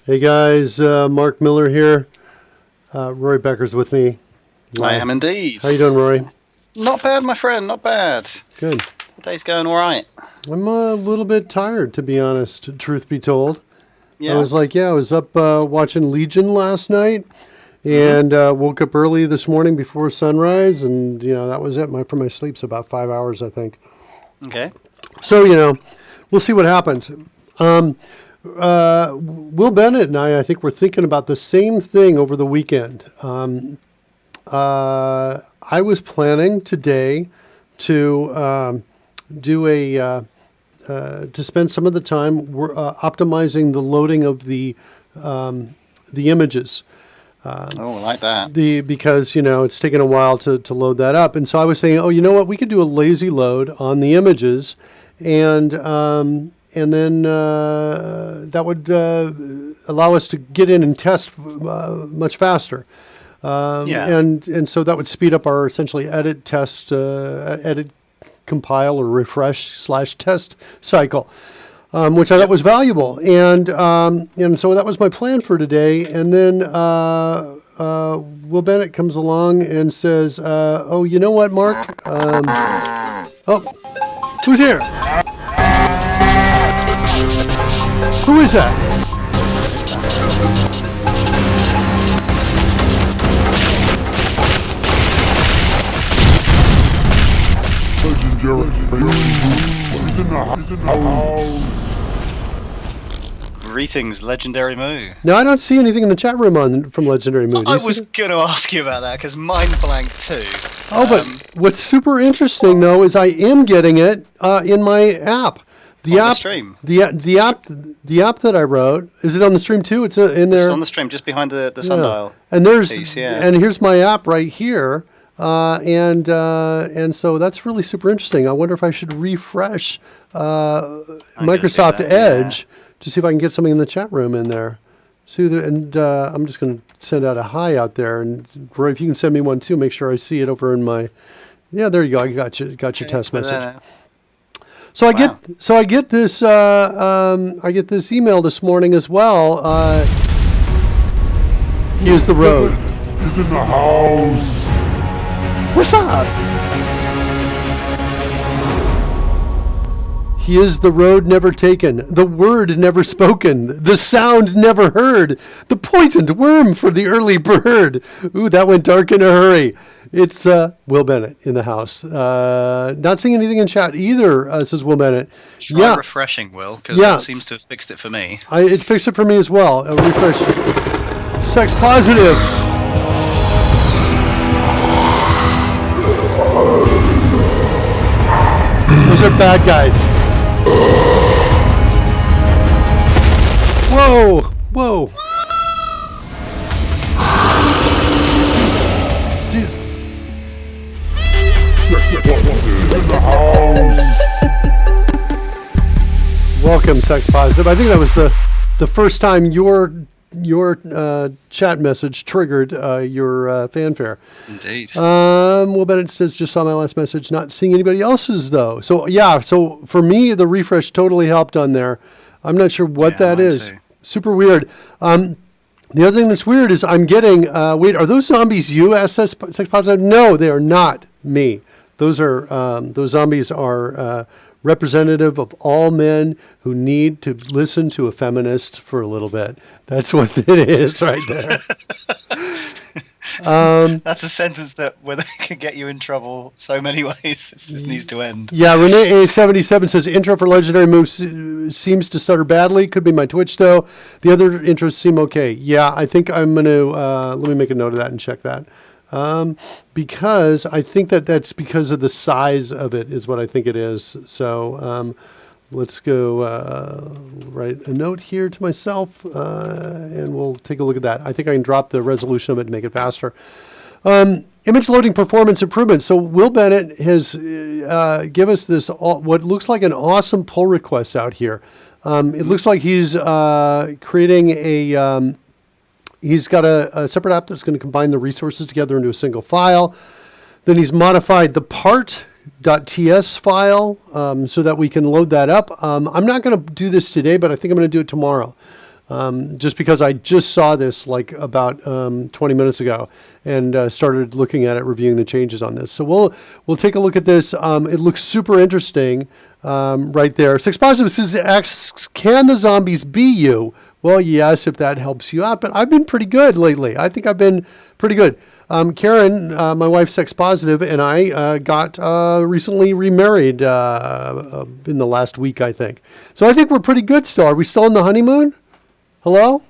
Hey guys, Mark Miller here. Rory Becker's with me. I am indeed. How you doing, Rory? Not bad, my friend, not bad. Good. The day's going all right. I'm a little bit tired, to be honest, truth be told. Yeah. I was up watching Legion last night and woke up early this morning before sunrise, and, that was it. For my sleep's about 5 hours, I think. Okay. So, we'll see what happens. Will Bennett and I think we're thinking about the same thing over the weekend. I was planning today to to spend some of the time optimizing the loading of the images. I like that. Because it's taken a while to load that up, and so I was saying, you know what, we could do a lazy load on the images, and then that would allow us to get in and test much faster. And so that would speed up our essentially edit, compile, or refresh / test cycle, which I thought was valuable. And so that was my plan for today. And then Will Bennett comes along and says, you know what, Mark? Who's here? Who is that? He's in the house. Greetings, Legendary Moo. No, I don't see anything in the chat room from Legendary Moo. I was going to ask you about that because mine blanked too. But what's super interesting though is I am getting it in my app. The stream. The app that I wrote, is it on the stream too? It's in there. It's on the stream, just behind the sundial. And and here's my app right here, and so that's really super interesting. I wonder if I should refresh Microsoft Edge to see if I can get something in the chat room in there. I'm just going to send out a hi out there, and Roy, if you can send me one too, make sure I see it over in my. Yeah, there you go. I got your test message. So I get this email this morning as well. Here's the road. He's in the house. What's up? He is the road never taken, the word never spoken, the sound never heard, the poisoned worm for the early bird. Ooh, that went dark in a hurry. It's Will Bennett in the house. Not seeing anything in chat either, says Will Bennett. Try refreshing, Will, because that seems to have fixed it for me. It fixed it for me as well. A refresh. Sex positive. Those are bad guys. Whoa. Jeez. In the house. Welcome, Sex Positive. I think that was the first time your chat message triggered your fanfare. Indeed. Will Bennett says, just saw my last message, not seeing anybody else's though. So for me, the refresh totally helped on there. I'm not sure what that is. Too. Super weird. The other thing that's weird is I'm getting, are those zombies you, Sex Positive? No, they are not me. Those zombies are representative of all men who need to listen to a feminist for a little bit. That's what it is right there. That's a sentence that can get you in trouble so many ways. It just needs to end. Yeah, Renee A77 says, intro for Legendary Move seems to stutter badly. Could be my Twitch, though. The other intros seem okay. Yeah, I think I'm going to, let me make a note of that and check that. Because I think that's because of the size of it is what I think it is. So let's go write a note here to myself, and we'll take a look at that. I think I can drop the resolution of it and make it faster. Image loading performance improvement. So Will Bennett has give us this what looks like an awesome pull request out here. It looks like he's creating a he's got a separate app that's going to combine the resources together into a single file. Then he's modified the part.ts file so that we can load that up. I'm not going to do this today, but I think I'm going to do it tomorrow. just because I just saw this like about 20 minutes ago and started looking at it, reviewing the changes on this. So we'll take a look at this. It looks super interesting right there. Six Positive says, asks, can the zombies be you? Well, yes, if that helps you out. But I've been pretty good lately. I think I've been pretty good. Karen, my wife, Sex Positive, and I got recently remarried in the last week, I think. So I think we're pretty good still. Are we still in the honeymoon? Hello?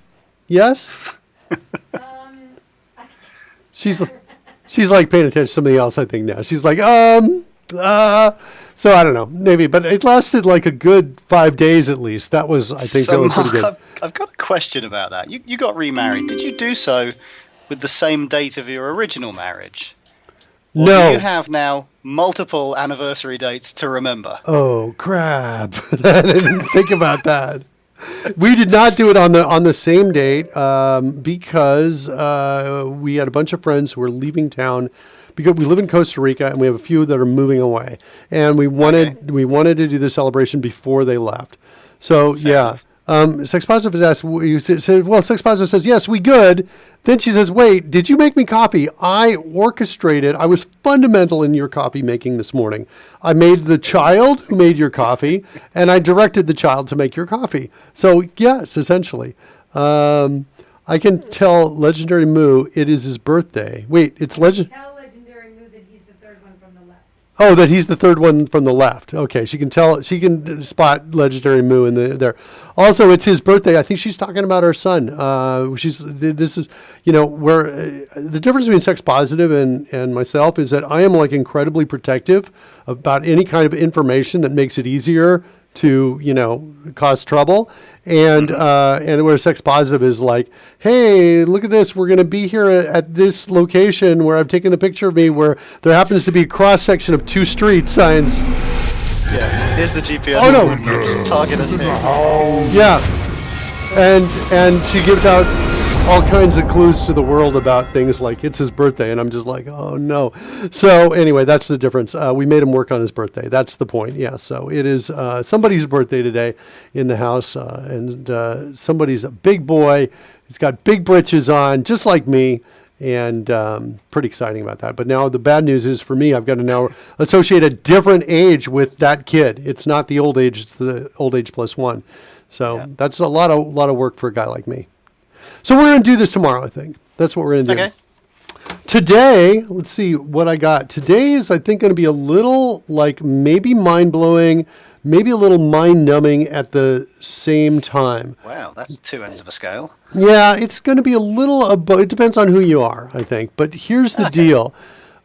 Yes? She's like paying attention to something else, I think, now. She's like, so I don't know, maybe. But it lasted like a good 5 days at least. That was, I think, feeling pretty good. I've got a question about that. You got remarried. Did you do so with the same date of your original marriage? Or No. do you have now multiple anniversary dates to remember? Oh, crap. I didn't think about that. We did not do it on the same date because we had a bunch of friends who were leaving town because we live in Costa Rica and we have a few that are moving away, and we wanted to do the celebration before they left. So yeah. Sex Positive has asked, Sex Positive says, yes, we good. Then she says, wait, did you make me coffee? I orchestrated. I was fundamental in your coffee making this morning. I made the child who made your coffee, and I directed the child to make your coffee. So, yes, essentially. I can tell Legendary Moo it is his birthday. Wait, it's Tell Legendary Moo that he's the third one from the left. Oh, that he's the third one from the left. Okay, she can tell. She can spot Legendary Moo in there. Also, it's his birthday. I think she's talking about our son. This is, where the difference between Sex Positive and myself is that I am like incredibly protective about any kind of information that makes it easier to cause trouble, and where Sex Positive is like, hey, look at this, we're going to be here at this location where I've taken a picture of me where there happens to be a cross section of 2 street signs. Yeah, here's the GPS. Oh, no. Let's target us here. Yeah, and she gives out all kinds of clues to the world about things like it's his birthday, and I'm just like, oh no. So anyway, that's the difference. We made him work on his birthday. That's the point. Yeah. So it is somebody's birthday today in the house, and somebody's a big boy. He's got big britches on, just like me, and pretty exciting about that. But now the bad news is for me, I've got to now associate a different age with that kid. It's not the old age; it's the old age plus 1. So that's a lot of work for a guy like me. So we're going to do this tomorrow, I think. That's what we're going to do. Okay. Today, let's see what I got. Today is, I think, going to be a little, like, maybe mind-blowing, maybe a little mind-numbing at the same time. Wow, that's 2 ends of a scale. Yeah, it's going to be a little, it depends on who you are, I think. But here's the deal.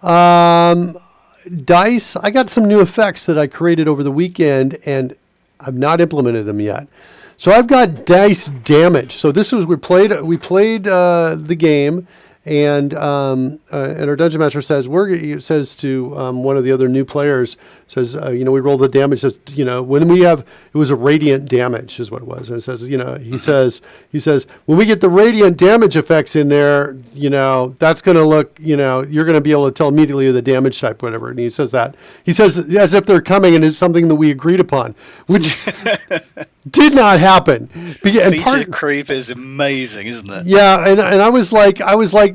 Dice, I got some new effects that I created over the weekend, and I've not implemented them yet. So I've got dice damage. So this was we played the game, and our dungeon master says to one of the other new players, says we roll the damage. Says when we have, it was a radiant damage is what it was, and it says he says when we get the radiant damage effects in there, that's going to look, you're going to be able to tell immediately the damage type, whatever. And he says as if they're coming and it's something that we agreed upon, which did not happen. Feature creep is amazing, isn't it? Yeah, and I was like,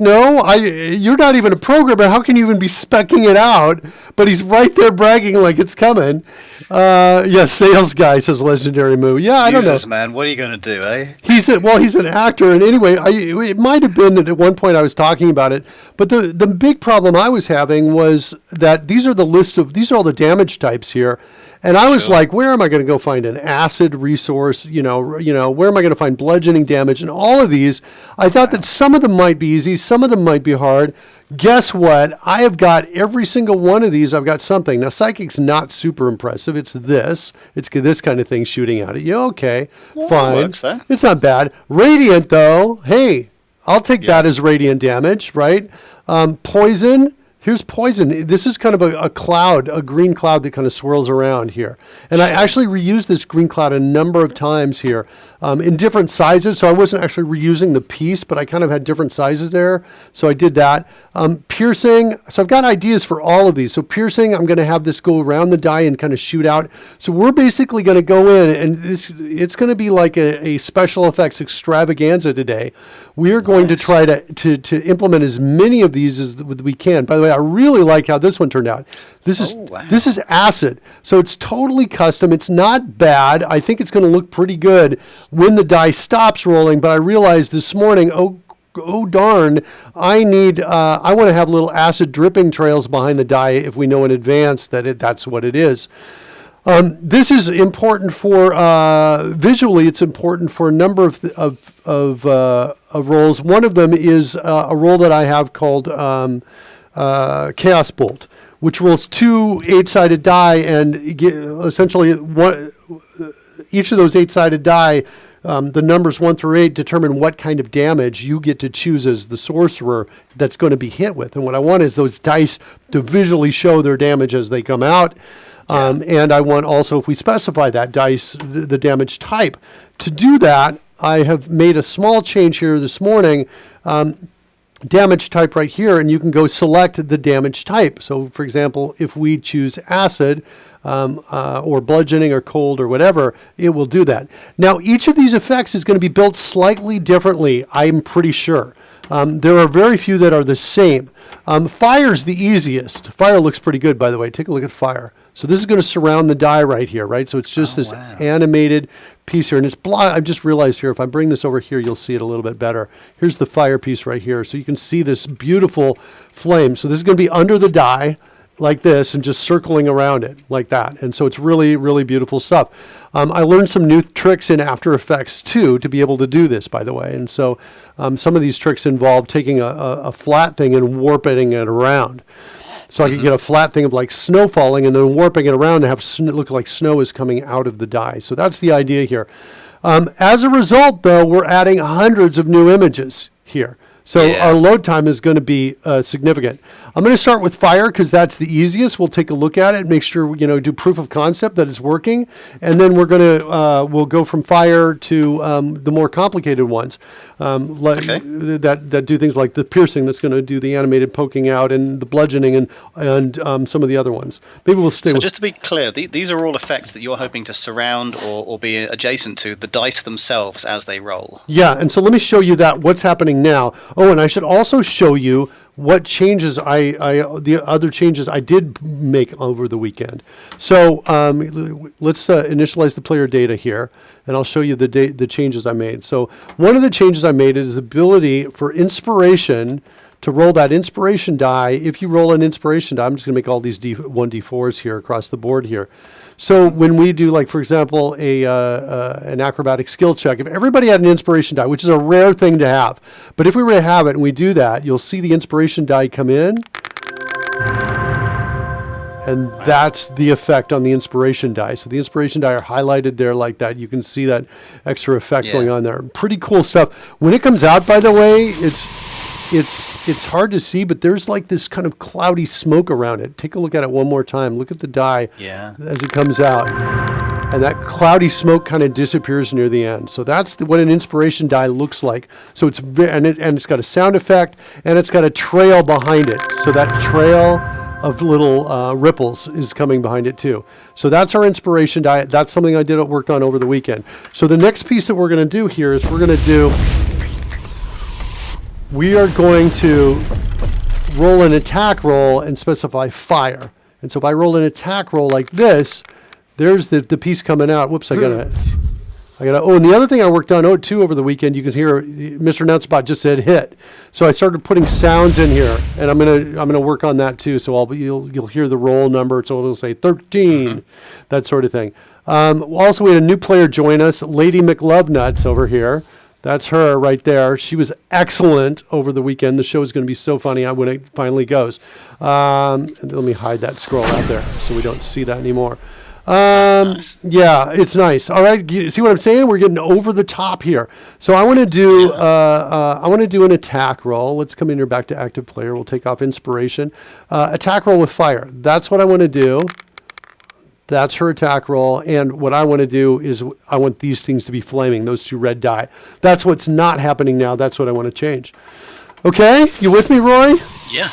no, you're not even a programmer. How can you even be specking it out? But he's right there bragging like it's coming. Sales guy, says Legendary Moo. Yeah, I don't know. Man, what are you going to do, eh? He's an actor, and anyway, it might have been that at one point I was talking about it, but the big problem I was having was that these are all the damage types here. And I was like, where am I going to go find an acid resource? Where am I going to find bludgeoning damage? And all of these, I thought that some of them might be easy, some of them might be hard. Guess what? I have got every single one of these. I've got something. Now, Psychic's not super impressive. It's this kind of thing shooting out at you. Okay, fine. Works, though. It's not bad. Radiant, though, hey, I'll take that as radiant damage, right? Poison. Here's poison. This is kind of a cloud, a green cloud that kind of swirls around here. And I actually reused this green cloud a number of times here in different sizes. So I wasn't actually reusing the piece, but I kind of had different sizes there. So I did that. piercing. So I've got ideas for all of these. So piercing, I'm going to have this go around the die and kind of shoot out. So we're basically going to go in, and it's going to be like a special effects extravaganza today. We are going to try to implement as many of these as we can. By the way, I really like how this one turned out. This is acid. So it's totally custom. It's not bad. I think it's going to look pretty good when the die stops rolling, but I realized this morning, oh darn, I want to have little acid dripping trails behind the die if we know in advance that that's what it is. This is important for visually. It's important for a number of roles. One of them is a role that I have called Chaos Bolt, which rolls 2 8-sided die, and essentially each of those 8-sided die. The numbers 1 through 8 determine what kind of damage you get to choose as the sorcerer that's going to be hit with. And what I want is those dice to visually show their damage as they come out. And I want also, if we specify that dice, the damage type. To do that, I have made a small change here this morning. Damage type right here, and you can go select the damage type. So, for example, if we choose acid, or bludgeoning or cold or whatever, it will do that. Now, each of these effects is going to be built slightly differently, I'm pretty sure. There are very few that are the same. Fire's the easiest. Fire looks pretty good, by the way. Take a look at fire. So this is going to surround the die right here, right? So it's just this animated piece here. And it's I've just realized here, if I bring this over here, you'll see it a little bit better. Here's the fire piece right here. So you can see this beautiful flame. So this is going to be under the die, like this, and just circling around it like that. And so it's really, really beautiful stuff. I learned some new tricks in After Effects too to be able to do this, by the way. And so some of these tricks involve taking a flat thing and warping it around. So I could get a flat thing of like snow falling and then warping it around to have it look like snow is coming out of the die. So that's the idea here. As a result, though, we're adding hundreds of new images here. So our load time is going to be significant. I'm going to start with fire because that's the easiest. We'll take a look at it, make sure, do proof of concept that it's working. And then we're going to, we'll go from fire to the more complicated ones that do things like the piercing that's going to do the animated poking out and the bludgeoning and some of the other ones. Maybe we'll stay with... just to be clear, these are all effects that you're hoping to surround or be adjacent to the dice themselves as they roll. Yeah, and so let me show you what's happening now. Oh, and I should also show you what changes the other changes I did make over the weekend. So let's initialize the player data here, and I'll show you the changes I made. So one of the changes I made is ability for inspiration to roll that inspiration die. If you roll an inspiration die, I'm just going to make all these 1d4s here across the board here. So when we do, like, for example, an acrobatic skill check, if everybody had an inspiration die, which is a rare thing to have, but if we were to have it and we do that, you'll see the inspiration die come in. And that's the effect on the inspiration die. So the inspiration die are highlighted there like that. You can see that extra effect going on there. Pretty cool stuff. When it comes out, by the way, it's hard to see, but there's like this kind of cloudy smoke around it. Take a look at it one more time. Look at the die as it comes out. And that cloudy smoke kind of disappears near the end. So that's what an inspiration die looks like. So it's it's got a sound effect, and it's got a trail behind it. So that trail of little ripples is coming behind it too. So that's our inspiration die. That's something I worked on over the weekend. So the next piece that we're going to do here is we are going to roll an attack roll and specify fire. And so if I roll an attack roll like this, there's the piece coming out. Whoops, I gotta. Oh, and the other thing I worked on too over the weekend, you can hear Mr. Announcebot just said hit. So I started putting sounds in here, and I'm gonna work on that too. So you'll hear the roll number. So it'll say 13, that sort of thing. Also, we had a new player join us, Lady McLovenuts over here. That's her right there. She was excellent over the weekend. The show is going to be so funny when it finally goes. And let me hide that scroll out there so we don't see that anymore. Nice. Yeah, it's nice. All right, see what I'm saying? We're getting over the top here. So I want to do an attack roll. Let's come in here back to active player. We'll take off inspiration. Attack roll with fire. That's what I want to do. That's her attack roll. And what I want to do is I want these things to be flaming, those two red die. That's what's not happening now. That's what I want to change. Okay? You with me, Roy? Yeah.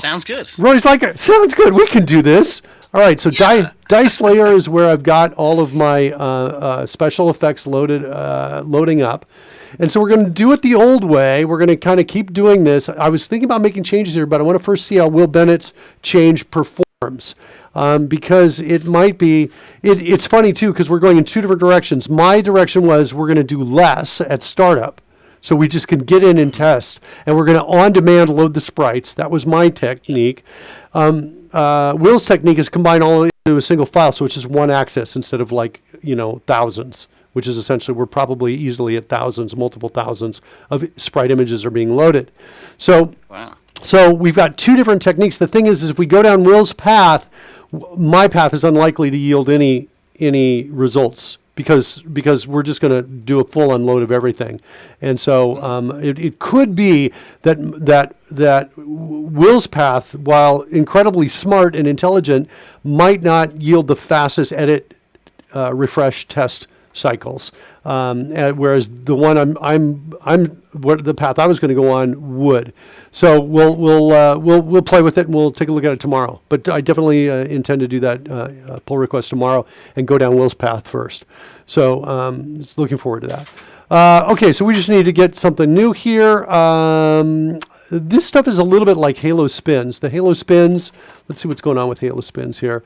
Sounds good. Roy's like, sounds good. We can do this. All right. So Yeah. dice layer is where I've got all of my special effects loading up. And so we're going to do it the old way. We're going to kind of keep doing this. I was thinking about making changes here, but I want to first see how Will Bennett's change performs. Because it might be, it's funny too, because we're going in two different directions. My direction was we're going to do less at startup. So we just can get in and test. And we're going to on-demand load the sprites. That was my technique. Will's technique is combine all into a single file, so it's just one access instead of thousands, which is essentially we're probably easily at thousands, multiple thousands of sprite images are being loaded. So, Wow. so we've got two different techniques. The thing is if we go down Will's path, my path is unlikely to yield any results because we're just going to do a full unload of everything. And so it could be that Will's path, while incredibly smart and intelligent, might not yield the fastest edit, refresh, test cycles, whereas the one the path I was going to go on would. So we'll play with it and we'll take a look at it tomorrow. But I definitely intend to do that pull request tomorrow and go down Will's path first. So looking forward to that. Okay, so we just need to get something new here. This stuff is a little bit like Halo spins. The Halo spins. Let's see what's going on with Halo spins here.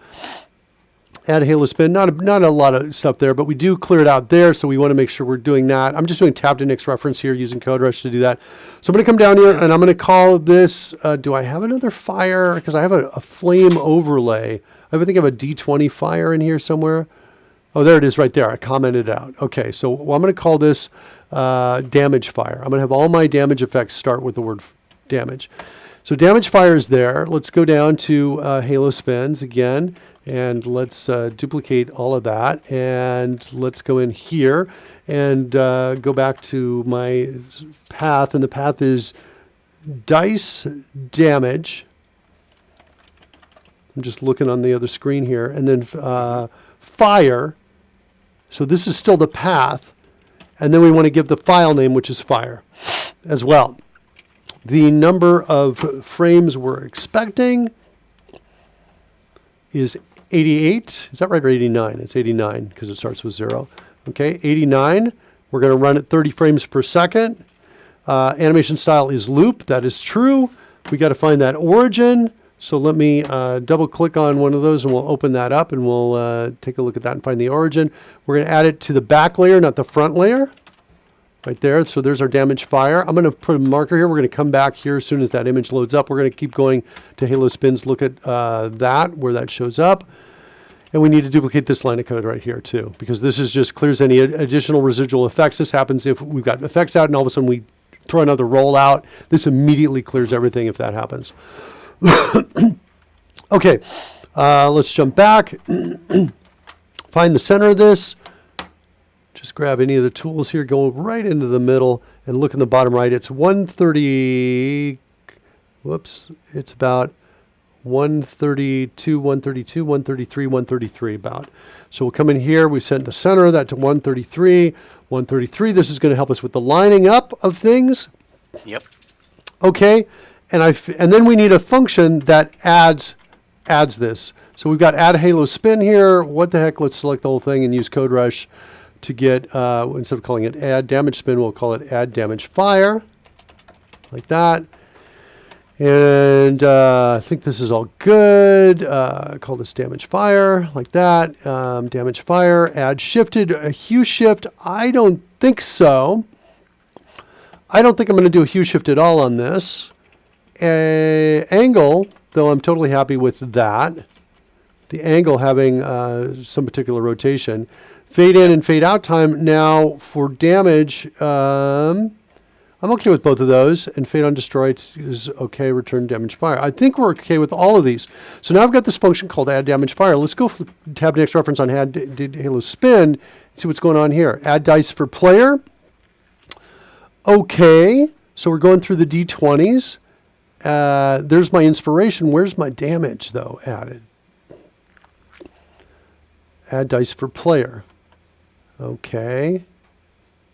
Add a Halo spin, not a lot of stuff there, but we do clear it out there, so we want to make sure we're doing that. I'm just doing tab to next reference here using CodeRushed to do that. So I'm going to come down here and I'm going to call this, do I have another fire? Because I have a flame overlay. I think I have a D20 fire in here somewhere. Oh, there it is right there. I commented out. Okay, so I'm going to call this damage fire. I'm going to have all my damage effects start with the word damage. So damage fire is there. Let's go down to Halo spins again. And let's duplicate all of that. And let's go in here and go back to my path. And the path is dice damage. I'm just looking on the other screen here. And then fire. So this is still the path. And then we want to give the file name, which is fire as well. The number of frames we're expecting is 88. Is that right, or 89? It's 89 because it starts with 0. Okay, 89. We're going to run at 30 frames per second. Animation style is loop. That is true. We got to find that origin. So let me double click on one of those and we'll open that up and we'll take a look at that and find the origin. We're going to add it to the back layer, not the front layer. Right there. So there's our damage fire. I'm going to put a marker here. We're going to come back here as soon as that image loads up. We're going to keep going to Halo spins, look at that, where that shows up. And we need to duplicate this line of code right here too, because this is just clears any additional residual effects. This happens if we've got effects out and all of a sudden we throw another roll out. This immediately clears everything if that happens. Okay, let's jump back. Find the center of this. Just grab any of the tools here, go right into the middle, and look in the bottom right. It's 130, whoops, it's about 132, 132, 133, 133 about. So we'll come in here, we set the center of that to 133, 133. This is going to help us with the lining up of things. Yep. Okay, and then we need a function that adds this. So we've got add Halo spin here. What the heck, let's select the whole thing and use CodeRushed to get, instead of calling it add damage spin, we'll call it add damage fire, like that. And I think this is all good. Call this damage fire, like that. Damage fire, add shifted, a hue shift. I don't think so. I don't think I'm going to do a hue shift at all on this. Angle, though I'm totally happy with that. The angle having some particular rotation. Fade in and fade out time. Now for damage, I'm okay with both of those. And fade on destroy is okay. Return damage fire. I think we're okay with all of these. So now I've got this function called add damage fire. Let's go tab next reference on add Halo spin. See what's going on here. Add dice for player. Okay. So we're going through the D20s. There's my inspiration. Where's my damage though added? Add dice for player. Okay.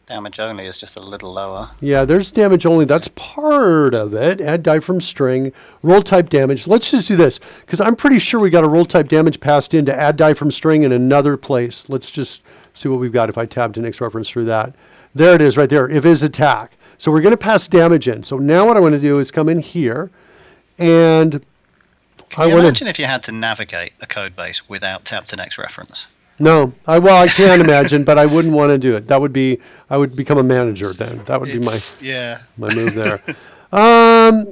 Damage only is just a little lower. Yeah, there's damage only. That's part of it. Add die from string, roll type damage. Let's just do this, because I'm pretty sure we got a roll type damage passed in to add die from string in another place. Let's just see what we've got if I tab to next reference through that. There it is right there, if is attack. So we're going to pass damage in. So now what I want to do is come in here, and Can you imagine if you had to navigate a code base without tab to next reference? No, I can imagine, but I wouldn't want to do it. I would become a manager then. That would be my move there.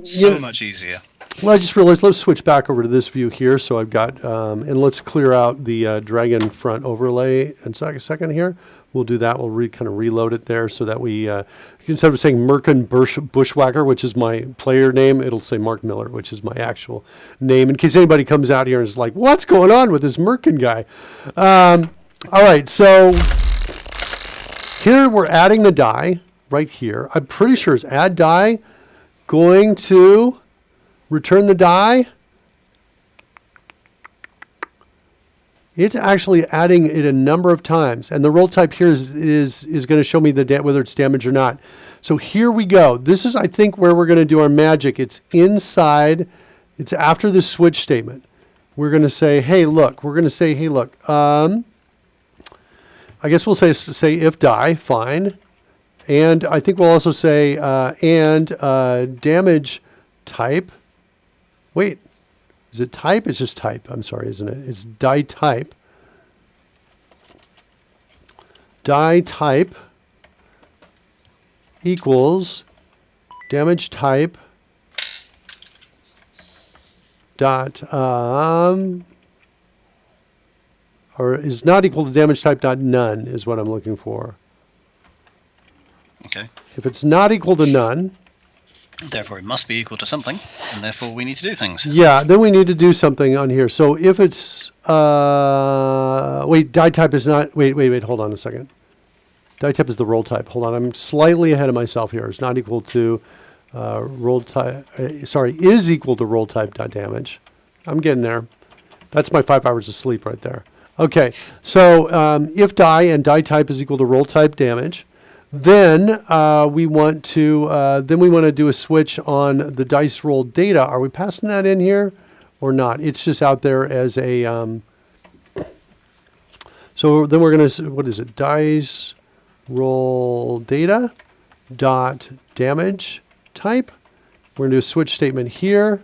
So much easier. Well, I just realized, let's switch back over to this view here. So I've got, and let's clear out the dragon front overlay in a second here. We'll do that. We'll kind of reload it there so that we, instead of saying Merkin Bushwhacker, which is my player name, it'll say Mark Miller, which is my actual name, in case anybody comes out here and is like, what's going on with this Merkin guy? All right, so here we're adding the die right here. I'm pretty sure it's add die, going to return the die. It's actually adding it a number of times, and the roll type here is going to show me whether it's damage or not. So here we go. This is, I think, where we're going to do our magic. It's inside. It's after the switch statement. We're going to say, hey, look. We're going to say, hey, look. I guess we'll say if die, fine, and I think we'll also say damage type. Wait. Is it type? It's just type. I'm sorry, isn't it? It's die type. Die type equals damage type dot or is not equal to damage type dot none is what I'm looking for. Okay. If it's not equal to none, therefore it must be equal to something, and therefore we need to do things. Yeah, then we need to do something on here. So if it's die type is not wait, hold on a second. Die type is the roll type. Hold on, I'm slightly ahead of myself here. It's not equal to roll type is equal to roll type dot damage. I'm getting there. That's my 5 hours of sleep right there. Okay, so if die and die type is equal to roll type damage, then we want to do a switch on the dice roll data. Are we passing that in here or not? It's just out there as a. So then we're going to, what is it? Dice roll data dot damage type. We're going to do a switch statement here.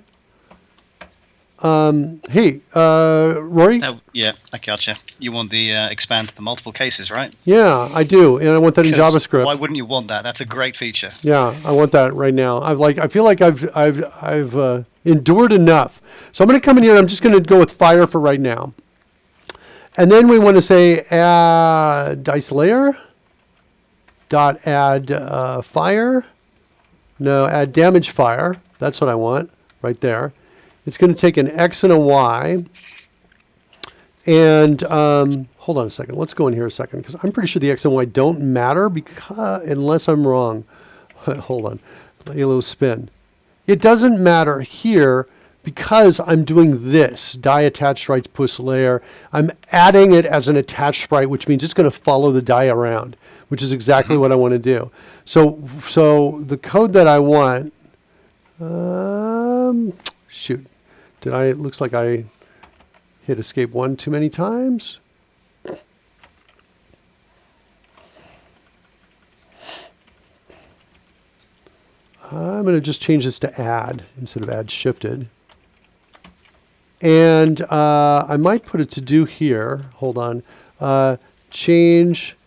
Hey, Rory? Oh, yeah, I gotcha. You want the expand to the multiple cases, right? Yeah, I do, and I want that in JavaScript. Why wouldn't you want that? That's a great feature. Yeah, I want that right now. I feel like I've endured enough. So I'm going to come in here. And I'm just going to go with fire for right now, and then we want to say add dice layer dot add fire. No, add damage fire. That's what I want right there. It's going to take an X and a Y. And hold on a second. Let's go in here a second, because I'm pretty sure the X and Y don't matter unless I'm wrong. Hold on. A little spin. It doesn't matter here because I'm doing this. Die attached sprites push layer. I'm adding it as an attached sprite, which means it's going to follow the die around, which is exactly what I want to do. So the code that I want, shoot. It looks like I hit escape one too many times. I'm going to just change this to add instead of add shifted. And I might put it to do here. Hold on. Change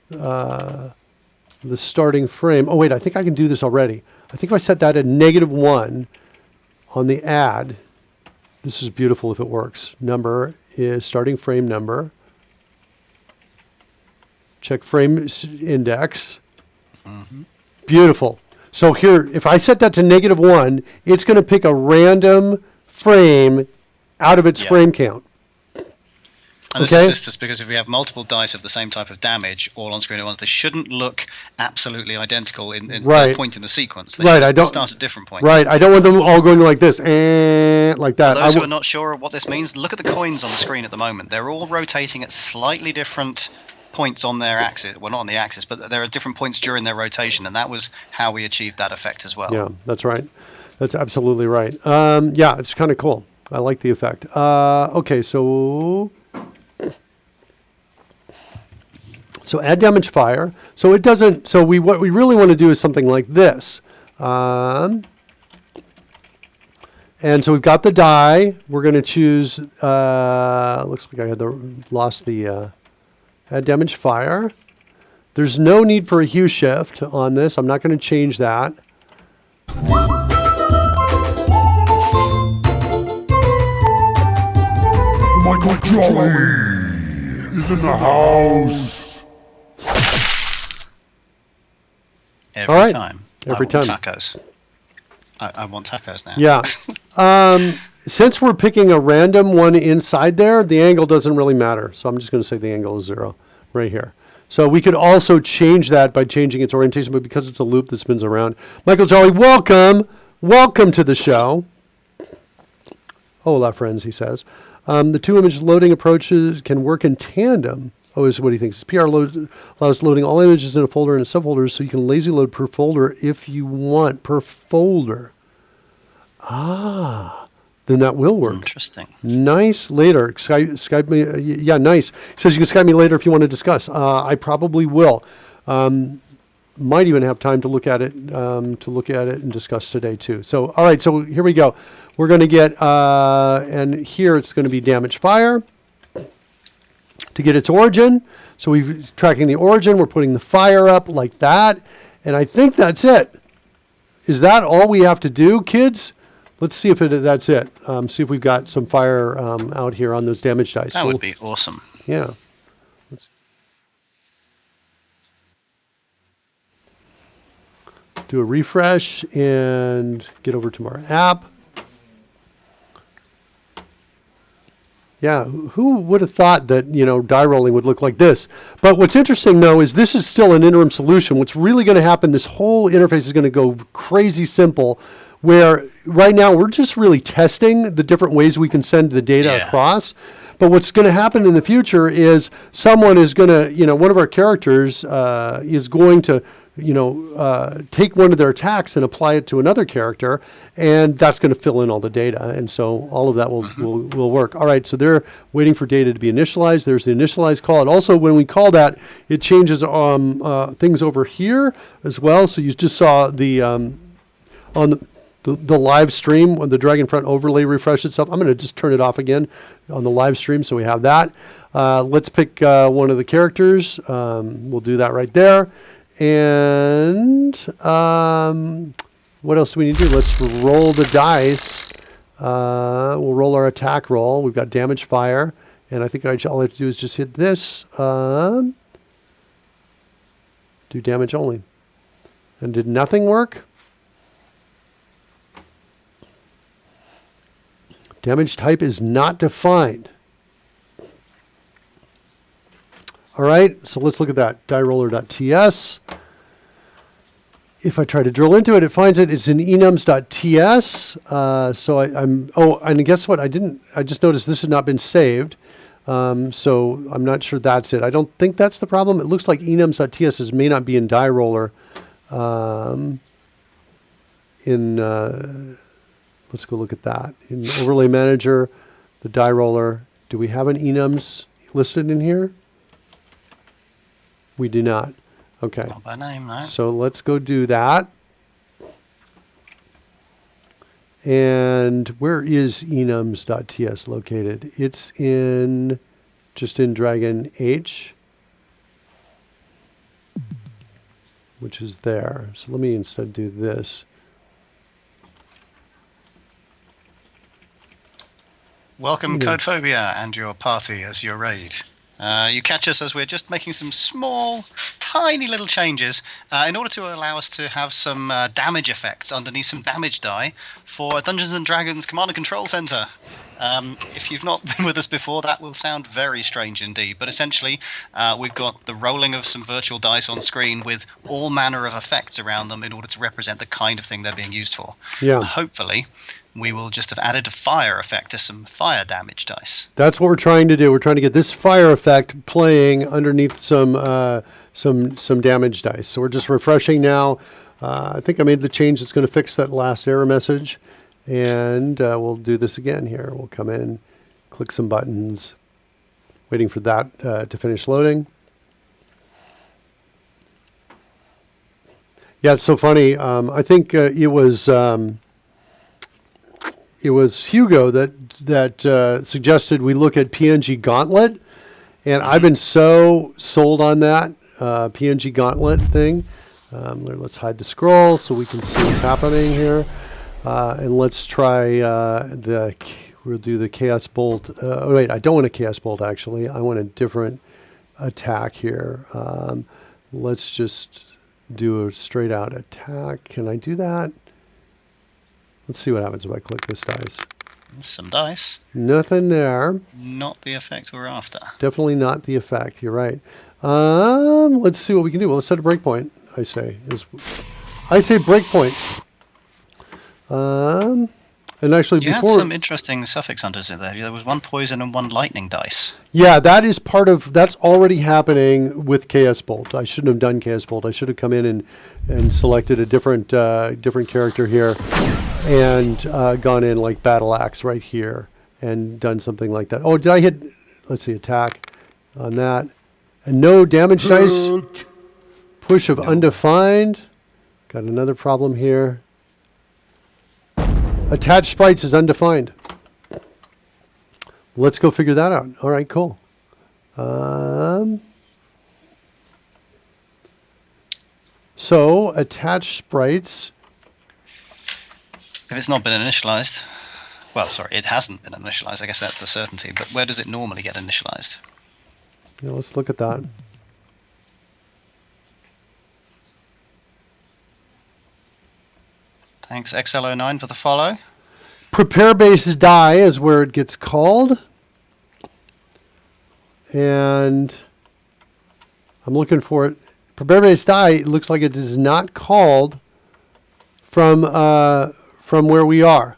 the starting frame. Oh, wait, I think I can do this already. I think if I set that at -1 on the add, this is beautiful if it works. Number is starting frame number. Check frame index. Mm-hmm. Beautiful. So here, if I set that to -1, it's going to pick a random frame out of its frame count. And this assists us because if we have multiple dice of the same type of damage all on screen at once, they shouldn't look absolutely identical in the point in the sequence. They should start at different points. Right. I don't want them all going like this, like that. For those who are not sure what this means, look at the coins on the screen at the moment. They're all rotating at slightly different points on their axis. Well, not on the axis, but there are different points during their rotation, and that was how we achieved that effect as well. Yeah, that's right. That's absolutely right. Yeah, it's kind of cool. I like the effect. Okay, so add damage fire. So it doesn't. So what we really want to do is something like this. And so we've got the die. We're going to choose. Looks like I lost the add damage fire. There's no need for a hue shift on this. I'm not going to change that. Michael Jolly is in the house. Every time. Every time. Tacos. I want tacos now. Yeah. Since we're picking a random one inside there, the angle doesn't really matter. So I'm just going to say the angle is 0 right here. So we could also change that by changing its orientation, but because it's a loop that spins around. Michael Jolly, welcome. Welcome to the show. Hola, friends, he says. The two image loading approaches can work in tandem. Oh, is what he thinks. PR allows loading all images in a folder and a subfolder, so you can lazy load per folder if you want, per folder. Then that will work. Interesting. Nice. Later. Skype me. Yeah, nice. He says you can Skype me later if you want to discuss. I probably will. Might even have time to look at it and discuss today too. So, all right. So here we go. We're going to get, and here it's going to be damage fire to get its origin. So we're tracking the origin. We're putting the fire up like that. And I think that's it. Is that all we have to do, kids? Let's see if that's it. See if we've got some fire out here on those damage dice. That would be awesome. Yeah. Let's do a refresh and get over to our app. Yeah, who would have thought that, die rolling would look like this? But what's interesting, though, is this is still an interim solution. What's really going to happen, this whole interface is going to go crazy simple, where right now we're just really testing the different ways we can send the data across. But what's going to happen in the future is someone is going to, one of our characters is going to, take one of their attacks and apply it to another character, and that's going to fill in all the data. And so all of that will work. All right, so they're waiting for data to be initialized. There's the initialize call. And also when we call that, it changes things over here as well. So you just saw the on the live stream when the Dragonfront overlay refreshed itself. I'm going to just turn it off again on the live stream so we have that. Let's pick one of the characters. We'll do that right there. And what else do we need to do? Let's roll the dice. We'll roll our attack roll. We've got damage fire. And I think all I have to do is just hit this. Do damage only. And did nothing work? Damage type is not defined. All right, so let's look at that. dieroller.ts. If I try to drill into it, it finds it. It's in enums.ts. So and guess what? I just noticed this has not been saved. So I'm not sure that's it. I don't think that's the problem. It looks like enums.ts may not be in dieroller. Let's go look at that. In Overlay Manager, the dieroller. Do we have an enums listed in here? We do not. Okay. Not by name, no. So let's go do that. And where is enums.ts located? It's just in Dragon H, which is there. So let me instead do this. Welcome, Codephobia, and your party as your raid. You catch us as we're just making some small, tiny little changes in order to allow us to have some damage effects underneath some damage die for Dungeons & Dragons Command and Control Center. If you've not been with us before, that will sound very strange indeed. But essentially, we've got the rolling of some virtual dice on screen with all manner of effects around them in order to represent the kind of thing they're being used for. Yeah. Hopefully, we will just have added a fire effect to some fire damage dice. That's what we're trying to do. We're trying to get this fire effect playing underneath some damage dice. So we're just refreshing now. I think I made the change that's going to fix that last error message. And we'll do this again here. We'll come in, click some buttons, waiting for that to finish loading. Yeah, it's so funny. I think it was Hugo that suggested we look at PNG Gauntlet, and I've been so sold on that PNG Gauntlet thing. Let's hide the scroll so we can see what's happening here, and let's try we'll do the Chaos Bolt. Oh wait, I don't want a Chaos Bolt actually. I want a different attack here. Let's just do a straight out attack. Can I do that? Let's see what happens if I click this dice. Some dice. Nothing there. Not the effect we're after. Definitely not the effect. You're right. Let's see what we can do. Well, let's set a breakpoint. I say breakpoint. And actually, You had before some interesting suffix hunters in there. There was one poison and one lightning dice. yeah, that is that's already happening with Chaos Bolt. I shouldn't have done Chaos Bolt. I should have come in and selected a different character here, and gone in like Battle Axe right here and done something like that. Oh, did I hit? Let's see, attack on that, and no damage dice. Push of undefined. Got another problem here. Attached sprites is undefined. Let's go figure that out. All right, cool. So attached sprites. If it's not been initialized, well, sorry, it hasn't been initialized. I guess that's the certainty. But where does it normally get initialized? Yeah, let's look at that. Thanks, XL09, for the follow. Prepare base die is where it gets called. And I'm looking for it. Prepare base die, it looks like it is not called from where we are.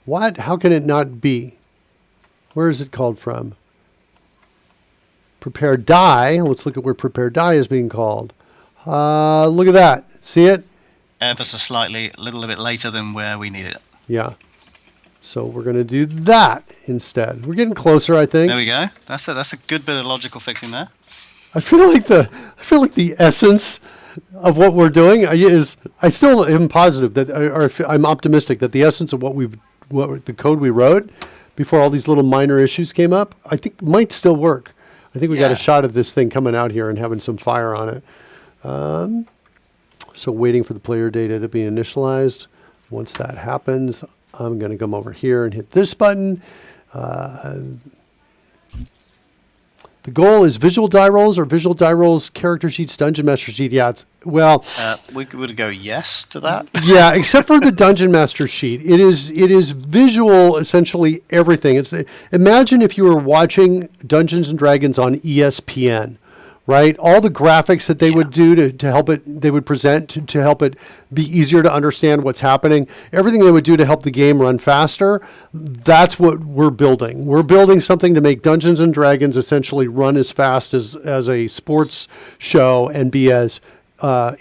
What? How can it not be? Where is it called from? Prepare die. Let's look at where prepare die is being called. Look at that. See it? Ever so slightly, a little bit later than where we need it. Yeah. So we're going to do that instead. We're getting closer, I think. There we go. That's a good bit of logical fixing there. I feel like the essence of what we're doing is I still am positive that I'm optimistic that the essence of what the code we wrote before all these little minor issues came up, I think might still work. I think we got a shot at this thing coming out here and having some fire on it. So waiting for the player data to be initialized. Once that happens, I'm going to come over here and hit this button. The goal is visual die rolls or visual die rolls, character sheets, dungeon master sheet. Yeah, We would go yes to that. Yeah, except for the dungeon master sheet. It is visual, essentially everything. Imagine if you were watching Dungeons and Dragons on ESPN. Right, all the graphics that they would do to help it, they would present to help it be easier to understand what's happening. Everything they would do to help the game run faster. That's what we're building. We're building something to make Dungeons and Dragons essentially run as fast as a sports show and be as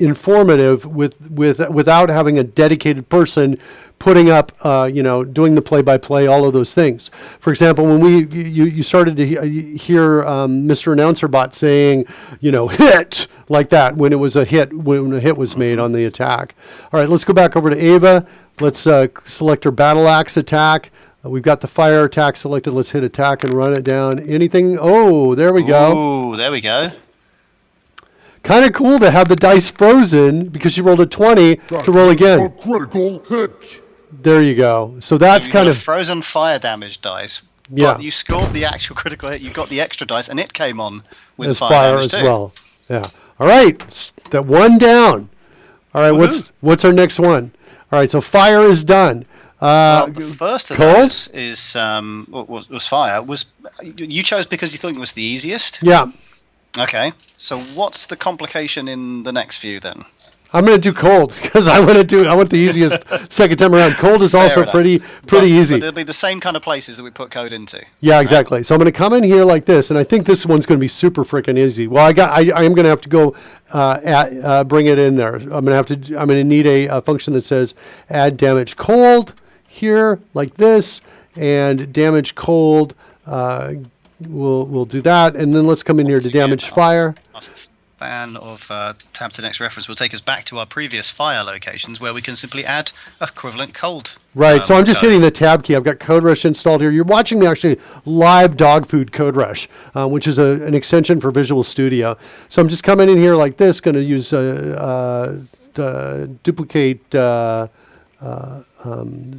informative without having a dedicated person putting up, doing the play-by-play, all of those things. For example, when you started to hear Mr. Announcer Bot saying, hit, like that, when a hit was made on the attack. All right, let's go back over to Ava. Let's select her Battle Axe attack. We've got the fire attack selected. Let's hit attack and run it down. Anything? Oh, there we go. Oh, there we go. Kind of cool to have the dice frozen because she rolled a 20 to roll again. Critical hit. There you go. So that's kind of frozen fire damage dice. Yeah. But you scored the actual critical hit. You got the extra dice, and it came on with as fire fire damage as too. well. Yeah. All right. That one down. All right. Woohoo. What's our next one? All right. So fire is done. Well, the first of cold? those is was fire. You chose because you thought it was the easiest? Yeah. Okay. So what's the complication in the next few then? I'm going to do cold because I want the easiest second time around. Cold is also enough. pretty But easy. it'll be the same kind of places that we put code into. Yeah, exactly. So I'm going to come in here like this, and I think this one's going to be super freaking easy. Well, I am going to have to go bring it in there. I'm going to need a function that says add damage cold here like this, and damage cold. We'll do that, and then let's come in here to damage fire. Fan of tab to next reference will take us back to our previous fire locations where we can simply add equivalent cold. Right, so I'm just hitting the tab key. I've got CodeRushed installed here. You're watching me actually live dog food CodeRush, which is an extension for Visual Studio. So I'm just coming in here like this, going to use duplicate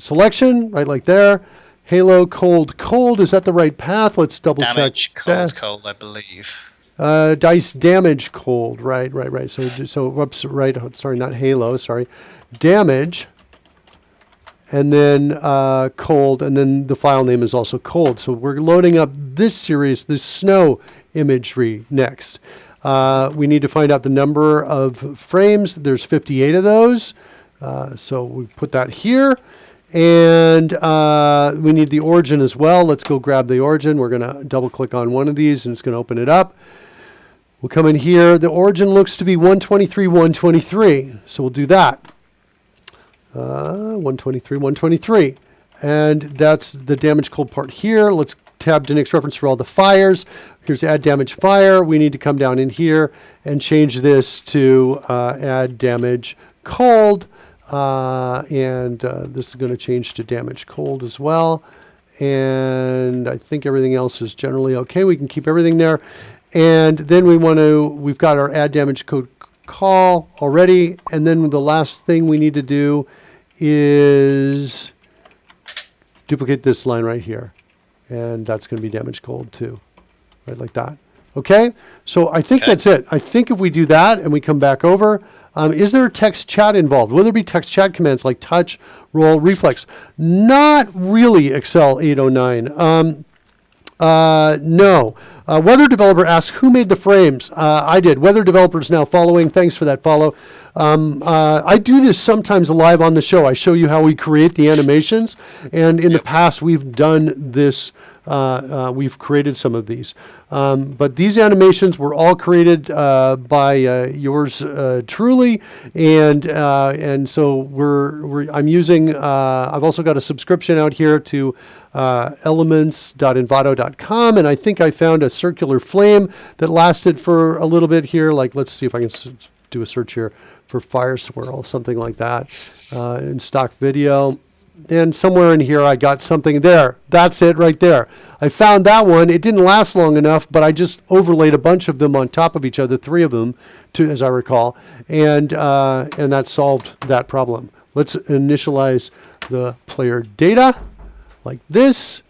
selection, right like there. Halo, cold. Is that the right path? Let's double damage, check. cold, I believe. Dice damage cold. Right. So whoops, right. Sorry, not halo. Sorry. Damage. And then cold. And then the file name is also cold. So we're loading up this snow imagery next. We need to find out the number of frames. There's 58 of those. So we put that here. And we need the origin as well. Let's go grab the origin. We're going to double click on one of these and it's going to open it up. We'll come in here. The origin looks to be 123. So we'll do that. 123. And that's the damage cold part here. Let's tab to next reference for all the fires. Here's add damage fire. We need to come down in here and change this to add damage cold. And this is going to change to damage cold as well. And I think everything else is generally okay. We can keep everything there. And then we've got our add damage code call already. And then the last thing we need to do is duplicate this line right here. And that's going to be damage cold too. Right like that. Okay. So I think that's it. I think if we do that and we come back over, is there text chat involved? Will there be text chat commands like touch, roll, reflex? Not really, Excel 809. No. Weather developer asks, who made the frames? I did. Weather developer is now following. Thanks for that follow. I do this sometimes live on the show. I show you how we create the animations. And in the past, we've done this. We've created some of these. But these animations were all created by yours truly. And so I'm using, I've also got a subscription out here to elements.envato.com, and I think I found a circular flame that lasted for a little bit here. Like, let's see if I can do a search here for fire swirl, something like that, in stock video. And somewhere in here I got something there. That's it right there. I found that one. It didn't last long enough, but I just overlaid a bunch of them on top of each other, 3 of them, as I recall, and that solved that problem. Let's initialize the player data like this.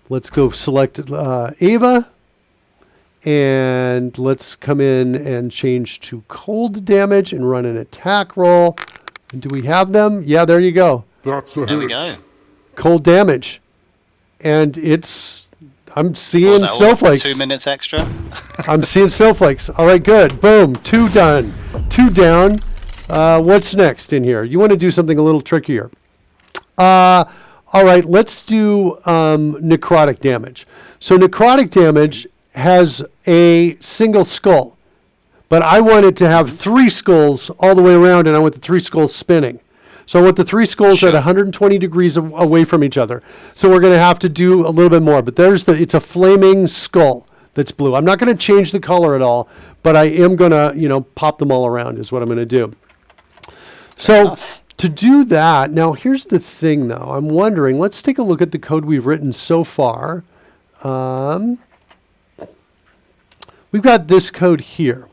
Let's go select Ava, and let's come in and change to cold damage and run an attack roll. And do we have them? Yeah, there you go. That's a There we hit. go. Cold damage. And I'm seeing snowflakes. 2 minutes extra. I'm seeing snowflakes. All right, good. Boom. 2 done. 2 down. What's next in here? You want to do something a little trickier. All right, let's do necrotic damage. So necrotic damage has a single skull, but I want it to have 3 skulls all the way around, and I want the 3 skulls spinning. So I want the 3 skulls at 120 degrees away from each other. So we're going to have to do a little bit more. But it's a flaming skull that's blue. I'm not going to change the color at all, but I am going to, pop them all around is what I'm going to do. So to do that, now here's the thing though. I'm wondering, let's take a look at the code we've written so far. We've got this code here.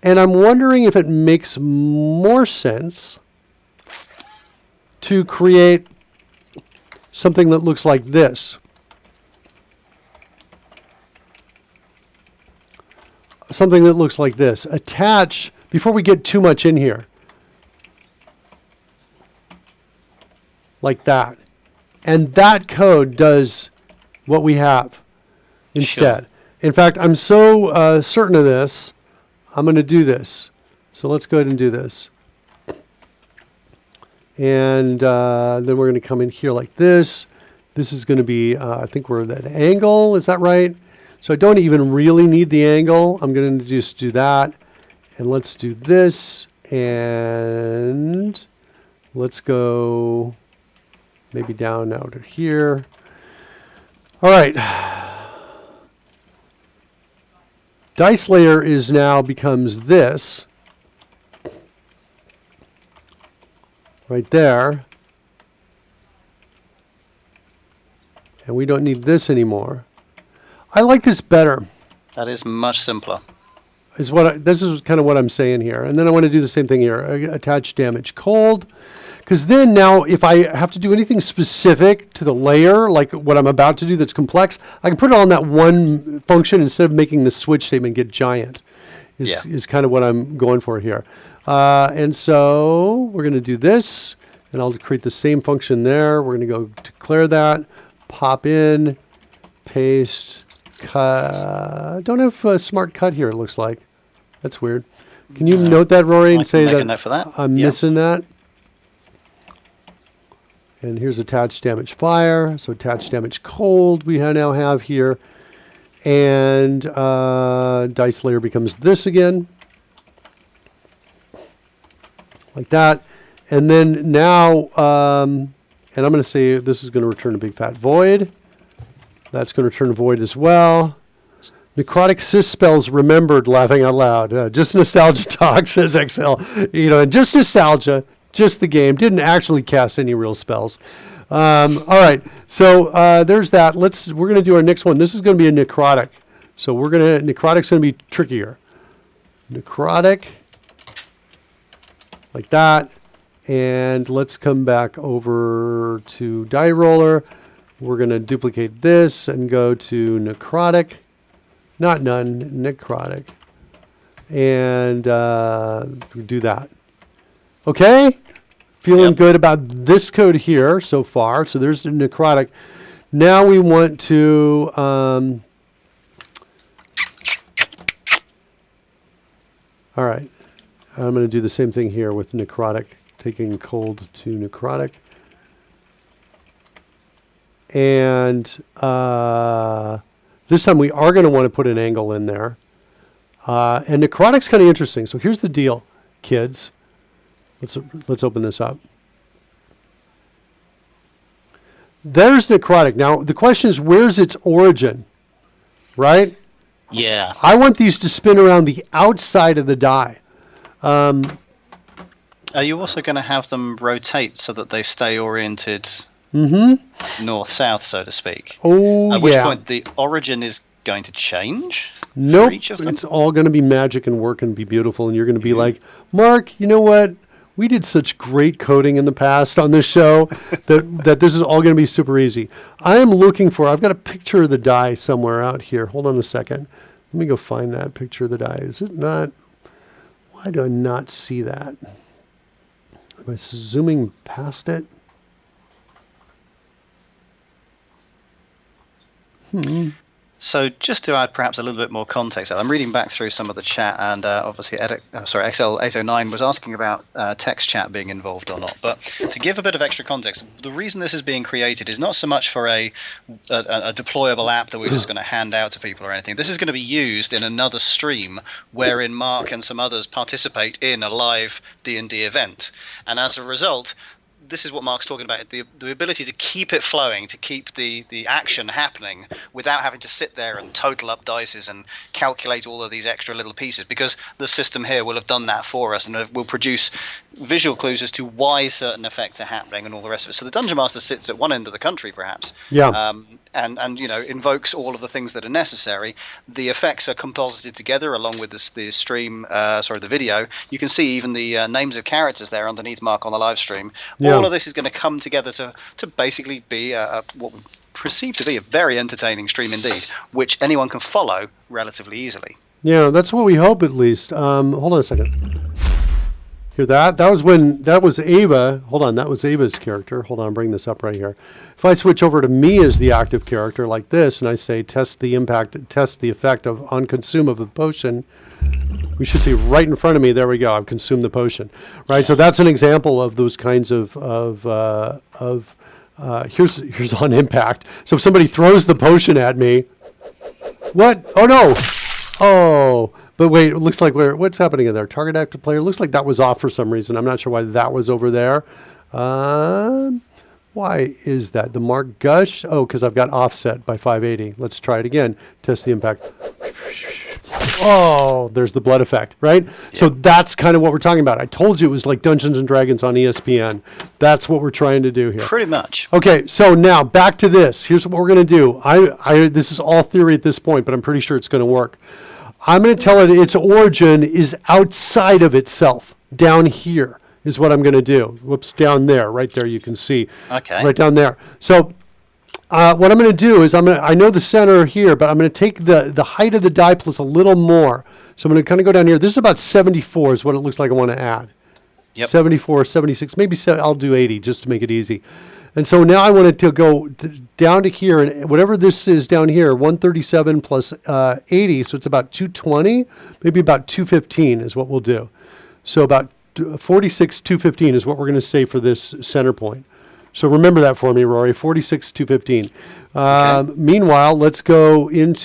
And I'm wondering if it makes more sense to create something that looks like this. Something that looks like this. Attach, before we get too much in here, like that. And that code does what we have instead. Sure. In fact, I'm so certain of this, I'm going to do this. So let's go ahead and do this. And then we're going to come in here like this. This is going to be, I think we're at that angle. Is that right? So I don't even really need the angle. I'm going to just do that. And let's do this. And let's go maybe down now to here. All right. Dice layer is now becomes this. Right there. And we don't need this anymore. I like this better. That is much simpler. This is kind of what I'm saying here. And then I want to do the same thing here. Attach damage cold. Because then now if I have to do anything specific to the layer, like what I'm about to do that's complex, I can put it on that one function instead of making the switch statement get giant. Is kind of what I'm going for here. And so we're going to do this. And I'll create the same function there. We're going to go declare that. Pop in. Paste. Cut. Don't have a smart cut here, it looks like. That's weird. Can you note that, Rory, and say make a that, note for that. I'm missing that? And here's attach damage fire. So attach damage cold we now have here. And dice layer becomes this again. Like that. And then now, and I'm going to say this is going to return a big fat void. That's going to return a void as well. Necrotic sys spells remembered, laughing out loud. Just nostalgia talk, says XL. And just nostalgia, just the game. Didn't actually cast any real spells. All right, so there's that. We're going to do our next one. This is going to be a necrotic. So necrotic's going to be trickier. Necrotic, like that. And let's come back over to die roller. We're going to duplicate this and go to necrotic. Not none, necrotic. And do that. Okay? Feeling good about this code here so far. So there's the necrotic. Now we want to... all right. I'm going to do the same thing here with necrotic. Taking cold to necrotic. And this time we are going to want to put an angle in there. And necrotic's kind of interesting. So here's the deal, kids. Let's open this up. There's necrotic. Now the question is, where's its origin? Right? Yeah. I want these to spin around the outside of the die. Are you also going to have them rotate so that they stay oriented north-south, so to speak? Oh, At which point the origin is going to change? Nope. For each of them? It's all going to be magic and work and be beautiful. And you're going to be like, Mark, you know what? We did such great coding in the past on this show that this is all going to be super easy. I am looking I've got a picture of the die somewhere out here. Hold on a second. Let me go find that picture of the die. Is it not? Why do I not see that? Am I zooming past it? So just to add perhaps a little bit more context, I'm reading back through some of the chat, and obviously XL809 was asking about text chat being involved or not. But to give a bit of extra context, the reason this is being created is not so much for a deployable app that we're just going to hand out to people or anything. This is going to be used in another stream wherein Mark and some others participate in a live D&D event. And as a result, this is what Mark's talking about, the ability to keep it flowing, to keep the action happening without having to sit there and total up dices and calculate all of these extra little pieces, because the system here will have done that for us and will produce visual clues as to why certain effects are happening and all the rest of it. So the Dungeon Master sits at one end of the country, perhaps, and invokes all of the things that are necessary. The effects are composited together along with the video. You can see even the names of characters there underneath Mark on the live stream. All of this is going to come together to basically be what we perceive to be a very entertaining stream indeed, which anyone can follow relatively easily. Yeah, that's what we hope at least. Hold on a second. Hear that? That was Ava. Hold on, that was Ava's character. Hold on, bring this up right here. If I switch over to me as the active character like this, and I say test the effect on consume of the potion, we should see right in front of me. There we go. I've consumed the potion. Right. So that's an example of those kinds of here's on impact. So if somebody throws the potion at me, what? Oh no! Oh. But wait, it looks like what's happening in there? Target active player. Looks like that was off for some reason. I'm not sure why that was over there. Why is that? The mark gush? Oh, because I've got offset by 580. Let's try it again. Test the impact. Oh, there's the blood effect, right? Yeah. So that's kind of what we're talking about. I told you it was like Dungeons and Dragons on ESPN. That's what we're trying to do here. Pretty much. Okay, so now back to this. Here's what we're going to do. This is all theory at this point, but I'm pretty sure it's going to work. I'm going to tell it its origin is outside of itself. Down here is what I'm going to do. Whoops, down there. Right there you can see. Okay. Right down there. So what I'm going to do is I know the center here, but I'm going to take the height of the die plus a little more. So I'm going to kind of go down here. This is about 74 is what it looks like I want to add. Yep. 74, 76, maybe I'll do 80 just to make it easy. And so now I want it to go down to here, and whatever this is down here, 137 plus 80, so it's about 220, maybe about 215 is what we'll do. So about 46, 215 is what we're going to say for this center point. So remember that for me, Rory, 46, 215. Okay. Meanwhile, let's go up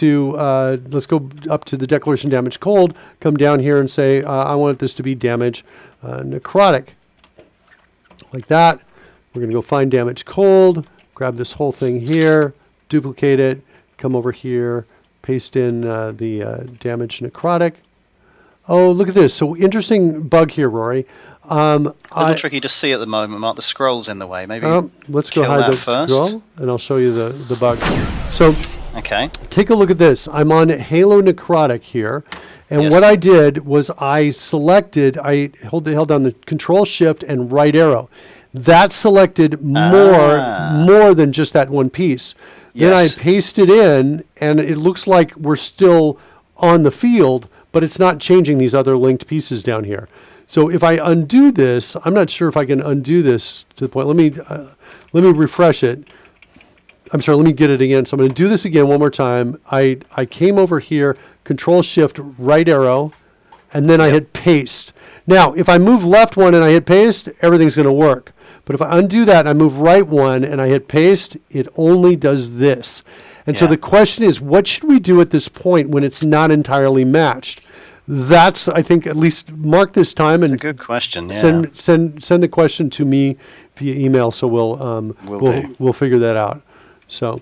to the declaration damage cold, come down here and say, I want this to be damage necrotic, like that. We're going to go find damage cold, grab this whole thing here, duplicate it, come over here, paste in the damage necrotic. Oh, look at this. So interesting bug here, Rory. A little tricky to see at the moment, Mark. The scroll's in the way. Maybe let's go hide the scroll, and I'll show you the bug. So okay, take a look at this. I'm on Halo Necrotic here. And yes. What I did was I held down the Control Shift and right arrow. That selected more than just that one piece. Yes. Then I pasted in, and it looks like we're still on the field, but it's not changing these other linked pieces down here. So if I undo this, I'm not sure if I can undo this to the point. Let me refresh it. I'm sorry, let me get it again. So I'm going to do this again one more time. I came over here, Control Shift, right arrow, and then I hit paste. Now, if I move left one and I hit paste, everything's going to work. But if I undo that and I move right one and I hit paste, it only does this. And so the question is, what should we do at this point when it's not entirely matched? That's, I think, at least mark this time. That's a good question. Yeah. Send the question to me via email, so we'll figure that out. So,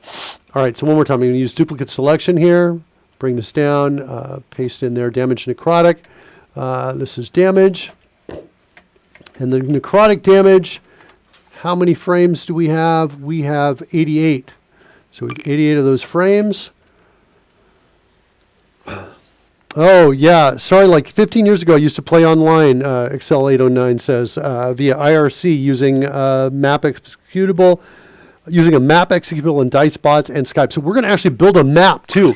all right. So one more time, I'm going to use duplicate selection here. Bring this down. Paste in there. Damage necrotic. This is damage, and the necrotic damage. How many frames do we have? We have 88. So we have 88 of those frames. Oh, yeah. Sorry, like 15 years ago, I used to play online, Excel 809 says, via IRC using map executable, using a map executable and dice bots and Skype. So we're going to actually build a map, too.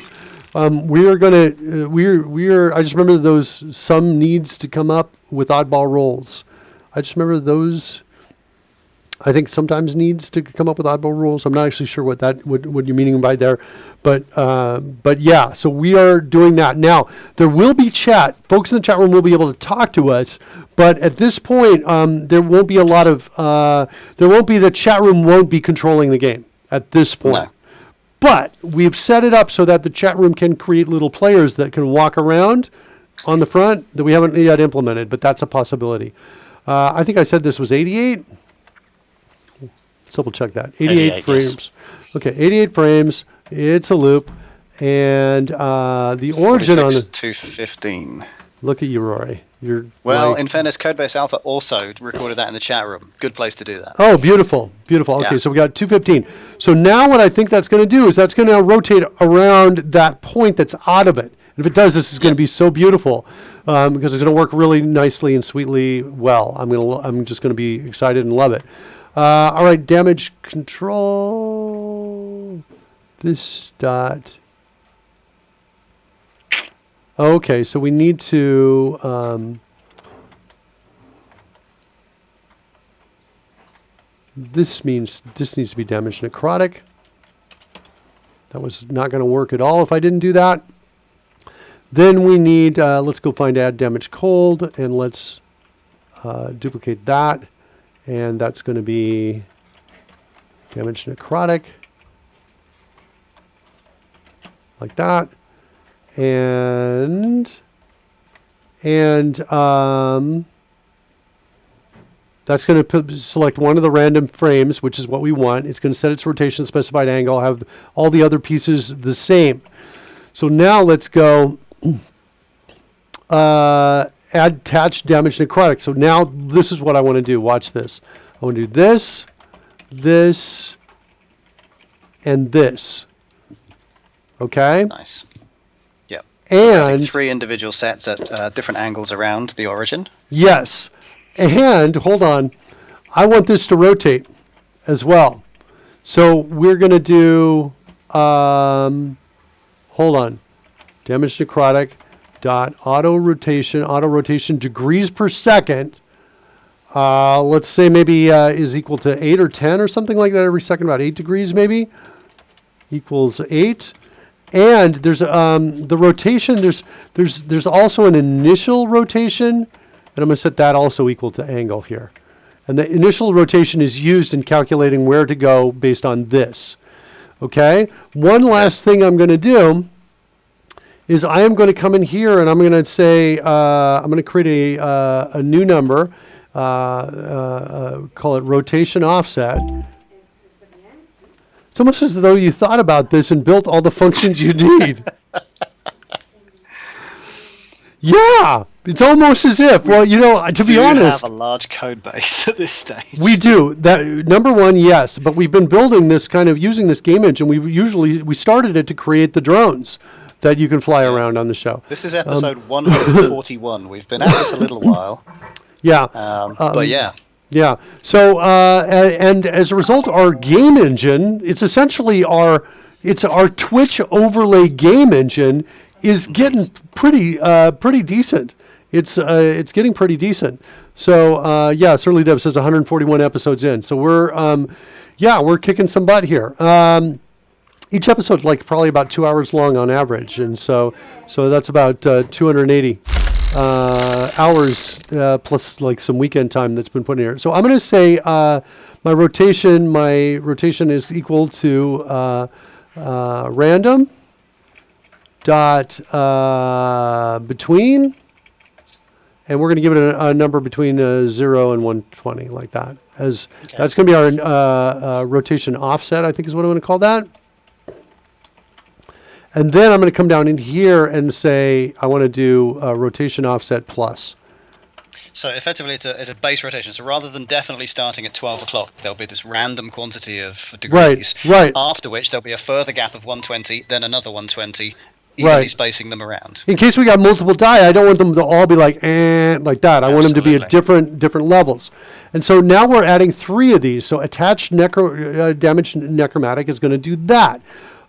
I just remember those, some needs to come up with oddball rolls. I just remember those. I think sometimes needs to come up with oddball rules. I'm not actually sure what you're meaning by there, but yeah. So we are doing that now. There will be chat. Folks in the chat room will be able to talk to us, but at this point, there won't be a lot of. The chat room won't be controlling the game at this point. No. But we've set it up so that the chat room can create little players that can walk around on the front that we haven't yet implemented, but that's a possibility. I think I said this was 88. Let's double check that. 88 frames. Yes. Okay, 88 frames. It's a loop. And the origin on it. 215. Look at you, Rory. Well, in fairness, Codebase Alpha also recorded that in the chat room. Good place to do that. Oh, beautiful. Beautiful. Okay, so we got 215. So now what I think that's going to do is that's going to rotate around that point that's out of it. And if it does, this is going to be so beautiful because it's going to work really nicely and sweetly well. I'm just going to be excited and love it. All right, damage control. This dot. Okay, so we need to. This means this needs to be damaged necrotic. That was not going to work at all if I didn't do that. Then we need, let's go find add damage cold, and let's duplicate that. And that's going to be damage necrotic. Like that. And that's going to select one of the random frames, which is what we want. It's going to set its rotation specified angle, have all the other pieces the same. So now let's go add attach damage necrotic. So now this is what I want to do. Watch this. I want to do this, this, and this. Okay? Nice. Yep. And 3 individual sets at different angles around the origin. yes. And, hold on, I want this to rotate as well. So we're going to do, hold on, damage necrotic dot auto rotation degrees per second. Let's say maybe is equal to 8 or 10 or something like that every second, about 8 degrees maybe, equals 8. And there's the rotation, there's also an initial rotation. And I'm going to set that also equal to angle here. And the initial rotation is used in calculating where to go based on this. Okay? One last thing I'm going to do is I am going to come in here and I'm going to say, I'm going to create a new number, call it rotation offset. It's almost as though you thought about this and built all the functions you need. Yeah, it's almost as if. Well, you know, to be honest, have a large code base at this stage. We do. That number one, yes, but we've been building this kind of using this game engine. We started it to create the drones that you can fly around on the show. This is episode 141. We've been at this a little while. Yeah, but yeah. Yeah. So and as a result, our game engine, it's essentially our Twitch overlay game engine is getting pretty decent. It's getting pretty decent. So yeah, Surly Dev says 141 episodes in. So we're kicking some butt here. Each episode's like probably about 2 hours long on average, and so that's about 280 hours plus like some weekend time that's been put in here. So I'm going to say my rotation is equal to random dot between, and we're going to give it a number between 0 and 120, like that. That's going to be our rotation offset, I think is what I'm going to call that. And then I'm going to come down in here and say I want to do rotation offset plus. So effectively, it's a base rotation. So rather than definitely starting at 12 o'clock, there'll be this random quantity of degrees. Right. After which there'll be a further gap of 120, then another 120, evenly spacing them around. In case we got multiple die, I don't want them to all be like like that. I want them to be at different levels. And so now we're adding 3 of these. So attached damage necromatic is going to do that.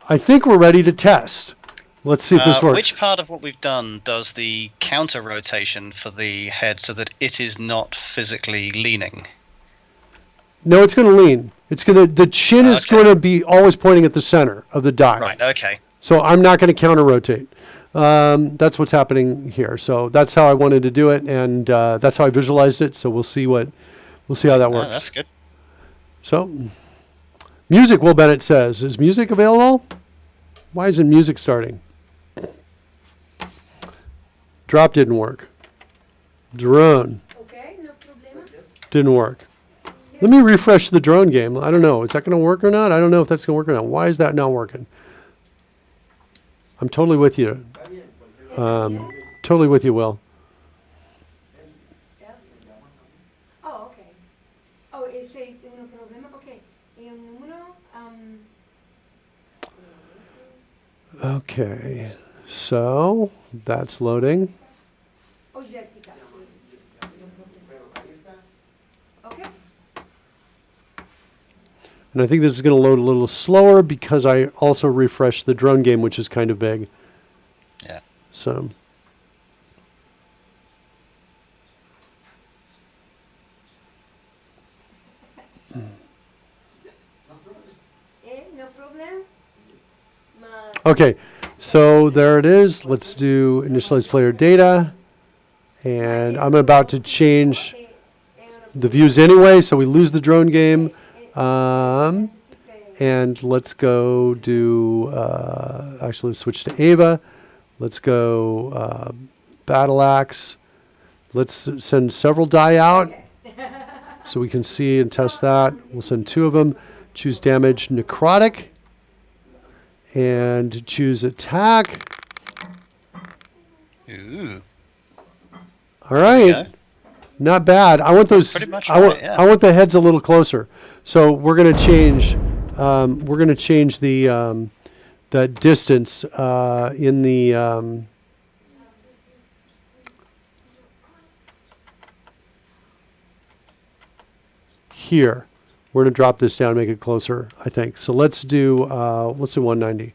I think we're ready to test. Let's see if this works. Which part of what we've done does the counter rotation for the head so that it is not physically leaning? No, it's going to lean. The chin is going to be always pointing at the center of the die. Right, okay. So I'm not going to counter rotate. That's what's happening here. So that's how I wanted to do it, and that's how I visualized it. So we'll see how that works. That's good. So music, Will Bennett says, is music available? Why isn't music starting? Drop didn't work. Drone Okay, no problema. didn't work. Let me refresh the drone game. I don't know. Is that going to work or not? I don't know if that's going to work or not. Why is that not working? I'm totally with you. Totally with you, Will. Oh, okay. Oh, ese uno problema. Okay. Okay. So that's loading. Oh, Jessica. Okay. And I think this is going to load a little slower because I also refreshed the drone game, which is kind of big. Yeah. So. Okay, so there it is. Let's do initialize player data. And I'm about to change the views anyway, so we lose the drone game. And let's go do, actually let's switch to Ava. Let's go Battle Axe. Let's send several die out so we can see and test that. We'll send 2 of them. Choose damage necrotic and choose attack. Ooh. All right. Not bad. I want those. Pretty much I want. right, yeah. I want the heads a little closer. So we're going to change. We're going to change the distance in the. Here, we're going to drop this down, make it closer. I think so. Let's do 190,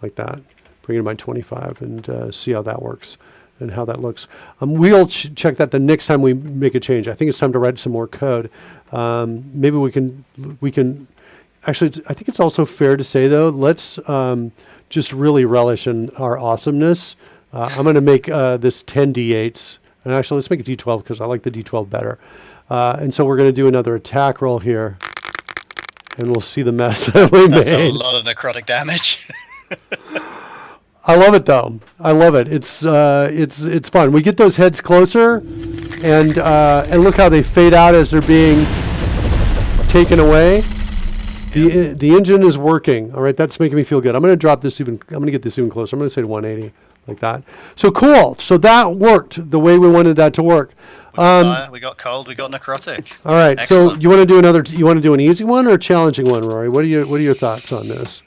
like that. Bring it by 25 and see how that works. And how that looks. We'll check that the next time we make a change. I think it's time to write some more code. Maybe we can. Actually, I think it's also fair to say though, let's just really relish in our awesomeness. I'm going to make this 10 d8s, and actually let's make it d12 because I like the d12 better. And so we're going to do another attack roll here, and we'll see the mess that we made. That's a lot of necrotic damage. I love it though. I love it. It's fun. We get those heads closer, and look how they fade out as they're being taken away. The engine is working. All right, that's making me feel good. I'm going to drop this even. I'm going to get this even closer. I'm going to say to 180 like that. So cool. So that worked the way we wanted that to work. We got fire, we got cold, we got necrotic. All right. Excellent. So you want to do another? You want to do an easy one or a challenging one, Rory? What are your thoughts on this?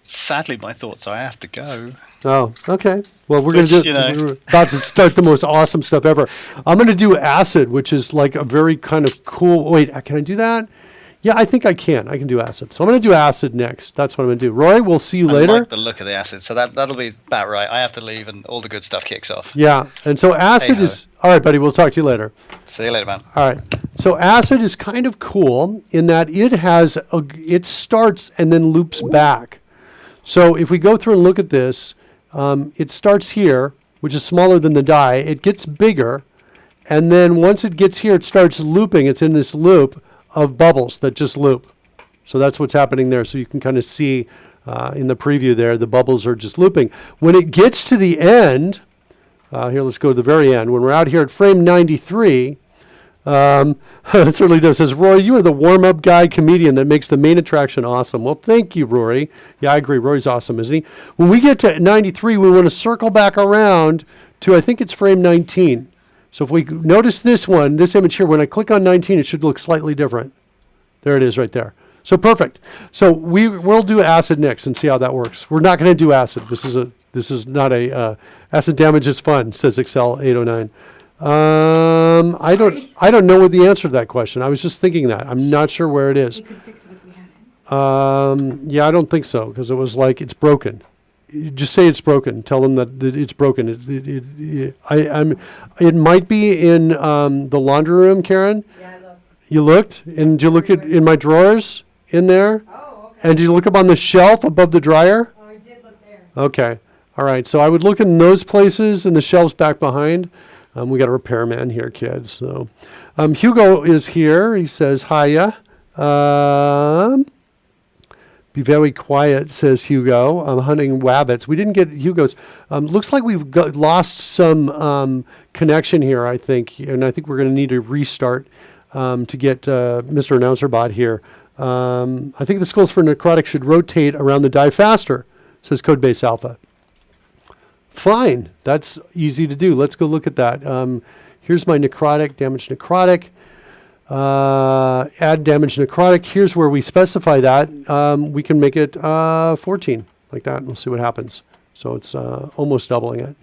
Sadly, my thoughts are I have to go. Oh, okay. Well, we're going to do. We're about to start the most awesome stuff ever. I'm going to do acid, which is like a very kind of cool. Wait, can I do that? Yeah, I think I can. I can do acid. So I'm going to do acid next. That's what I'm going to do. Roy, we'll see you later. I like the look of the acid, so that'll be about right. I have to leave, and all the good stuff kicks off. Yeah, and so acid is all right, buddy. We'll talk to you later. See you later, man. All right. So acid is kind of cool in that it starts and then loops back. So if we go through and look at this, it starts here, which is smaller than the die. It gets bigger, and then once it gets here, it starts looping. It's in this loop of bubbles that just loop. So that's what's happening there. So you can kind of see in the preview there, the bubbles are just looping. When it gets to the end, here, let's go to the very end. When we're out here at frame 93, it certainly does. It says, Rory, you are the warm-up guy comedian that makes the main attraction awesome. Well, thank you, Rory. Yeah, I agree. Rory's awesome, isn't he? When we get to 93, we want to circle back around to, I think it's frame 19. So if we notice this image here, when I click on 19, it should look slightly different. There it is right there. So perfect. So we'll do acid next and see how that works. We're not going to do acid. This is not a acid damage is fun, says Excel 809. I don't know what the answer to that question. I was just thinking that. I'm not sure where it is. We could fix it if we had it. Yeah, I don't think so because it was like it's broken. You just say it's broken. Tell them that it's broken. It might be in the laundry room, Karen. Yeah, I looked. You looked, and did you look in my drawers in there? Oh, okay. And did you look up on the shelf above the dryer? Oh, I did look there. Okay. All right. So I would look in those places and the shelves back behind. We got a repairman here, kids. So Hugo is here. He says, hiya. Be very quiet, says Hugo. I'm hunting wabbits. We didn't get Hugo's. Looks like we've lost some connection here, I think. And I think we're going to need to restart to get Mr. Announcer Bot here. I think the skulls for necrotic should rotate around the die faster, says Codebase Alpha. Fine. That's easy to do. Let's go look at that. Here's my necrotic, damage necrotic. Add damage necrotic. Here's where we specify that. We can make it 14 like that, and we'll see what happens. So it's almost doubling it.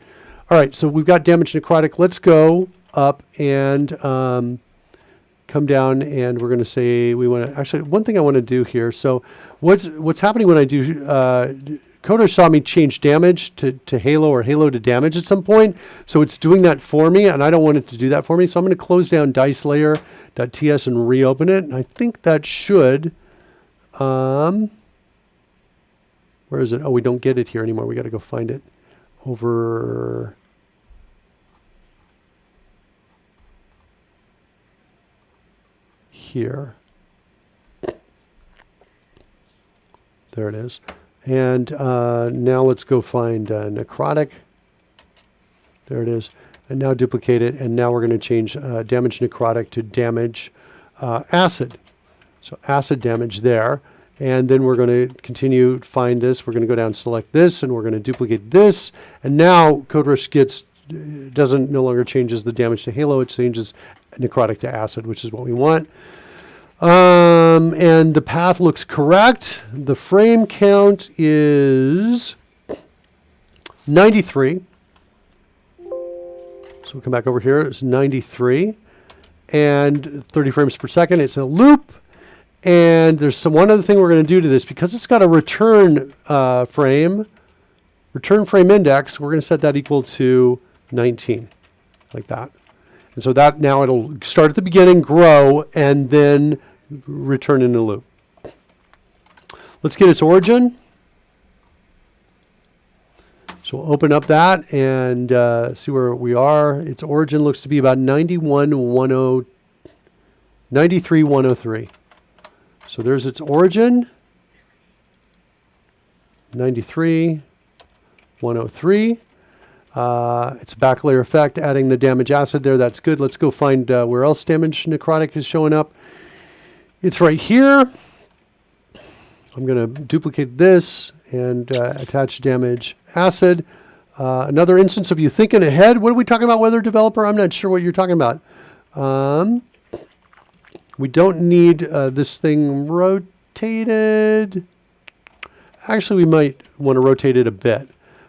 All right, so we've got damage necrotic. Let's go up and come down, and we're going to say we want to. Actually, one thing I want to do here. So what's happening when I do? CodeRushed saw me change damage to Halo or Halo to damage at some point. So it's doing that for me, and I don't want it to do that for me. So I'm going to close down dicelayer.ts and reopen it. And I think that should, where Where is it? Oh, we don't get it here anymore. We got to go find it over. Here. There it is. And now let's go find necrotic. There it is. And now duplicate it. And now we're going to change damage necrotic to damage acid. So acid damage there. And then we're going to continue find this. We're going to go down, select this, and we're going to duplicate this. And now CodeRushed no longer changes the damage to halo. It changes necrotic to acid, which is what we want. And the path looks correct. The frame count is 93. So we'll come back over here. It's 93 and 30 frames per second. It's a loop. And there's one other thing we're going to do to this. Because it's got a return frame index, we're going to set that equal to 19, like that. And so that now it'll start at the beginning, grow, and then return in a loop. Let's get its origin. So we'll open up that and see where we are. Its origin looks to be about 93,103. So there's its origin. 93,103. It's a back layer effect, adding the damage acid there. That's good. Let's go find where else damage necrotic is showing up. It's right here. I'm going to duplicate this and attach damage acid. Another instance of you thinking ahead. What are we talking about, weather developer? I'm not sure what you're talking about. We don't need this thing rotated. Actually, we might want to rotate it a bit.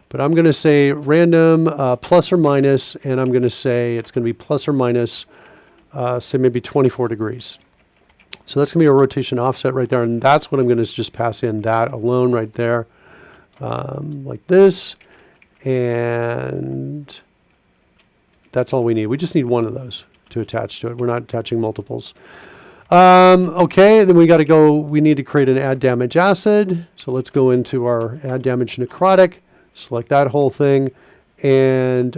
But I'm going to say random plus or minus, and I'm going to say it's going to be plus or minus, say maybe 24 degrees. So that's going to be a rotation offset right there, and that's what I'm going to just pass in that alone right there, like this. And that's all we need. We just need one of those to attach to it. We're not attaching multiples. Okay, then we got to go, we need to create an add damage acid. So let's go into our add damage necrotic, select that whole thing, and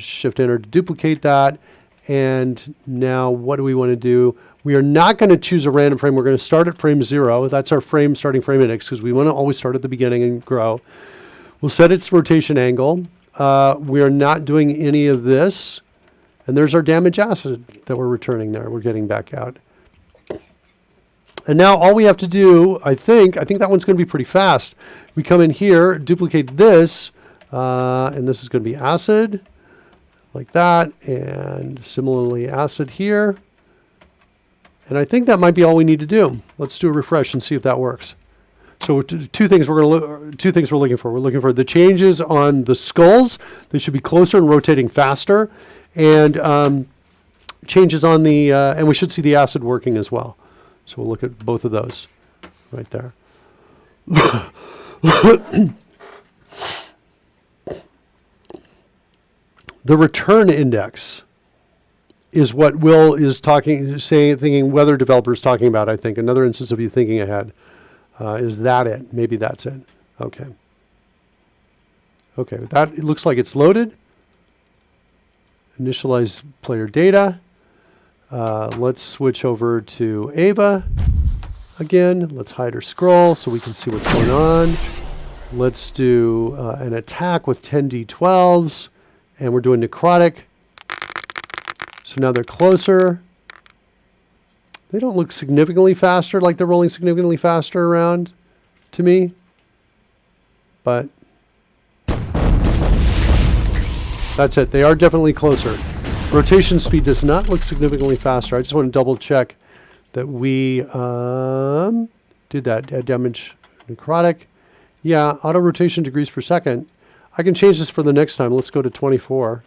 shift enter to duplicate that. And now what do we want to do? We are not going to choose a random frame. We're going to start at frame 0. That's our starting frame index, because we want to always start at the beginning and grow. We'll set its rotation angle. We are not doing any of this. And there's our damage acid that we're returning there. We're getting back out. And now all we have to do, I think that one's going to be pretty fast. We come in here, duplicate this, and this is going to be acid, like that, and similarly acid here. And I think that might be all we need to do. Let's do a refresh and see if that works. So two things we're looking for. We're looking for the changes on the skulls. They should be closer and rotating faster, and changes on the, and we should see the acid working as well. So we'll look at both of those right there. The return index is what Will is thinking weather developers talking about, I think. Another instance of you thinking ahead. Is that it? Maybe that's it. Okay. Okay, it looks like it's loaded. Initialize player data. Let's switch over to Ava again. Let's hide her scroll so we can see what's going on. Let's do an attack with 10 D12s, and we're doing necrotic. So now they're closer. They don't look significantly faster, like they're rolling significantly faster around to me. But that's it. They are definitely closer. Rotation speed does not look significantly faster. I just want to double check that we did that. Damage necrotic. Yeah, auto rotation degrees per second. I can change this for the next time. Let's go to 24.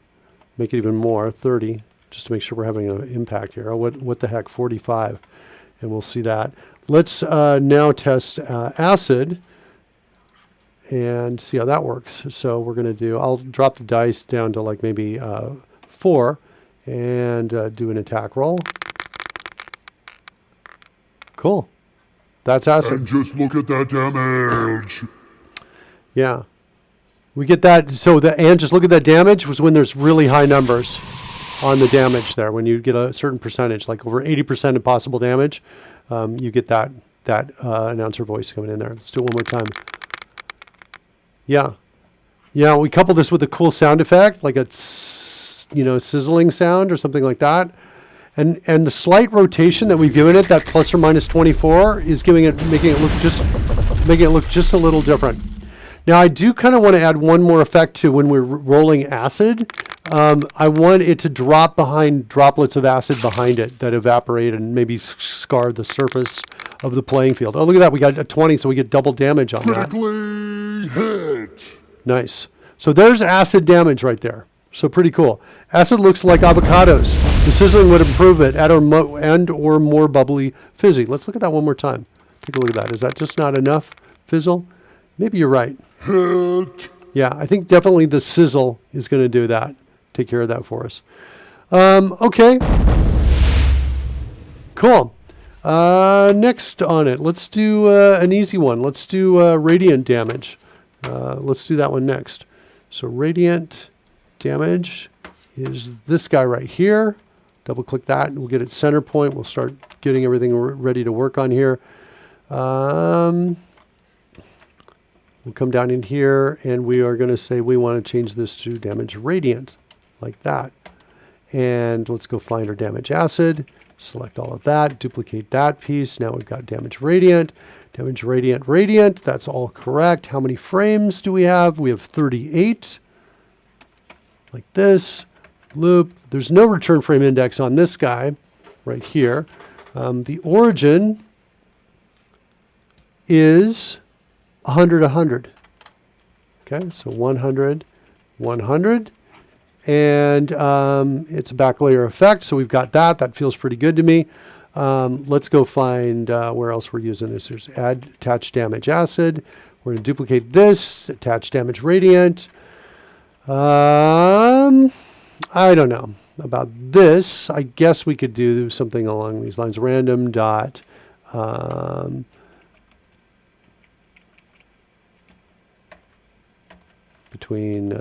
Make it even more, 30, just to make sure we're having an impact here. Oh, what the heck, 45. And we'll see that. Let's now test acid and see how that works. So we're going to do, I'll drop the dice down to like maybe 4 and do an attack roll. Cool. That's acid. And just look at that damage. Yeah. We get that. So and just look at that damage was when there's really high numbers on the damage there. When you get a certain percentage, like over 80% of possible damage, you get that announcer voice coming in there. Let's do it one more time. Yeah. Yeah, we couple this with a cool sound effect, like a sizzling sound or something like that. And the slight rotation that we've given it, that plus or minus 24, is making it look just a little different. Now I do kind of want to add one more effect to when we're rolling acid. I want it to drop behind droplets of acid behind it that evaporate and maybe scar the surface of the playing field. Oh, look at that. We got a 20, so we get double damage on that. Critically hit. Nice. So there's acid damage right there. So pretty cool. Acid looks like avocados. The sizzling would improve it and or more bubbly fizzy. Let's look at that one more time. Take a look at that. Is that just not enough fizzle? Maybe you're right. Hit. Yeah, I think definitely the sizzle is going to do that. Take care of that for us. Okay. Cool. Next on it, let's do an easy one. Let's do radiant damage. Let's do that one next. So radiant damage is this guy right here. Double click that and we'll get it center point. We'll start getting everything ready to work on here. We'll come down in here and we are going to say we want to change this to damage radiant, like that. And let's go find our damage acid, select all of that, duplicate that piece. Now we've got damage radiant, radiant. That's all correct. How many frames do we have? We have 38. Like this. Loop. There's no return frame index on this guy right here. The origin is 100, 100. Okay, so 100, 100. And it's a back layer effect, so we've got that. That feels pretty good to me. Let's go find where else we're using this. There's add attach damage acid. We're going to duplicate this, attach damage radiant. I don't know about this. I guess we could do something along these lines. Random dot between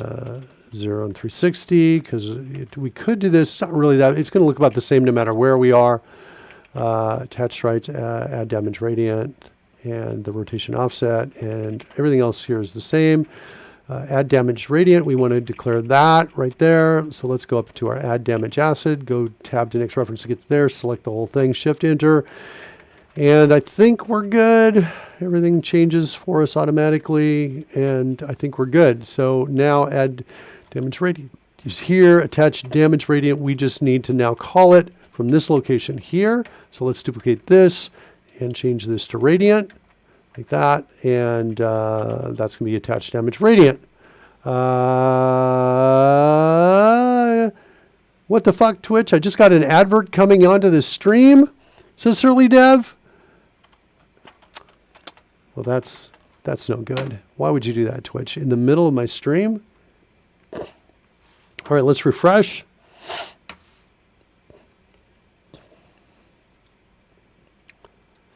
0 and 360, because we could do this. It's not really that. It's going to look about the same no matter where we are. Attach rights, add damage radiant, and the rotation offset, and everything else here is the same. Add damage radiant, we want to declare that right there. So let's go up to our add damage acid, go tab to next reference to get there, select the whole thing, shift enter. And I think we're good. Everything changes for us automatically, and I think we're good. So now add damage radiant is here, attach damage radiant. We just need to now call it from this location here. So let's duplicate this and change this to radiant. Like that, and that's going to be attached damage radiant. What the fuck, Twitch? I just got an advert coming onto this stream, says Surly Dev. Well, that's no good. Why would you do that, Twitch? In the middle of my stream? All right, let's refresh.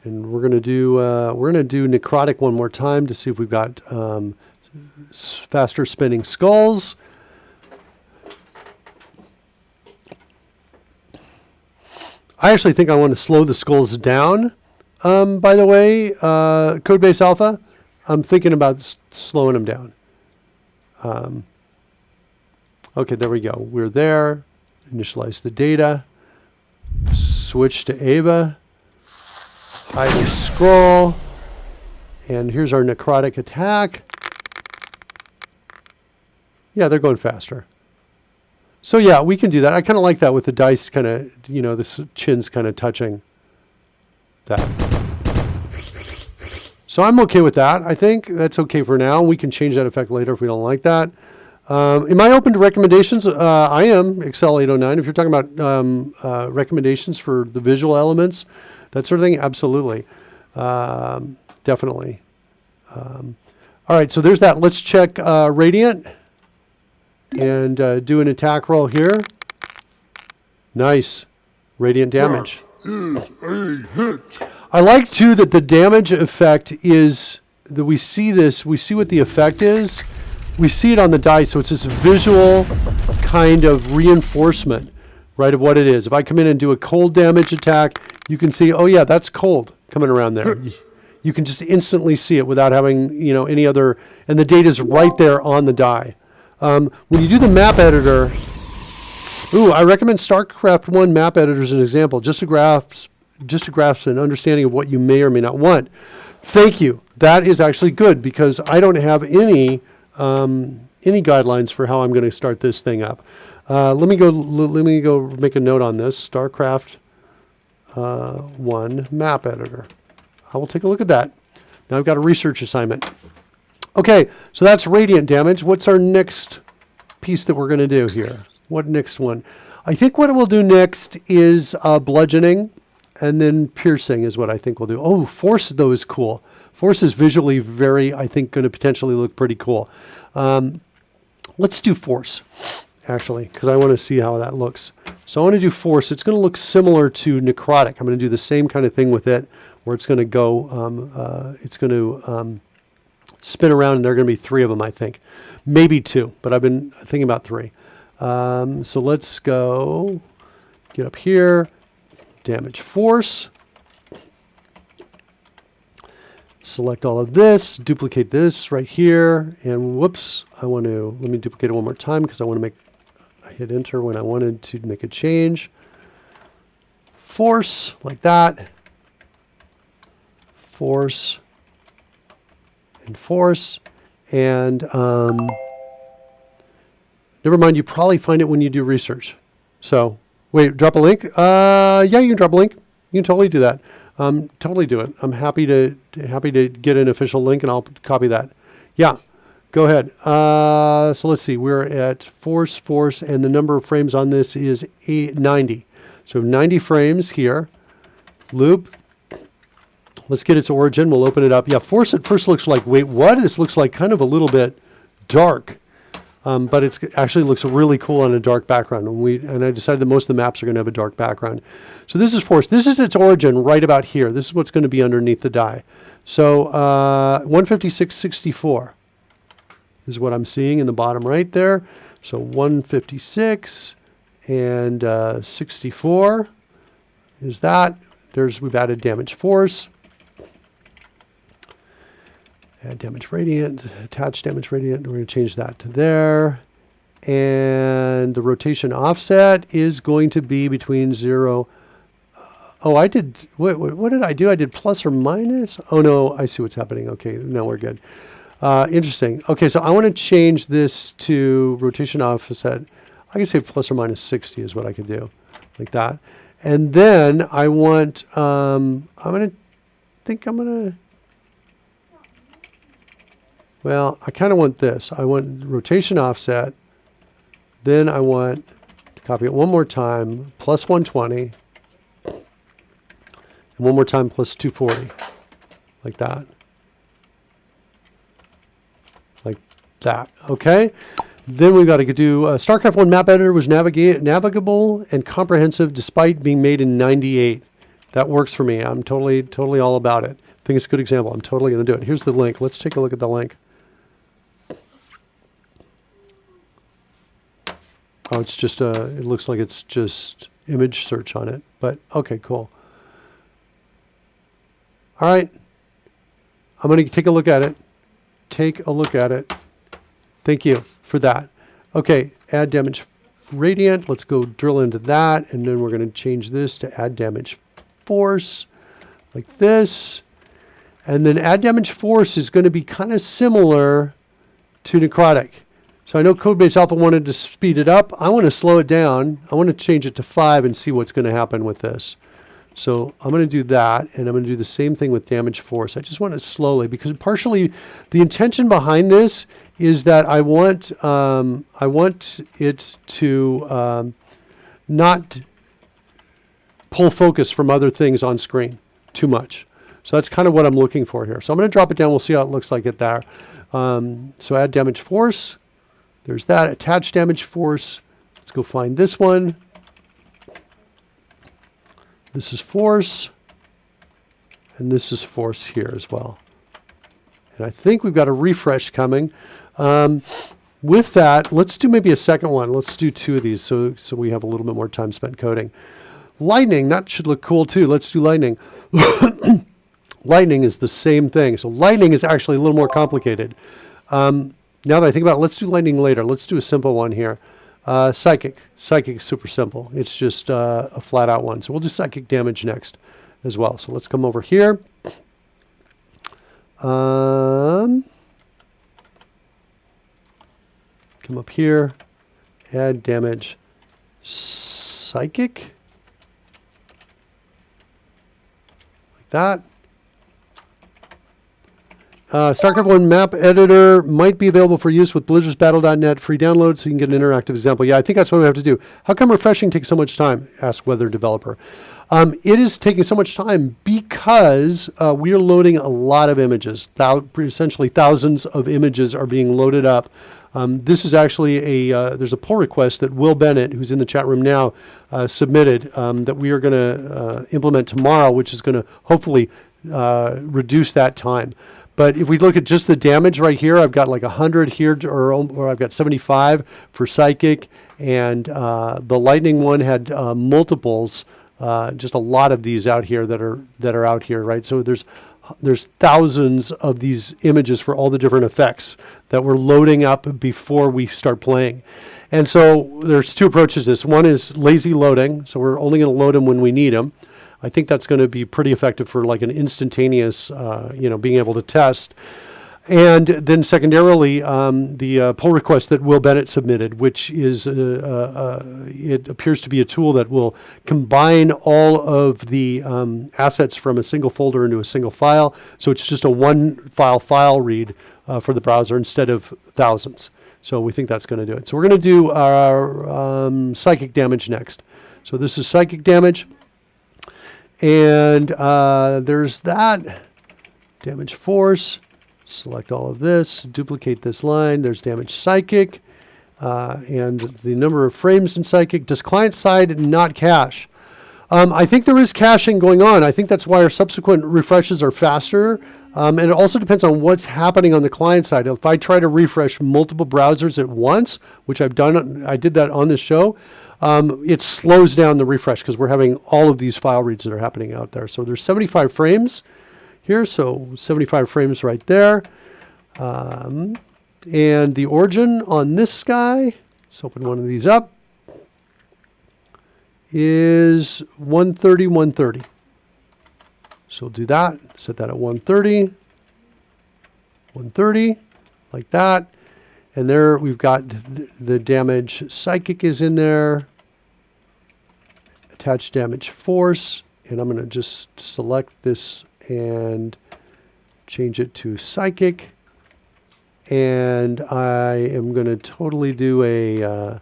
And we're gonna do necrotic one more time to see if we've got faster spinning skulls. I actually think I want to slow the skulls down. By the way, Codebase Alpha, I'm thinking about slowing them down. Okay, there we go. We're there. Initialize the data. Switch to Ava. Hide and scroll. And here's our necrotic attack. Yeah, they're going faster. So yeah, we can do that. I kind of like that with the dice kind of, the chin's kind of touching that. So I'm okay with that. I think that's okay for now. We can change that effect later if we don't like that. Am I open to recommendations? I am, Excel 809. If you're talking about recommendations for the visual elements, that sort of thing, absolutely. Definitely. All right, so there's that. Let's check Radiant and do an attack roll here. Nice. Radiant damage. That is a hit. I like, too, that the damage effect is that we see this, we see what the effect is. We see it on the die, so it's this visual kind of reinforcement, right, of what it is. If I come in and do a cold damage attack, you can see, oh yeah, that's cold coming around there. You can just instantly see it without having, any other, and the data's right there on the die. When you do the map editor, I recommend StarCraft 1 map editor as an example, just to grasp an understanding of what you may or may not want. Thank you. That is actually good because I don't have any guidelines for how I'm going to start this thing up. Let me go make a note on this. StarCraft 1 map editor. I will take a look at that. Now I've got a research assignment. Okay, so that's radiant damage. What's our next piece that we're going to do here? What next one? I think what we'll do next is bludgeoning, and then piercing is what I think we'll do. Oh, force, though, is cool. Force is visually very, I think, going to potentially look pretty cool. Let's do force, actually, because I want to see how that looks. So I want to do force. It's going to look similar to necrotic. I'm going to do the same kind of thing with it, where it's going to go, it's going to spin around, and there are going to be 3 of them, I think. Maybe 2, but I've been thinking about 3. So let's go, get up here, damage force. Select all of this, duplicate this right here, and whoops, let me duplicate it one more time because I want to hit enter when I wanted to make a change. Force, like that. Force, and force, and never mind, you probably find it when you do research. So, wait, drop a link? Yeah, you can drop a link. You can totally do that. Totally do it. I'm happy to get an official link, and I'll copy that. Yeah, go ahead. So let's see. We're at force, and the number of frames on this is 90. So 90 frames here. Loop. Let's get its origin. We'll open it up. Yeah, force at first looks like, wait, what? This looks like kind of a little bit dark. But it actually looks really cool on a dark background. And I decided that most of the maps are going to have a dark background. So this is force. This is its origin right about here. This is what's going to be underneath the die. So 156.64 is what I'm seeing in the bottom right there. So 156 and 64 is that. We've added damage force. Add damage radiant, attach damage radiant. We're going to change that to there. And the rotation offset is going to be between 0. I did, what did I do? I did plus or minus? Oh no, I see what's happening. Okay, now we're good. Interesting. Okay, so I want to change this to rotation offset. I can say plus or minus 60 is what I could do, like that. And then I want, well, I kind of want this. I want rotation offset. Then I want to copy it one more time, plus 120. And one more time, plus 240. Like that. Like that. Okay? Then we've got to do StarCraft 1 map editor was navigable and comprehensive despite being made in 98. That works for me. I'm totally all about it. I think it's a good example. I'm totally going to do it. Here's the link. Let's take a look at the link. Oh, it's just it looks like it's just image search on it, but okay, cool. All right. I'm going to take a look at it. Take a look at it. Thank you for that. Okay, add damage radiant. Let's go drill into that, and then we're going to change this to add damage force, like this. And then add damage force is going to be kind of similar to necrotic. So I know Codebase Alpha wanted to speed it up. I want to slow it down. I want to change it to 5 and see what's going to happen with this. So I'm going to do that, and I'm going to do the same thing with damage force. I just want it slowly, because partially the intention behind this is that I want it to not pull focus from other things on screen too much. So that's kind of what I'm looking for here. So I'm going to drop it down. We'll see how it looks like it there. So add damage force. There's that. Attach damage force. Let's go find this one. This is force. And this is force here as well. And I think we've got a refresh coming. With that, let's do maybe a second one. Let's do 2 of these so we have a little bit more time spent coding. Lightning, that should look cool too. Let's do lightning. Lightning is the same thing. So lightning is actually a little more complicated. Now that I think about it, let's do lightning later. Let's do a simple one here. Psychic. Psychic is super simple. It's just a flat out one. So we'll do psychic damage next as well. So let's come over here. Come up here. Add damage. Psychic. Like that. StarCraft 1 map editor might be available for use with blizzardsbattle.net free download so you can get an interactive example. Yeah, I think that's what we have to do. How come refreshing takes so much time? Ask Weather Developer. It is taking so much time because we are loading a lot of images. Essentially thousands of images are being loaded up. This is actually there's a pull request that Will Bennett, who's in the chat room now, submitted that we are going to implement tomorrow, which is going to hopefully reduce that time. But if we look at just the damage right here, I've got like 100 here, or I've got 75 for Psychic, and the Lightning one had multiples, just a lot of these out here that are out here, right? So there's thousands of these images for all the different effects that we're loading up before we start playing. And so there's 2 approaches to this. One is lazy loading, so we're only going to load them when we need them. I think that's going to be pretty effective for like an instantaneous, being able to test. And then secondarily, the pull request that Will Bennett submitted, which is, it appears to be a tool that will combine all of the assets from a single folder into a single file. So it's just a one file read for the browser instead of thousands. So we think that's going to do it. So we're going to do our psychic damage next. So this is psychic damage. And there's that. Damage force. Select all of this. Duplicate this line. There's damage psychic. And the number of frames in psychic. Does client side not cache? I think there is caching going on. I think that's why our subsequent refreshes are faster. And it also depends on what's happening on the client side. If I try to refresh multiple browsers at once, which I've done, I did that on this show, it slows down the refresh because we're having all of these file reads that are happening out there. So there's 75 frames here, so 75 frames right there. And the origin on this guy, let's open one of these up, is 130, 130. So we'll do that, set that at 130, 130, like that. And there we've got the damage psychic is in there, attach damage force, and I'm going to just select this and change it to psychic. And I am going to totally do a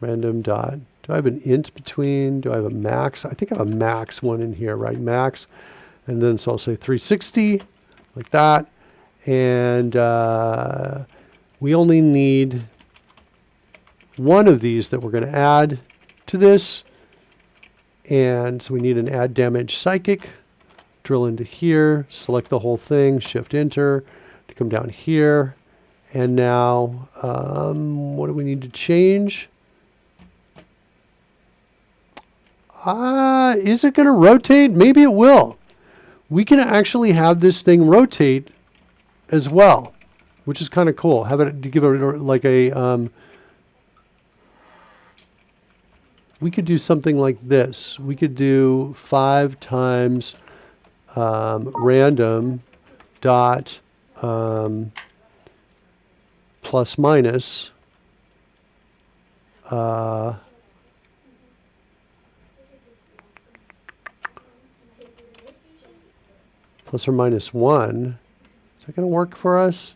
random dot. Do I have an int between? Do I have a max? I think I have a max one in here, right? Max. And then so I'll say 360, like that. And we only need one of these that we're going to add to this. And so we need an add damage psychic. Drill into here, select the whole thing, shift enter to come down here. And now, what do we need to change? Is it going to rotate? Maybe it will. We can actually have this thing rotate as well, which is kind of cool. Have it to give it like a, we could do something like this. We could do 5 times random dot plus minus plus or minus 1. Is that going to work for us?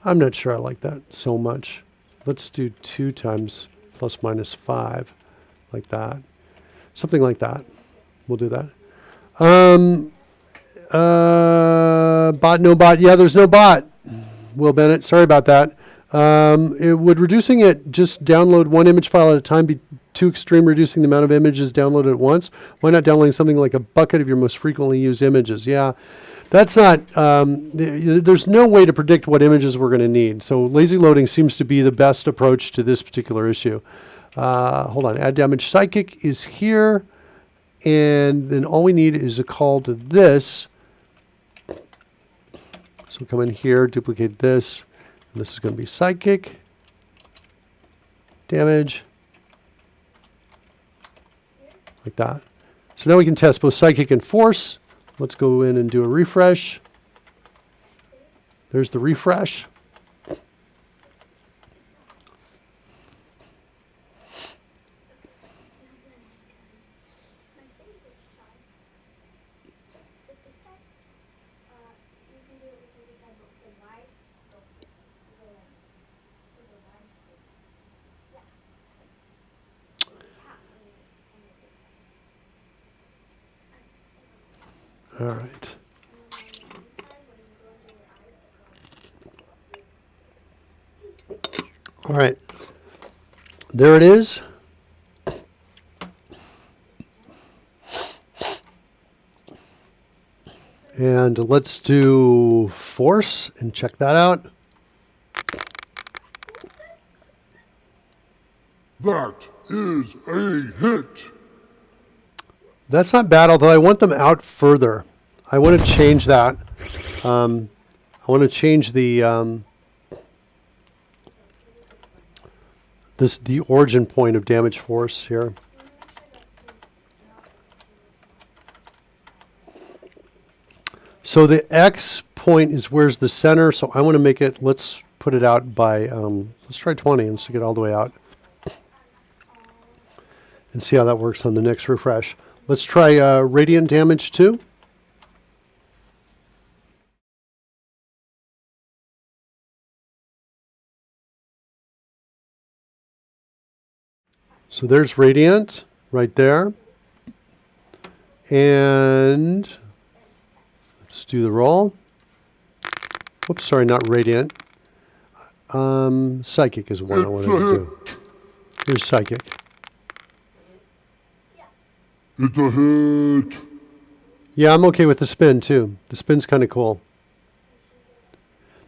I'm not sure I like that so much. Let's do 2 times plus minus 5, like that. Something like that. We'll do that. Bot, no bot. Yeah, there's no bot. Will Bennett, sorry about that. Would reducing it just download one image file at a time be too extreme, reducing the amount of images downloaded at once? Why not downloading something like a bucket of your most frequently used images? Yeah, that's not, there's no way to predict what images we're going to need. So lazy loading seems to be the best approach to this particular issue. Hold on, add damage psychic is here. And then all we need is a call to this. So come in here, duplicate this. And this is going to be psychic damage. Like that. So now we can test both psychic and force. Let's go in and do a refresh. There's the refresh. All right. All right. There it is. And let's do force and check that out. That is a hit. That's not bad, although I want them out further. I want to change that. I want to change the the origin point of damage force here. So the X point is where's the center. So I want to make it. Let's put it out by. Let's try 20 and stick it all the way out, and see how that works on the next refresh. Let's try radiant damage too. So there's radiant right there. And let's do the roll. Oops, sorry, not radiant. Psychic is one I wanted to do. Here's psychic. It's a hit. Yeah, I'm okay with the spin too. The spin's kind of cool.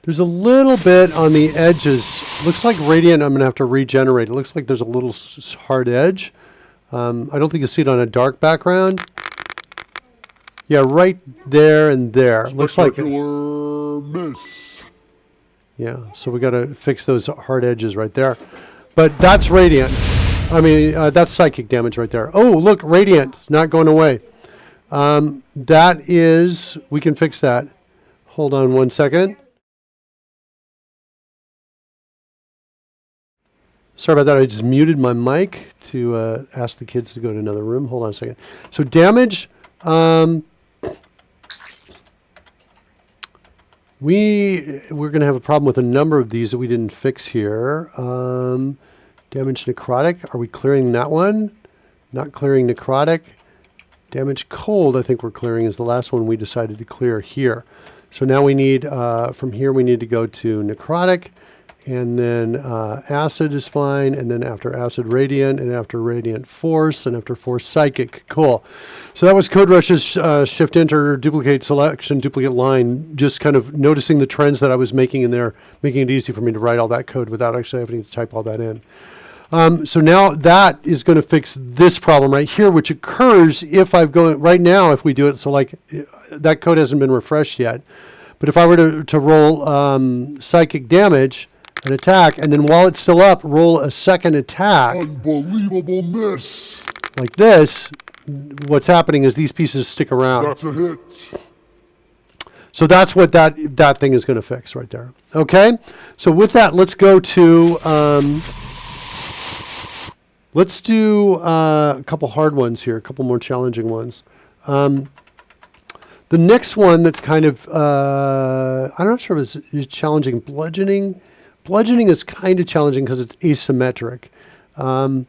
There's a little bit on the edges. Looks like radiant I'm going to have to regenerate. It looks like there's a little hard edge. I don't think you see it on a dark background. Yeah, right there and there. Looks like Spectacular miss. yeah, so we got to fix those hard edges right there. But that's radiant. I mean, that's psychic damage right there. Oh, look, radiant. It's not going away. That is, we can fix that. Hold on one second. Sorry about that. I just muted my mic to ask the kids to go to another room. Hold on a second. So damage, we're going to have a problem with a number of these that we didn't fix here. Damage necrotic. Are we clearing that one? Not clearing necrotic. Damage cold, I think we're clearing, is the last one we decided to clear here. So now we need, from here, we need to go to necrotic. And then acid is fine, and then after acid radiant, and after radiant force, and after force psychic. Cool. So that was CodeRush's shift enter duplicate selection duplicate line, just kind of noticing the trends that I was making in there, making it easy for me to write all that code without actually having to type all that in. So now that is going to fix this problem right here, which occurs if I've going right now, if we do it. So like that code hasn't been refreshed yet, but if I were to roll psychic damage, an attack, and then while it's still up, roll a second attack. Unbelievable miss. Like this, what's happening is these pieces stick around. That's a hit. So that's what that thing is going to fix right there. Okay? So with that, let's go to, let's do a couple hard ones here, a couple more challenging ones. The next one that's kind of, I'm not sure if it's challenging, bludgeoning. Bludgeoning is kind of challenging because it's asymmetric. I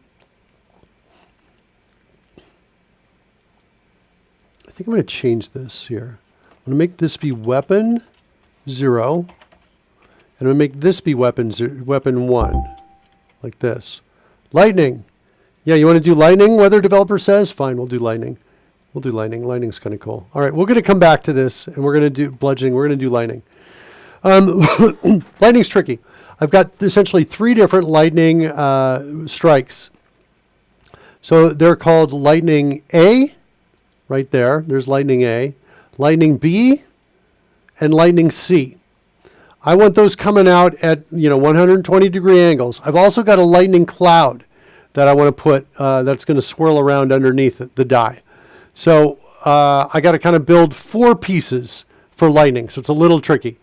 think I'm going to change this here. I'm going to make this be weapon 0. And I'm going to make this be weapon 1, like this. Lightning. Yeah, you want to do lightning, weather developer says? Fine, we'll do lightning. We'll do lightning. Lightning's kind of cool. All right, we're going to come back to this, and we're going to do bludgeoning. We're going to do lightning. Lightning's tricky. I've got essentially 3 different lightning strikes. So they're called lightning A, right there. There's lightning A. Lightning B, and lightning C. I want those coming out at 120-degree angles. I've also got a lightning cloud that I want to put that's going to swirl around underneath the die. So I got to kind of build 4 pieces for lightning. So it's a little tricky.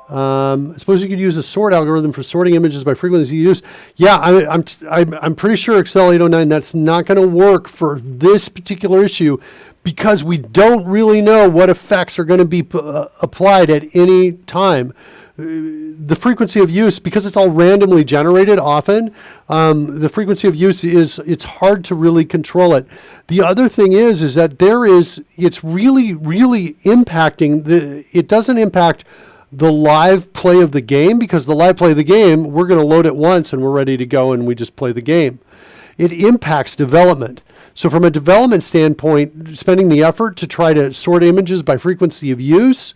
I suppose you could use a sort algorithm for sorting images by frequency use. Yeah, I'm pretty sure Excel 809 that's not going to work for this particular issue because we don't really know what effects are going to be applied at any time. The frequency of use, because it's all randomly generated often, the frequency of use it's hard to really control it. The other thing is that it's really, really impacting it doesn't impact the live play of the game, because the live play of the game, we're going to load it once and we're ready to go and we just play the game. It impacts development. So from a development standpoint, spending the effort to try to sort images by frequency of use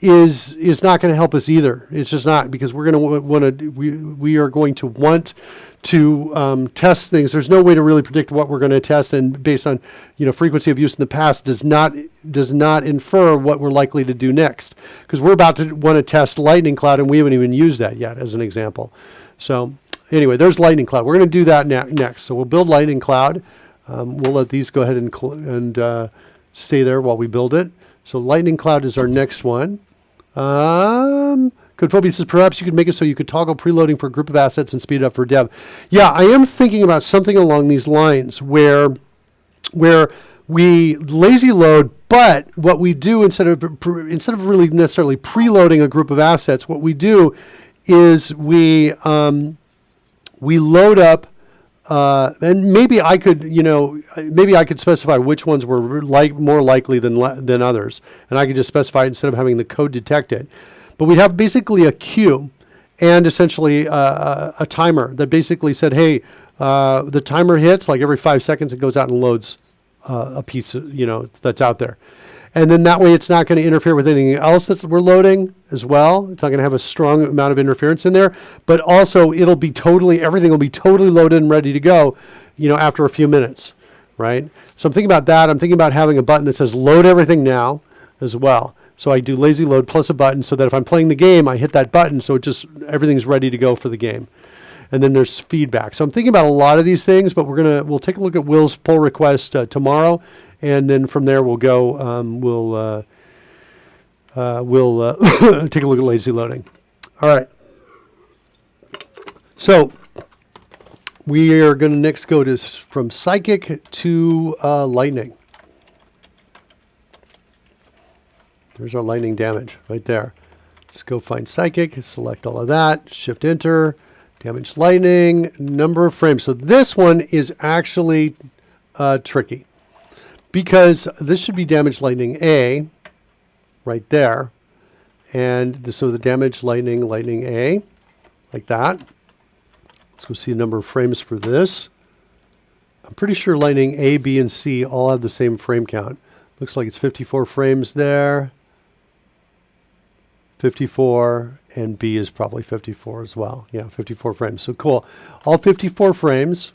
is not going to help us either. It's just not, because we're going to want to we are going to want to test things. There's no way to really predict what we're going to test, and based on frequency of use in the past does not infer what we're likely to do next, because we're about to want to test lightning cloud and we haven't even used that yet as an example. So anyway, there's lightning cloud. We're going to do that next. So we'll build lightning cloud. We'll let these go ahead and stay there while we build it. So lightning cloud is our next one. Codephobia says, perhaps you could make it so you could toggle preloading for a group of assets and speed it up for dev. Yeah, I am thinking about something along these lines where we lazy load, but what we do instead of really necessarily preloading a group of assets, what we do is we load up. And maybe I could specify which ones were more likely than others, and I could just specify it instead of having the code detect it. But we'd have basically a queue and essentially a timer that basically said, hey, the timer hits like every 5 seconds. It goes out and loads a piece, that's out there. And then that way it's not going to interfere with anything else that we're loading as well. It's not going to have a strong amount of interference in there, but also everything will be totally loaded and ready to go, after a few minutes, right? So I'm thinking about that. I'm thinking about having a button that says load everything now as well. So I do lazy load plus a button so that if I'm playing the game, I hit that button. So everything's ready to go for the game. And then there's feedback. So I'm thinking about a lot of these things, but we'll take a look at Will's pull request tomorrow. And then from there we'll go. We'll take a look at lazy loading. All right. So we are going to next go from psychic to lightning. There's our lightning damage right there. Let's go find psychic. Select all of that. Shift enter. Damage lightning. Number of frames. So this one is actually tricky, because this should be damage lightning A right there. And so the damage lightning A, like that. Let's go see the number of frames for this. I'm pretty sure lightning A, B, and C all have the same frame count. Looks like it's 54 frames there. 54, and B is probably 54 as well. Yeah, 54 frames. So cool. All 54 frames,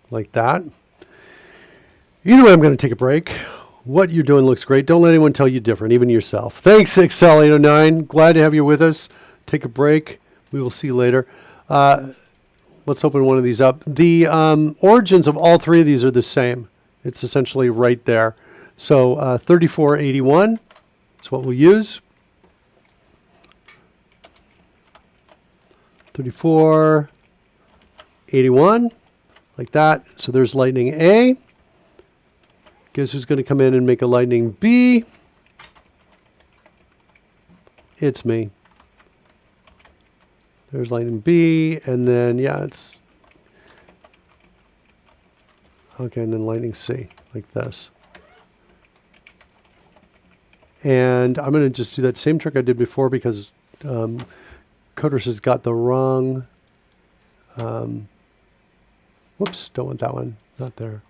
like that. Either way, I'm going to take a break. What you're doing looks great. Don't let anyone tell you different, even yourself. Thanks, Excel 809. Glad to have you with us. Take a break. We will see you later. Let's open one of these up. The origins of all 3 of these are the same. It's essentially right there. So 3481 is what we'll use. 3481, like that. So there's lightning A. Guess who's going to come in and make a lightning B? It's me. There's lightning B, and then, it's... Okay, and then lightning C, like this. And I'm going to just do that same trick I did before, because CodeRushed has got the wrong, whoops, don't want that one, not there.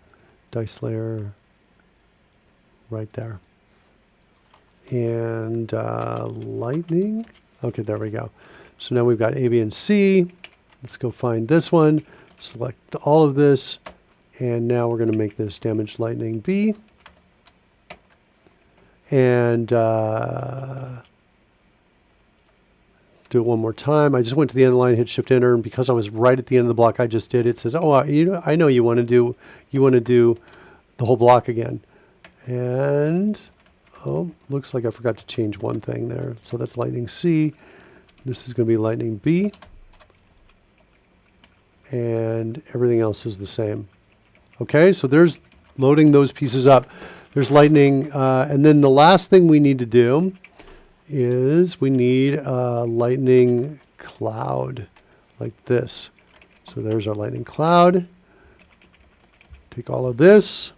Dice layer, right there. And lightning, okay, there we go. So now we've got A, B, and C. Let's go find this one, select all of this, and now we're going to make this damage lightning B. And do it one more time. I just went to the end of the line, hit Shift Enter, and because I was right at the end of the block I just did, it says, "Oh, I know you want to do the whole block again." And oh, looks like I forgot to change one thing there. So that's lightning C. This is going to be lightning B, and everything else is the same. Okay, so there's loading those pieces up. There's lightning, and then the last thing we need to do is we need a lightning cloud like this. So there's our lightning cloud. Take all of this,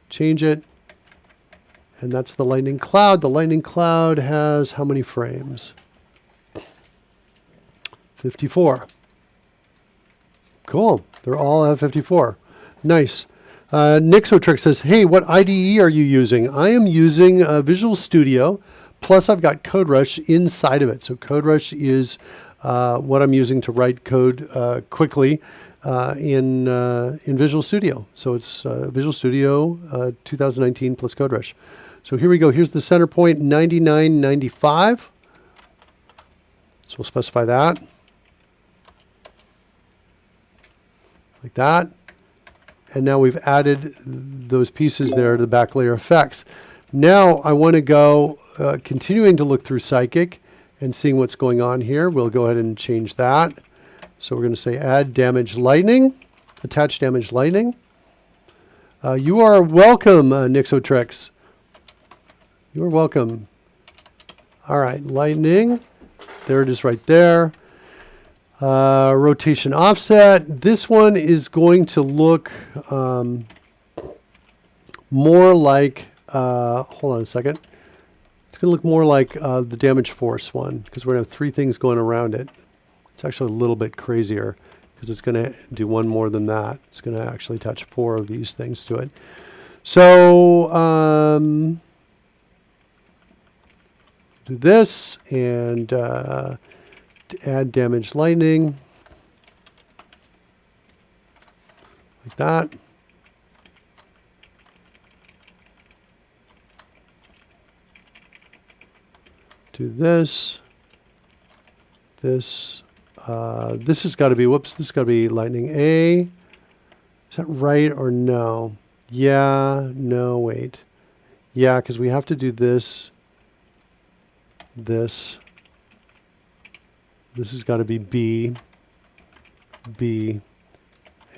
change it, and that's the lightning cloud. The lightning cloud has how many frames? 54. Cool. They're all at 54. Nice. Nixotrick says, "Hey, what IDE are you using?" I am using Visual Studio, plus I've got CodeRushed inside of it. So CodeRushed is what I'm using to write code quickly in Visual Studio. So it's Visual Studio 2019 plus CodeRushed. So here we go. Here's the center point, 99.95. So we'll specify that. Like that. And now we've added those pieces there to the back layer effects. Now I want to go continuing to look through Psychic and seeing what's going on here. We'll go ahead and change that. So we're going to say add damage lightning, attach damage lightning. You are welcome, Nixotrix. You are welcome. All right, lightning. There it is right there. Rotation offset. This one is going to look more like, hold on a second. It's going to look more like the damage force one because we're going to have three things going around it. It's actually a little bit crazier because it's going to do one more than that. It's going to actually touch four of these things to it. So do this and add damage lightning like that. Do this. This has got to be, whoops, this has got to be lightning A. Is that right or no? Yeah, no, wait. Yeah, because we have to do this. This has got to be B,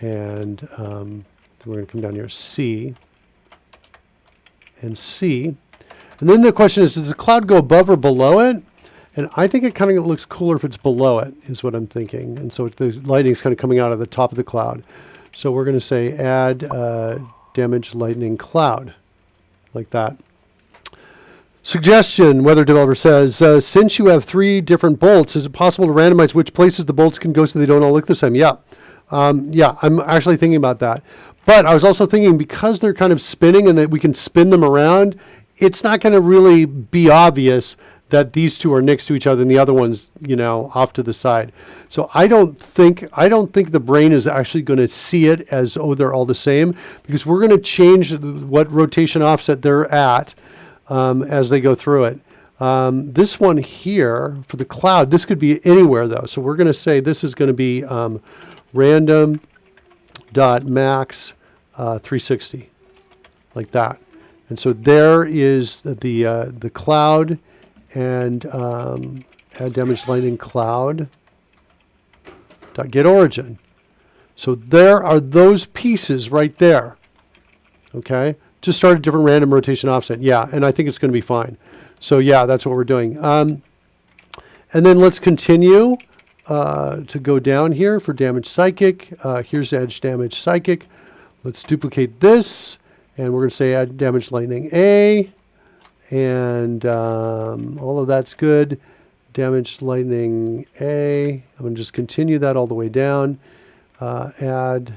and we're going to come down here, C, and C. And then the question is, does the cloud go above or below it? And I think it kind of looks cooler if it's below it, is what I'm thinking. And so the lightning is kind of coming out of the top of the cloud. So we're going to say add damage lightning cloud, like that. Suggestion, Weather Developer says, since you have three different bolts, is it possible to randomize which places the bolts can go so they don't all look the same? Yeah. Yeah, I'm actually thinking about that. But I was also thinking because they're kind of spinning and that we can spin them around, it's not going to really be obvious that these two are next to each other and the other one's, you know, off to the side. So I don't think the brain is actually going to see it as, oh, they're all the same, because we're going to change what rotation offset they're at as they go through it. This one here for the cloud, this could be anywhere though. So we're going to say this is going to be random.max 360, like that. And so there is the cloud and add damage lightning cloud dot get origin. So there are those pieces right there. Okay, just start a different random rotation offset. Yeah, and I think it's going to be fine. So yeah, that's what we're doing. And then let's continue to go down here for damage psychic. Here's edge damage psychic. Let's duplicate this, and we're going to say add damage lightning A. And all of that's good. damaged lightning A. I'm going to just continue that all the way down. Add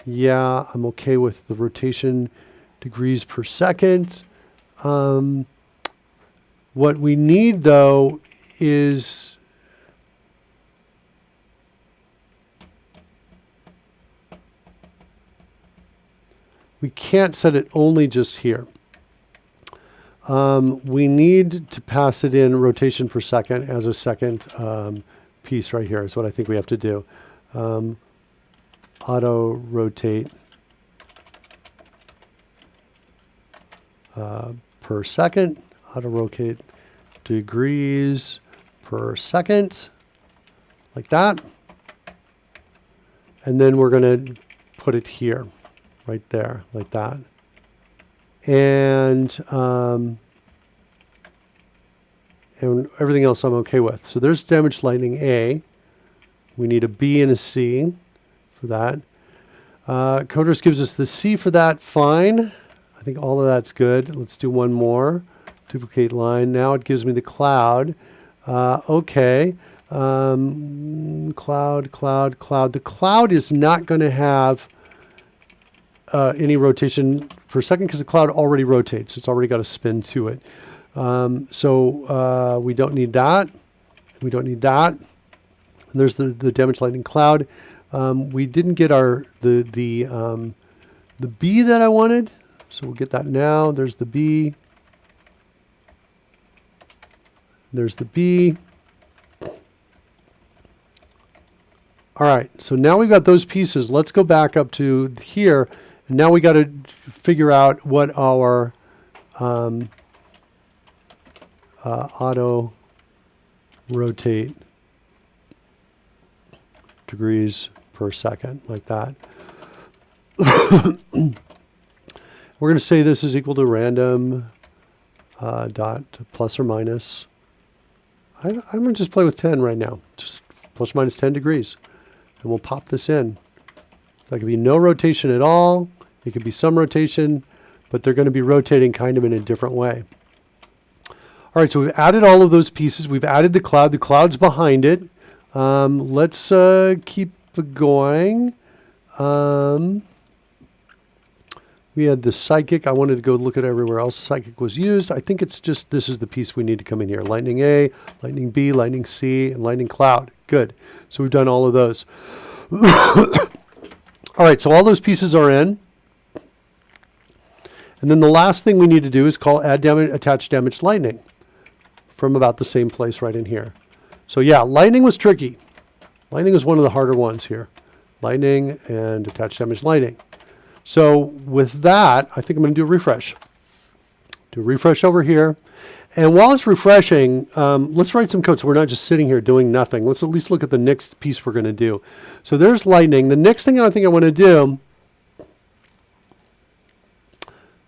yeah, I'm okay with the rotation degrees per second. What we need though is we can't set it only just here. We need to pass it in rotation per second as a second piece right here is what I think we have to do. Auto rotate per second. Auto rotate degrees per second, like that. And then we're going to put it here, right there, like that. And everything else I'm okay with. So there's damaged lightning A. We need a B and a C for that. CodeRushed gives us the C for that. Fine. I think all of that's good. Let's do one more. Duplicate line. Now it gives me the cloud. Okay. Cloud. The cloud is not going to have any rotation for a second because the cloud already rotates. It's already got a spin to it. So we don't need that. We don't need that. And there's the damaged lightning cloud. We didn't get the B that I wanted, so we'll get that now. There's the B. There's the B. All right, so now we've got those pieces. Let's go back up to here. And now we got to figure out what our auto rotate degrees per second, like that. We're going to say this is equal to random dot plus or minus. I'm going to just play with 10 right now, just plus or minus 10 degrees. And we'll pop this in. So it could be no rotation at all. It could be some rotation, but they're going to be rotating kind of in a different way. All right, so we've added all of those pieces. We've added the cloud. The cloud's behind it. Let's keep going. We had the psychic. I wanted to go look at everywhere else psychic was used. I think it's just this is the piece we need to come in here. Lightning A, lightning B, lightning C, and lightning cloud. Good. So we've done all of those. All right, so all those pieces are in. And then the last thing we need to do is call add damage, attach damaged lightning from about the same place right in here. So yeah, lightning was tricky. Lightning was one of the harder ones here. Lightning and attach damaged lightning. So with that, I think I'm going to do a refresh. Do a refresh over here. And while it's refreshing, let's write some code so we're not just sitting here doing nothing. Let's at least look at the next piece we're going to do. So there's lightning. The next thing I think I want to do,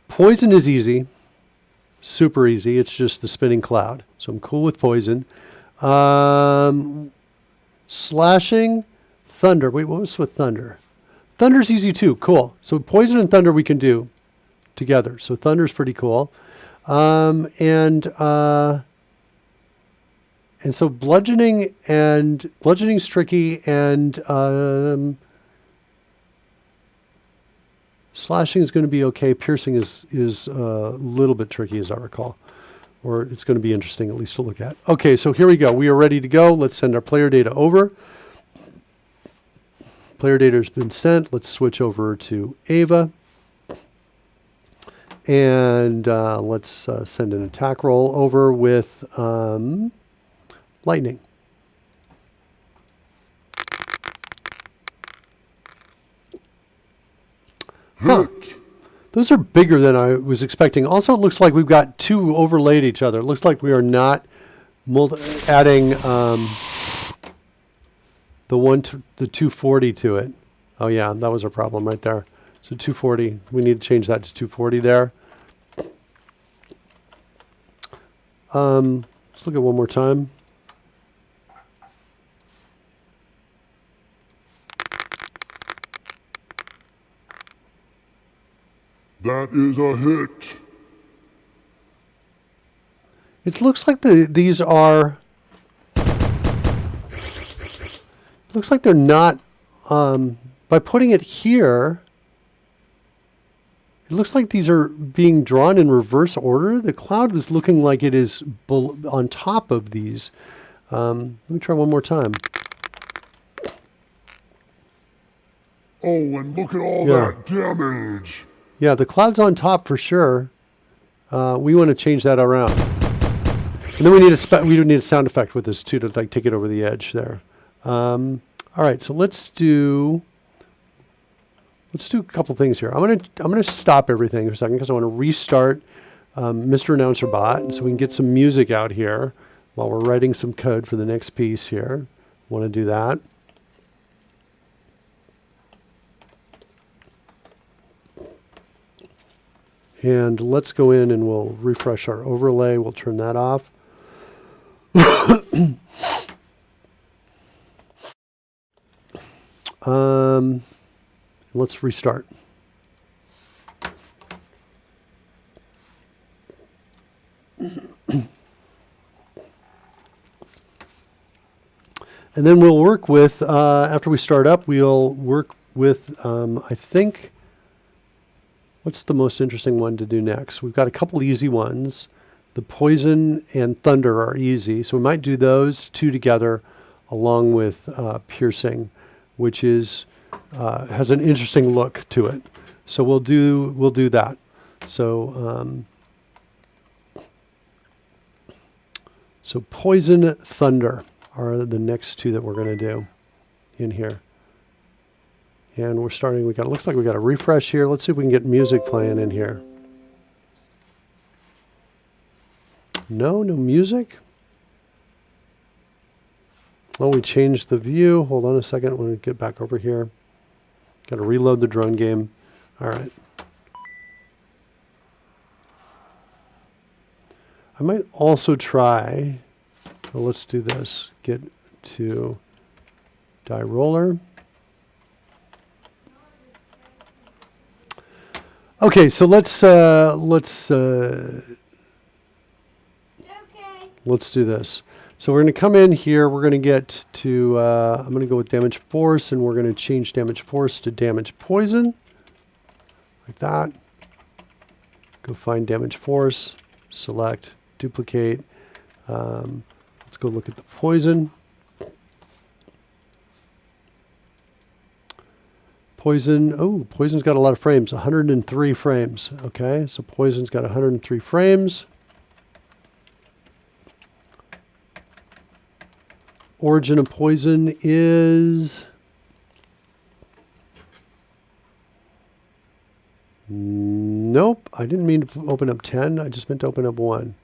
poison is easy, super easy. It's just the spinning cloud. So I'm cool with poison. Slashing, thunder. Wait, what was with thunder? Thunder's easy too. Cool. So poison and thunder we can do together. So thunder's pretty cool. And so bludgeoning's tricky, and slashing is going to be okay. Piercing is a little bit tricky, as I recall, or it's going to be interesting at least to look at. Okay, so here we go. We are ready to go. Let's send our player data over. Player data has been sent. Let's switch over to Ava. And let's send an attack roll over with lightning. Huh. Those are bigger than I was expecting. Also, it looks like we've got two overlaid each other. It looks like we are not adding the 240 to it. Oh yeah, that was our problem right there. So 240, we need to change that to 240 there. Let's look at one more time. That is a hit. It looks like these are. Looks like they're not. By putting it here, it looks like these are being drawn in reverse order. The cloud is looking like it is on top of these. Let me try one more time. Oh, and look at all Yeah. that damage. Yeah, the cloud's on top for sure. We want to change that around. And then we need a sound effect with this too to like take it over the edge there. All right, so let's do a couple things here. I'm gonna stop everything for a second because I want to restart Mr. Announcer Bot so we can get some music out here while we're writing some code for the next piece here. Want to do that. And let's go in and we'll refresh our overlay. We'll turn that off. Let's restart. And then we'll work with, after we start up, we'll work with, I think, what's the most interesting one to do next? We've got a couple easy ones. The poison and thunder are easy. So we might do those two together along with piercing, which is, has an interesting look to it. So we'll do that. So, so poison, thunder are the next two that we're going to do in here. And we're starting, looks like we got a refresh here. Let's see if we can get music playing in here. No music. Oh, we changed the view. Hold on a second. Let me get back over here. Got to reload the drone game. All right. I might also try, well, let's do this. Get to die roller. Okay, so let's do this. So we're going to come in here. We're going to get to, I'm going to go with damage force, and we're going to change damage force to damage poison. Like that. Go find damage force, select, duplicate. Let's go look at the poison. Poison, oh, poison's got a lot of frames, 103 frames. Okay, so poison's got 103 frames. Origin of poison is... Nope, I didn't mean to open up 10. I just meant to open up 1.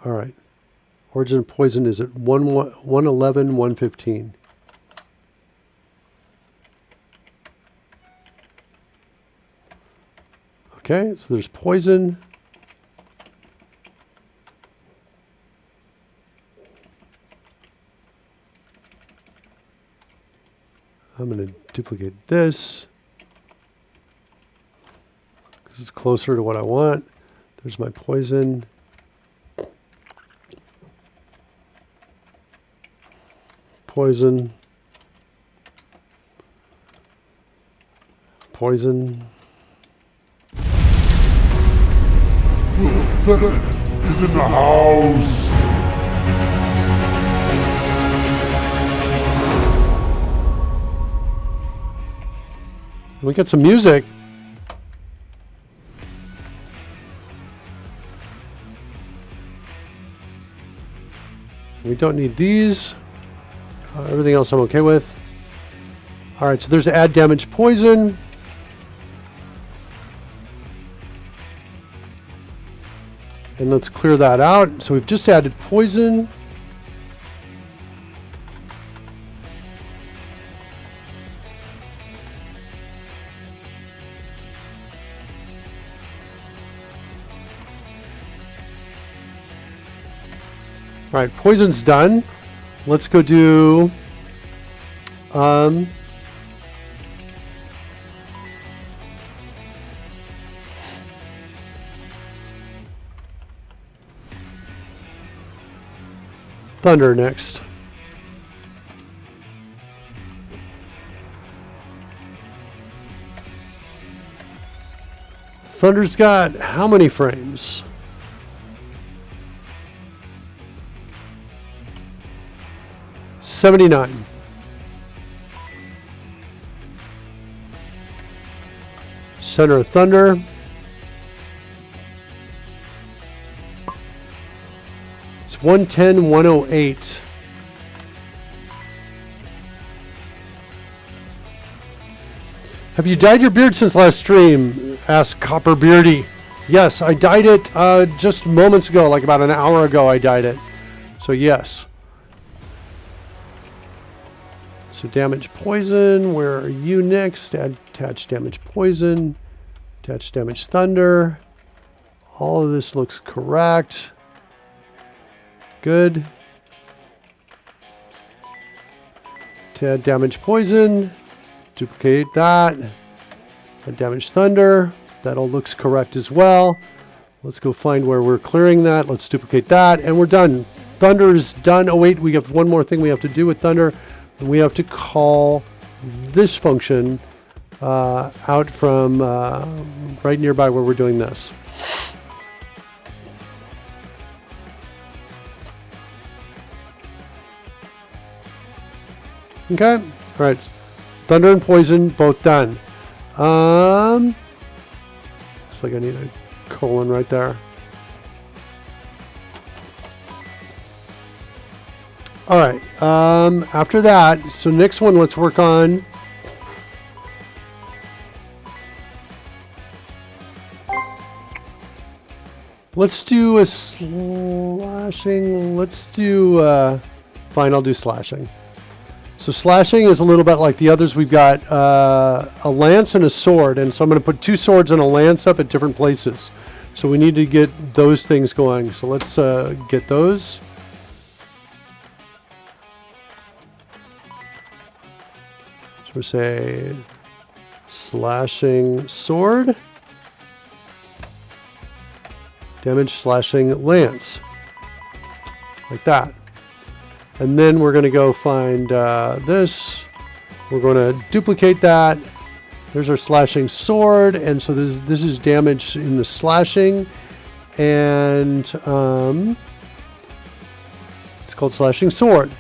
All right. Origin of poison is at 111, 115. Okay, so there's poison. I'm going to duplicate this because it's closer to what I want. There's my poison. Poison. Poison. That is in the house. We got some music. We don't need these. Everything else I'm okay with. All right, so there's add damage poison. And let's clear that out. So we've just added poison. All right, poison's done. Let's go do Thunder next. Thunder's got how many frames? $79. Center of Thunder. It's 110, 108. Have you dyed your beard since last stream? Asked Copper Beardy. Yes, I dyed it just moments ago, like about an hour ago I dyed it. So yes. So damage poison, where are you next? Attach damage poison, attach damage thunder. All of this looks correct. Good. To add damage poison, duplicate that. Add damage thunder, that all looks correct as well. Let's go find where we're clearing that. Let's duplicate that, and we're done. Thunder is done. Oh wait, we have one more thing we have to do with thunder. We have to call this function out from right nearby where we're doing this. Okay, all right. Thunder and poison both done. Looks like I need a colon right there. All right, after that, so next one, let's work on let's do a slashing. Let's do fine, I'll do slashing. So slashing is a little bit like the others. We've got a lance and a sword, and so I'm going to put two swords and a lance up at different places. So we need to get those things going. So let's get those. So we say slashing sword, damage slashing lance, like that. And then we're going to go find this. We're going to duplicate that. There's our slashing sword, and so this is damage in the slashing, and it's called slashing sword.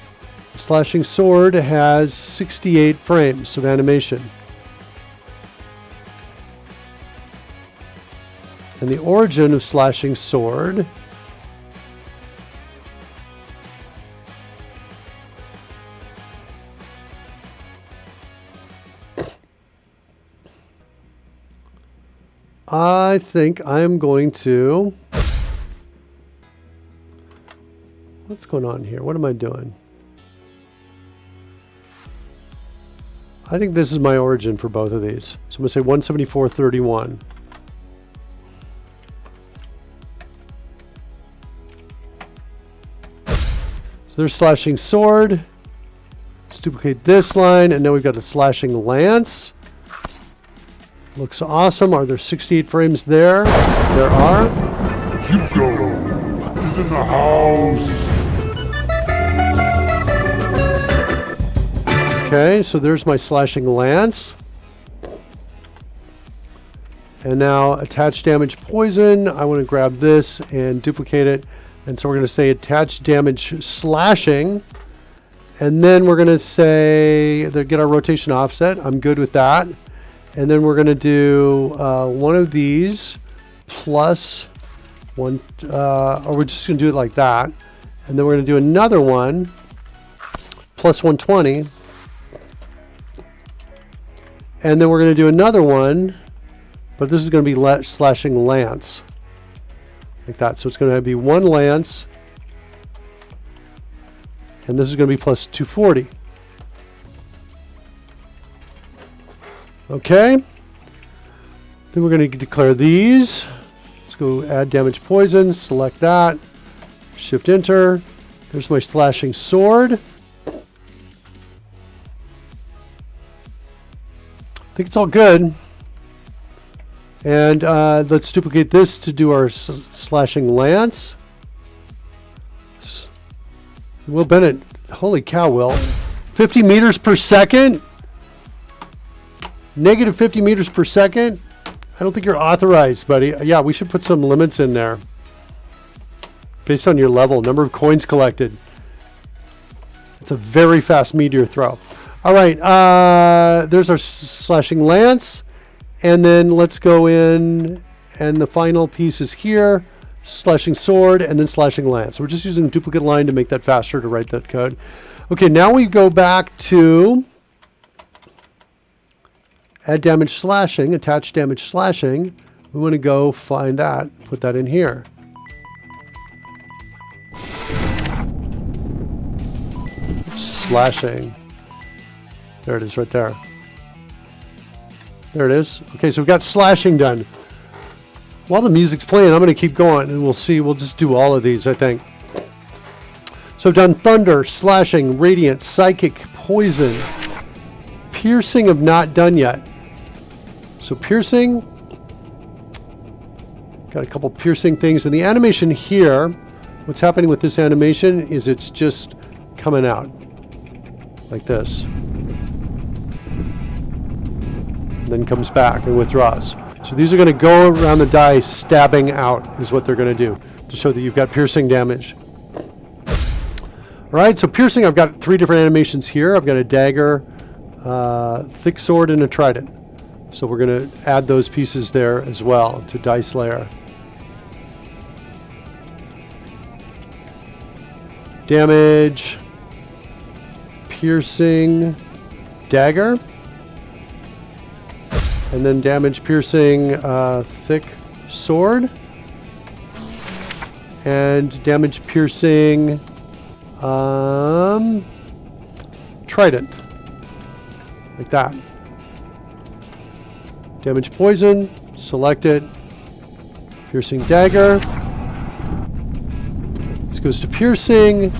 Slashing sword has 68 frames of animation. And the origin of slashing sword I think I'm going to... What's going on here? What am I doing? I think this is my origin for both of these. So I'm going to say 174.31. So there's slashing sword. Let's duplicate this line, and now we've got a slashing lance. Looks awesome. Are there 68 frames there? There are. Hugo is in the house. Okay, so there's my slashing lance. And now attach damage poison. I want to grab this and duplicate it. And so we're going to say attach damage slashing. And then we're going to say, get our rotation offset. I'm good with that. And then we're going to do one of these plus one, or we're just going to do it like that. And then we're going to do another one plus 120. And then we're going to do another one, but this is going to be slashing lance. Like that. So it's going to be one lance. And this is going to be plus 240. Okay. Then we're going to declare these. Let's go add damage poison. Select that. Shift enter. There's my slashing sword. I think it's all good. And let's duplicate this to do our slashing lance. Will Bennett, holy cow, Will. 50 meters per second? Negative 50 meters per second? I don't think you're authorized, buddy. Yeah, we should put some limits in there. Based on your level, number of coins collected. It's a very fast meteor throw. All right, there's our slashing lance. And then let's go in, and the final piece is here. Slashing sword, and then slashing lance. So we're just using duplicate line to make that faster to write that code. Okay, now we go back to add damage slashing, attach damage slashing. We want to go find that, put that in here. Slashing. There it is right there. There it is. Okay, so we've got slashing done. While the music's playing, I'm going to keep going, and we'll see. We'll just do all of these, I think. So I've done thunder, slashing, radiant, psychic, poison. Piercing I've not done yet. So piercing. Got a couple piercing things. And the animation here, what's happening with this animation is it's just coming out. Like this. And then comes back and withdraws. So these are going to go around the die stabbing out is what they're going to do to show that you've got piercing damage. All right, so piercing, I've got 3 different animations here. I've got a dagger, thick sword, and a trident. So we're going to add those pieces there as well to Die Slayer. Damage, piercing, dagger. And then damage piercing thick sword. And damage piercing trident. Like that. Damage poison. Select it. Piercing dagger. This goes to piercing.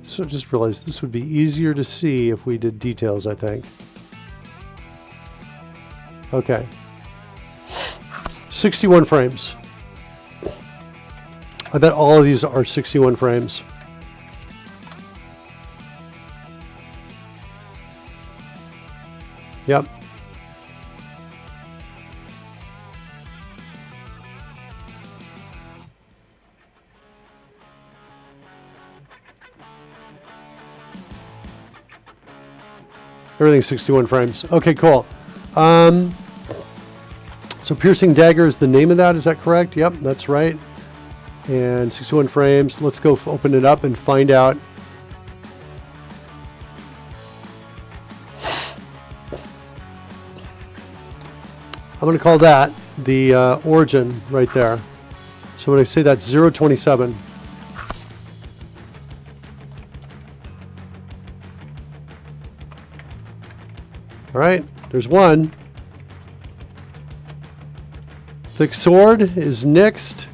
So just realized this would be easier to see if we did details, I think. Okay. 61 frames. I bet all of these are 61 frames. Yep. Everything's 61 frames. Okay, cool. So piercing dagger is the name of that. Is that correct? Yep, that's right. And 61 frames. Let's go open it up and find out. I'm going to call that the origin right there. So I'm going to say that's 027. All right, there's one. Thick sword is next.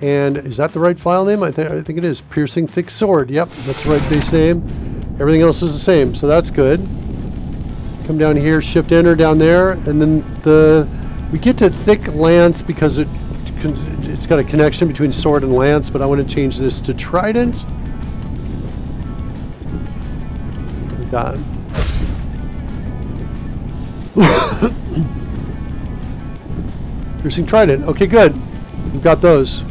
And is that the right file name? I think it is. Piercing thick sword. Yep, that's the right base name. Everything else is the same, so that's good. Come down here, shift enter down there, and then we get to thick lance because it's got a connection between sword and lance, but I want to change this to trident. Like that. Piercing trident. Okay, good. We've got those.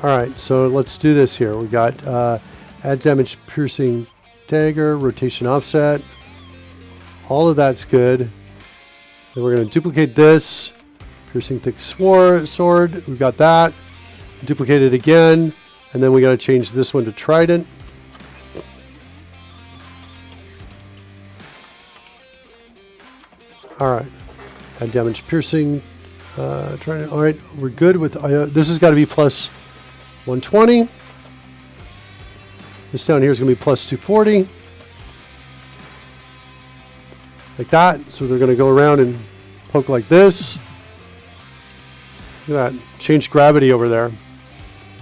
All right, so let's do this here. We got add damage piercing dagger, rotation offset. All of that's good. Then we're going to duplicate this. Piercing thick sword. We've got that. Duplicate it again. And then we got to change this one to trident. All right. Add damage piercing. Trident. All right. We're good with this has got to be plus 120. This down here is going to be plus 240. like that. So they're going to go around and poke like this. Look at that. Change gravity over there.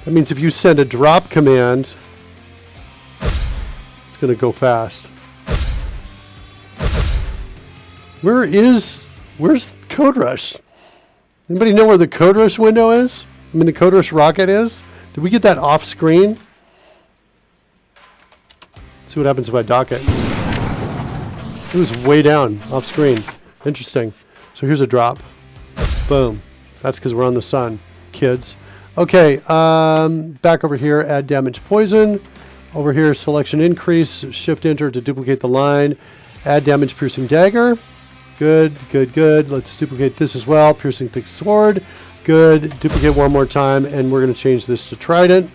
That means if you send a drop command, it's going to go fast. Where's CodeRushed? Anybody know where the CodeRushed window is? I mean, the CodeRushed rocket is? Did we get that off screen? See what happens if I dock it. It was way down off screen. Interesting. So here's a drop. Boom. That's because we're on the sun, kids. Okay, back over here, add damage poison. Over here, selection increase, shift enter to duplicate the line. Add damage piercing dagger. Good, good, good. Let's duplicate this as well. Piercing thick sword. Good. Duplicate one more time, and we're going to change this to trident.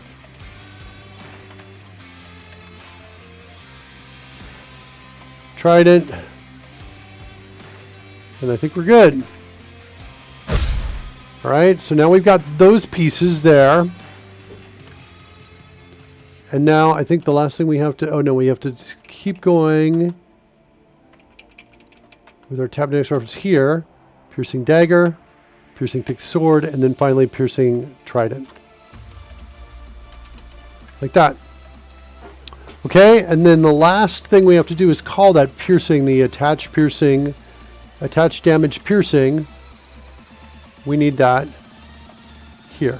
Trident. And I think we're good. All right, so now we've got those pieces there. And now I think the last thing we have to, oh no, we have to keep going with our tab next reference here. Piercing dagger, piercing thick sword, and then finally piercing trident. Like that. Okay, and then the last thing we have to do is call that piercing, the attach damage piercing. We need that here.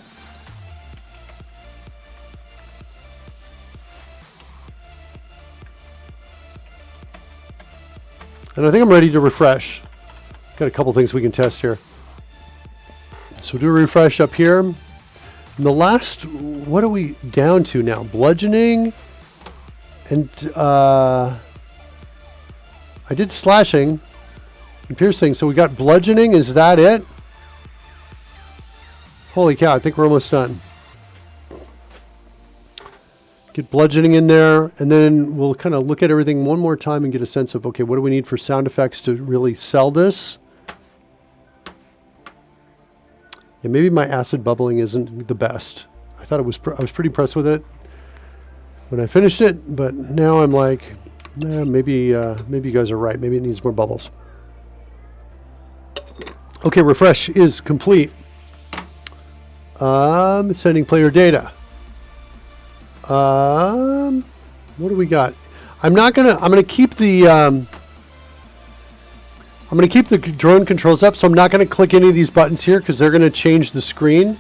And I think I'm ready to refresh. Got a couple things we can test here. So do a refresh up here. And the last, what are we down to now? Bludgeoning. And I did slashing and piercing. So we got bludgeoning. Is that it? Holy cow, I think we're almost done. Get bludgeoning in there, and then we'll kind of look at everything one more time and get a sense of, okay, what do we need for sound effects to really sell this? Yeah, maybe my acid bubbling isn't the best. I thought it was, I was pretty impressed with it when I finished it, but now I'm like, maybe you guys are right. Maybe it needs more bubbles. Okay, refresh is complete. Sending player data. What do we got? I'm gonna keep the drone controls up, so I'm not gonna click any of these buttons here because they're gonna change the screen.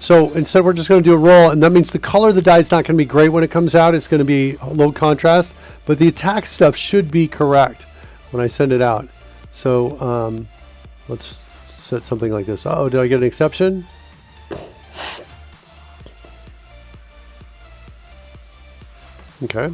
So instead we're just gonna do a roll, and that means the color of the die is not gonna be great when it comes out. It's gonna be low contrast, but the attack stuff should be correct when I send it out. So let's set something like this. Oh, did I get an exception? Okay.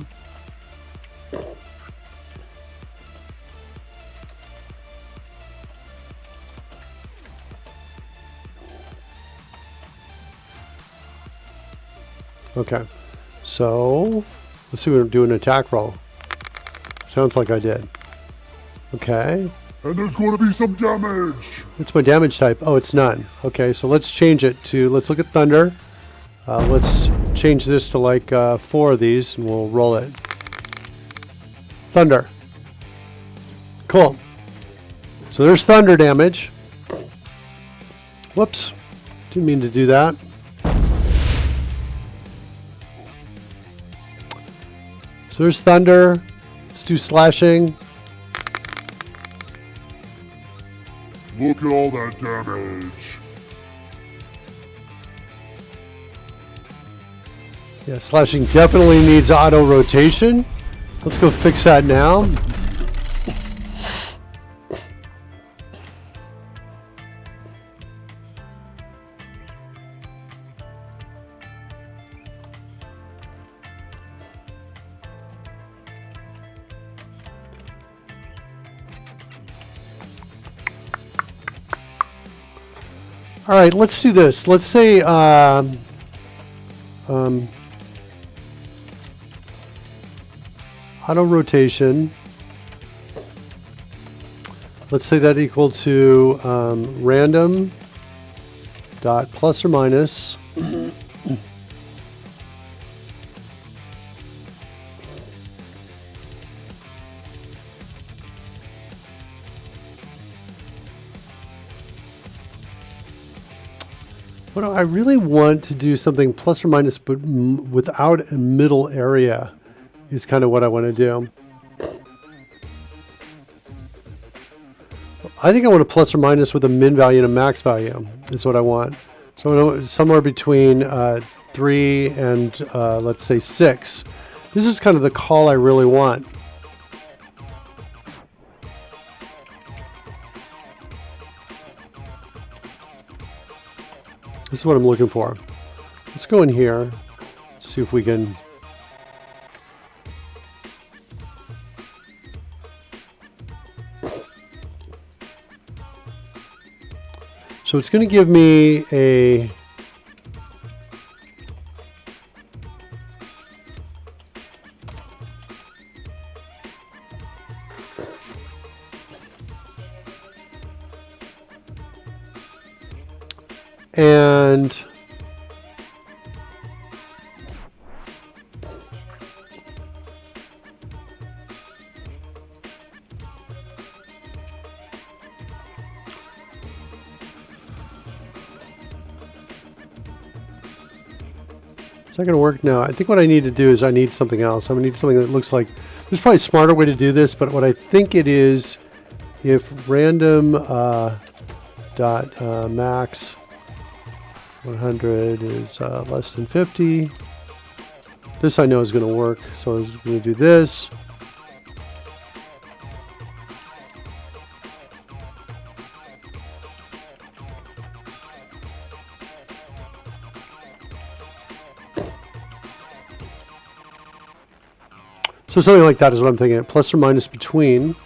Okay. So let's see, we're doing an attack roll. Sounds like I did. Okay. And there's going to be some damage. What's my damage type? Oh, it's none. Okay, so let's change it to, let's look at thunder. Let's change this to like 4 of these, and we'll roll it. Thunder. Cool. So there's thunder damage. Whoops. Didn't mean to do that. So there's thunder. Let's do slashing. Look at all that damage. Yeah, slashing definitely needs auto rotation. Let's go fix that now. All right, let's do this. Let's say auto rotation. Let's say that equal to random dot plus or minus What I really want to do something plus or minus, but without a middle area is kind of what I want to do. I think I want a plus or minus with a min value and a max value is what I want. So I want somewhere between 3 and let's say 6. This is kind of the call I really want. This is what I'm looking for. Let's go in here, see if we can. So it's going to give me a and it's not going to work now. I think what I need to do is I need something else. I need something that looks like, there's probably a smarter way to do this, but what I think it is, if random dot max 100 is less than 50, this I know is going to work. So I'm going to do this. So something like that is what I'm thinking. Plus or minus between.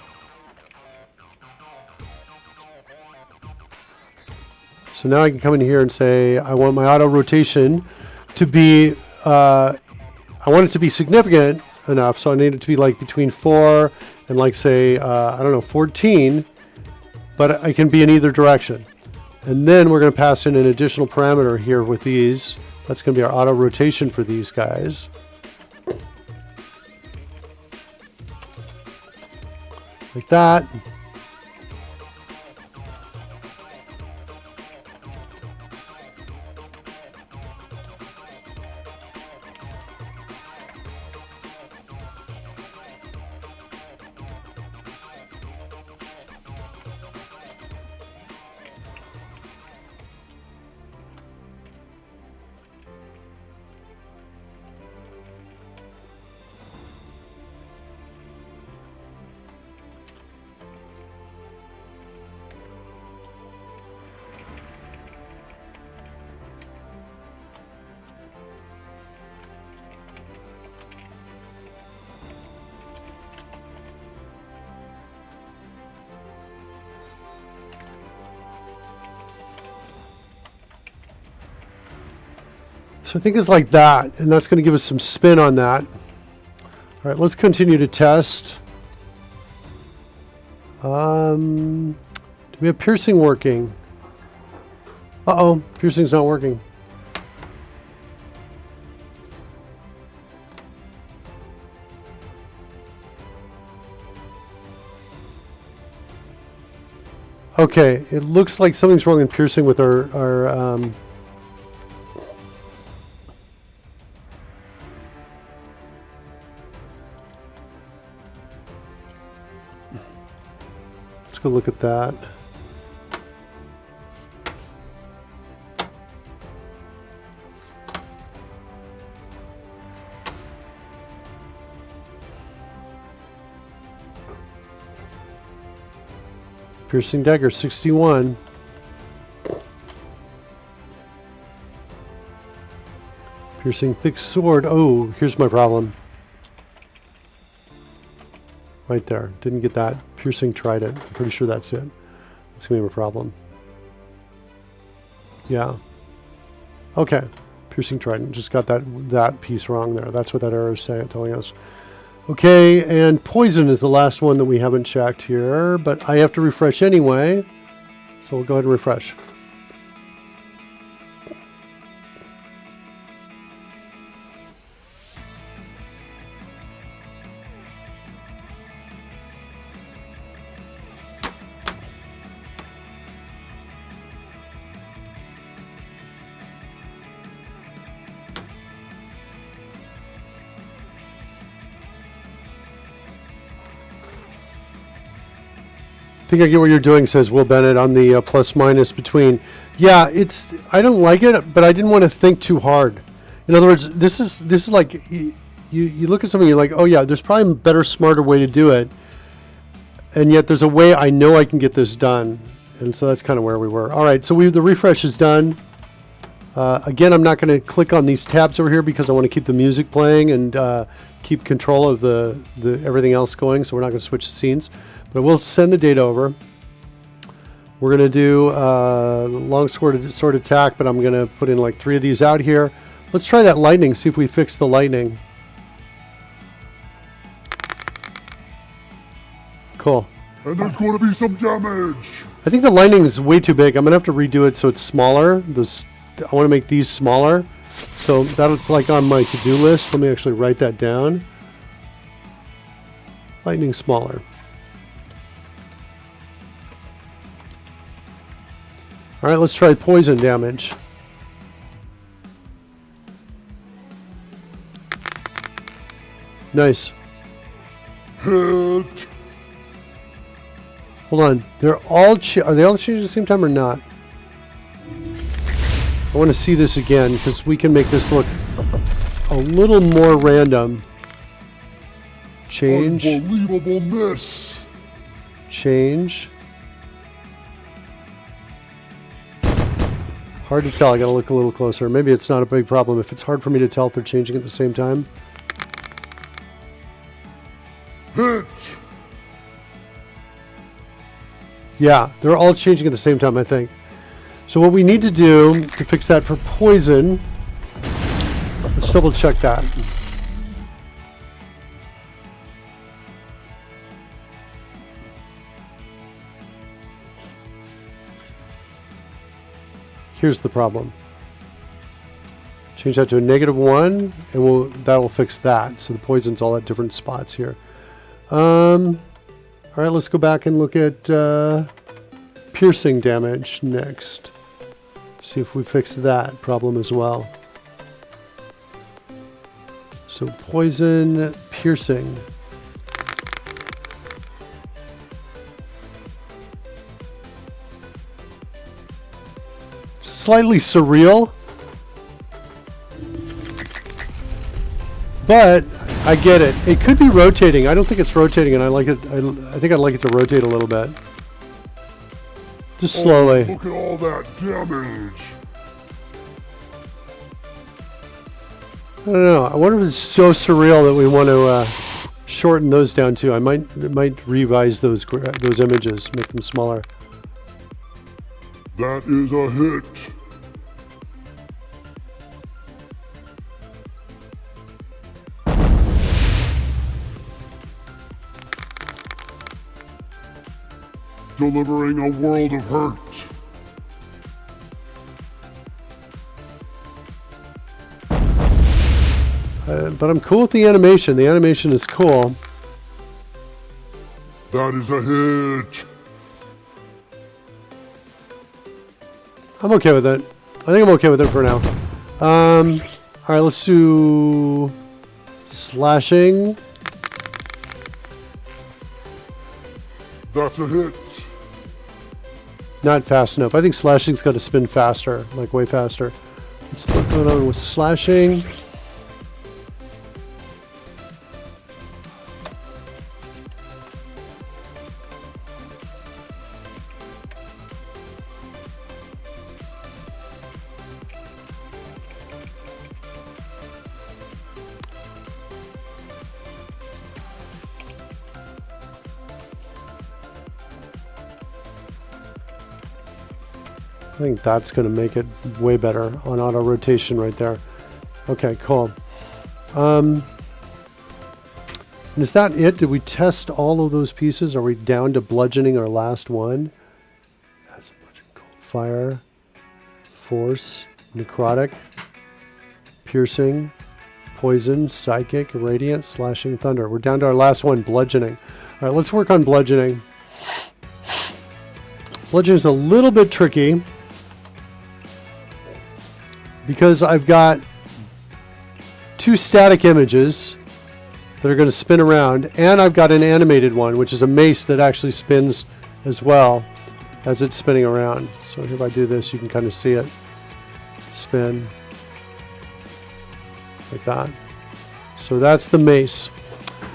So now I can come in here and say, I want my auto rotation to be, I want it to be significant enough. So I need it to be like between 4 and like say, I don't know, 14, but I can be in either direction. And then we're going to pass in an additional parameter here with these. That's going to be our auto rotation for these guys. Like that. So I think it's like that, and that's going to give us some spin on that. All right, let's continue to test. Do we have piercing working? Uh-oh, piercing's not working. Okay, it looks like something's wrong in piercing with our let's go look at that. Piercing dagger 61. Piercing thick sword. Oh, here's my problem. Right there. Didn't get that. Piercing trident. I'm pretty sure that's it. That's going to be a problem. Yeah. Okay. Piercing trident. Just got that piece wrong there. That's what that error is telling us. Okay, and poison is the last one that we haven't checked here, but I have to refresh anyway. So we'll go ahead and refresh. think I get what you're doing, says Will Bennett on the plus minus between. Yeah, I don't like it, but I didn't want to think too hard. In other words, this is like you look at something, you're like, oh yeah, there's probably a better, smarter way to do it, and yet there's a way I know I can get this done, and so that's kind of where we were. All right, so the refresh is done. Again, I'm not going to click on these tabs over here because I want to keep the music playing and keep control of the everything else going. So we're not going to switch the scenes, but we'll send the data over. We're going to do long sword attack, but I'm going to put in like 3 of these out here. Let's try that lightning. See if we fix the lightning. Cool. And there's going to be some damage. I think the lightning is way too big. I'm going to have to redo it so it's smaller. I want to make these smaller. So that's like on my to-do list. Let me actually write that down. Lightning smaller. All right, let's try poison damage. Nice. Hit. Hold on. Are they all changing at the same time or not? I want to see this again because we can make this look a little more random. Change. Unbelievable miss. Change. Hard to tell. I got to look a little closer. Maybe it's not a big problem if it's hard for me to tell if they're changing at the same time. Hit. Yeah, they're all changing at the same time, I think. So what we need to do to fix that for poison, let's double check that. Here's the problem. Change that to a -1, and that will fix that. So the poison's all at different spots here. All right, let's go back and look at piercing damage next. See if we fix that problem as well. So poison, piercing. Slightly surreal, but I get it. It could be rotating. I don't think it's rotating, and I like it. I think I'd like it to rotate a little bit. Just slowly. Oh, look at all that damage. I don't know. I wonder if it's so surreal that we want to shorten those down too. I might revise those images, make them smaller. That is a hit. Delivering a world of hurt. But I'm cool with the animation. The animation is cool. That is a hit. I'm okay with it. I think I'm okay with it for now. All right, let's do slashing. That's a hit. Not fast enough. I think slashing's got to spin faster, like way faster. Let's look going on with slashing. I think that's going to make it way better on auto rotation right there. Okay, cool. And is that it? Did we test all of those pieces? Are we down to bludgeoning our last one? That's a bludgeon. Cool. Fire, force, necrotic, piercing, poison, psychic, radiant, slashing, thunder. We're down to our last one, bludgeoning. All right, let's work on bludgeoning. Bludgeoning is a little bit tricky because I've got 2 static images that are going to spin around, and I've got an animated one, which is a mace that actually spins as well as it's spinning around. So if I do this, you can kind of see it spin like that. So that's the mace.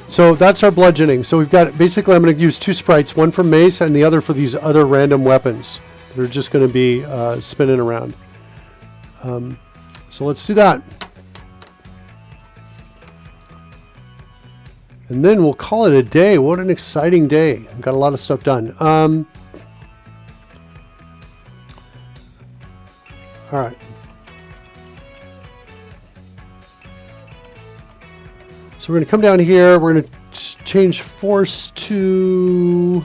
So that's our bludgeoning. So we've got, basically I'm going to use 2 sprites, one for mace and the other for these other random weapons. They're just going to be spinning around. So let's do that. And then we'll call it a day. What an exciting day. We've got a lot of stuff done. All right. So we're going to come down here. We're going to change force to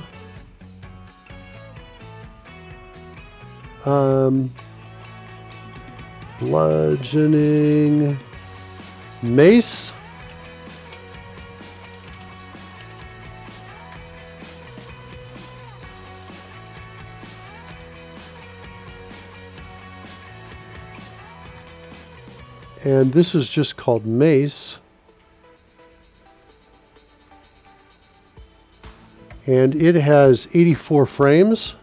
bludgeoning mace. And this is just called mace. And it has 84 frames.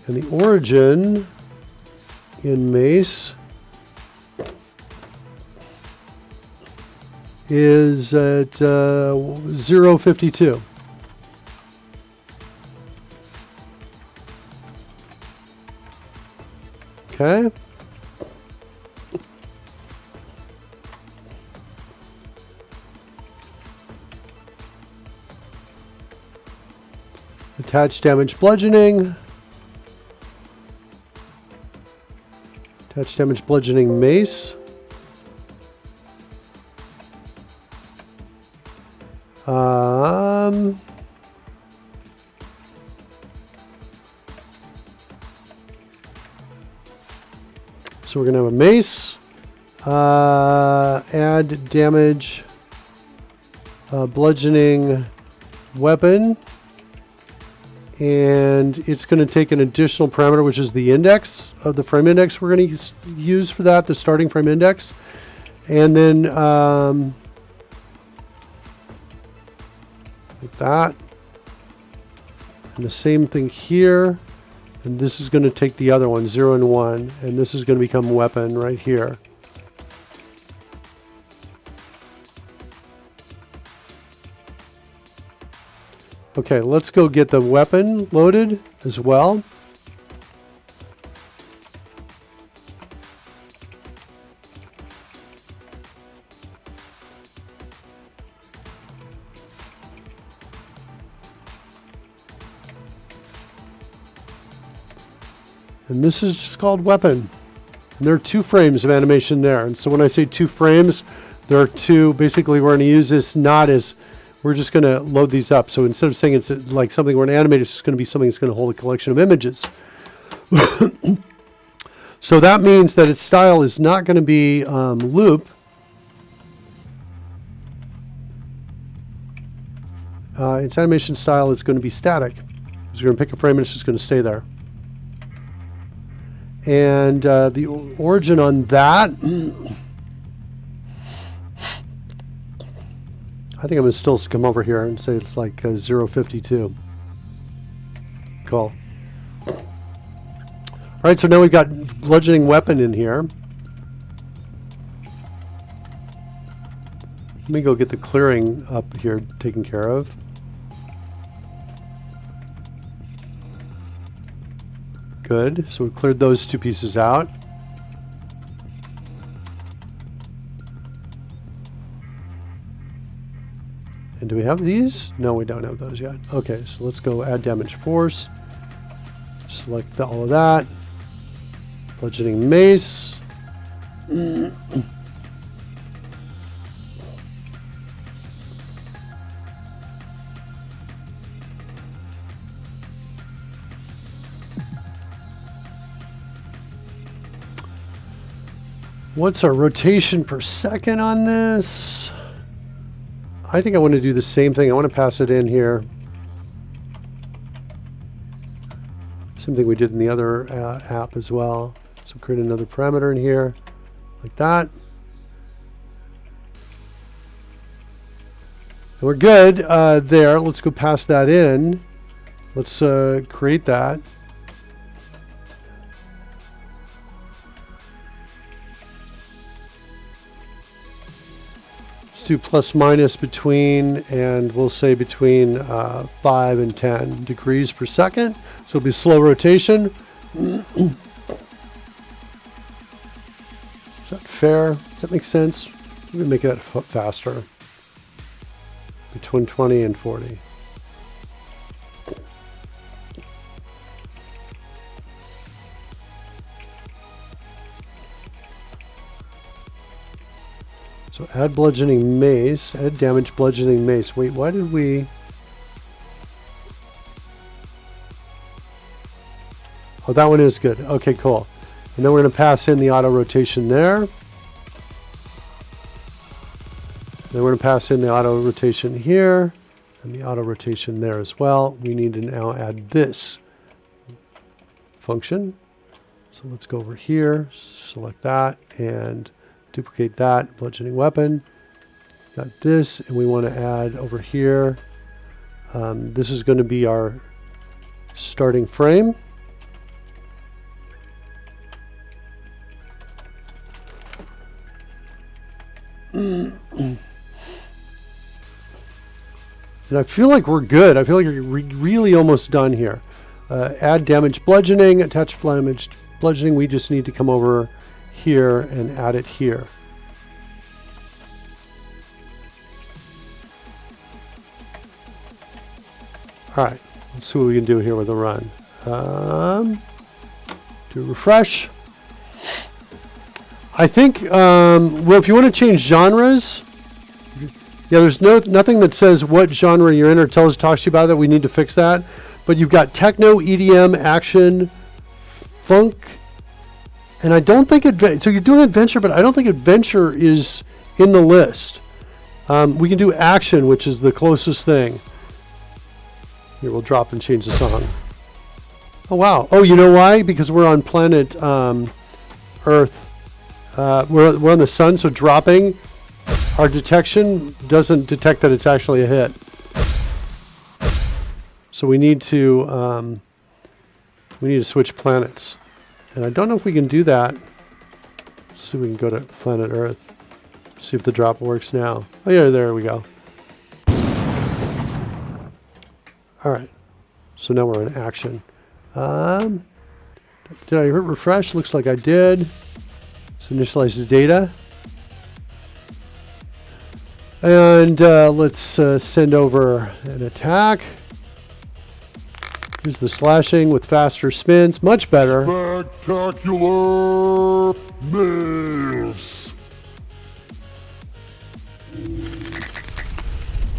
And the origin in mace is at 0.52. Okay. Attach damage bludgeoning. Attach damage bludgeoning mace. So we're going to have a mace, add damage, bludgeoning weapon, and it's going to take an additional parameter, which is the index of the frame index we're going to use for that, the starting frame index. And then like that. And the same thing here. And this is going to take the other one, 0 and 1, and this is going to become weapon right here. Okay, let's go get the weapon loaded as well. And this is just called weapon. And there are 2 frames of animation there. And so when I say 2 frames, there are 2. Basically, we're going to use this not as, we're just going to load these up. So instead of saying it's like something we're going to animate, it's just going to be something that's going to hold a collection of images. So that means that its style is not going to be loop. Its animation style is going to be static. So we're going to pick a frame and it's just going to stay there. And the origin on that, I think I'm going to still come over here and say it's like 0.52. Cool. All right, so now we've got bludgeoning weapon in here. Let me go get the clearing up here taken care of. Good. So we cleared those 2 pieces out. And do we have these? No, we don't have those yet. Okay, so let's go add damage force. Select all of that. Bludgeoning mace. What's our rotation per second on this? I think I want to do the same thing. I want to pass it in here. Same thing we did in the other app as well. So create another parameter in here, like that. We're good there. Let's go pass that in. Let's create that. Let's do plus minus between, and we'll say between 5 and 10 degrees per second. So it'll be slow rotation. Is that fair? Does that make sense? Let me make that faster. Between 20 and 40. So add bludgeoning mace, add damage bludgeoning mace. Wait, why did we? Oh, that one is good. Okay, cool. And then we're going to pass in the auto rotation there. Then we're going to pass in the auto rotation here and the auto rotation there as well. We need to now add this function. So let's go over here, select that, and duplicate that bludgeoning weapon. Got this, and we want to add over here. This is going to be our starting frame. And I feel like we're good. I feel like we're really almost done here. Add damage bludgeoning, attach damage bludgeoning. We just need to come over here and add it here. All right, let's see what we can do here with a run. Do refresh. I think, well, if you want to change genres, yeah, there's nothing that says what genre you're in or talks to you about that. We need to fix that. But you've got techno, EDM, action, funk, and I don't think so you're doing adventure, but I don't think adventure is in the list. We can do action, which is the closest thing. Here, we'll drop and change the song. Oh, wow. Oh, you know why? Because we're on planet Earth. We're on the sun, so dropping, our detection doesn't detect that it's actually a hit. So we need to switch planets. And I don't know if we can do that. Let's see if we can go to planet Earth. See if the drop works now. Oh yeah, there we go. All right. So now we're in action. Did I hit refresh? Looks like I did. Let's initialize the data. And let's send over an attack. Here's the slashing with faster spins. Much better. Spectacular miss.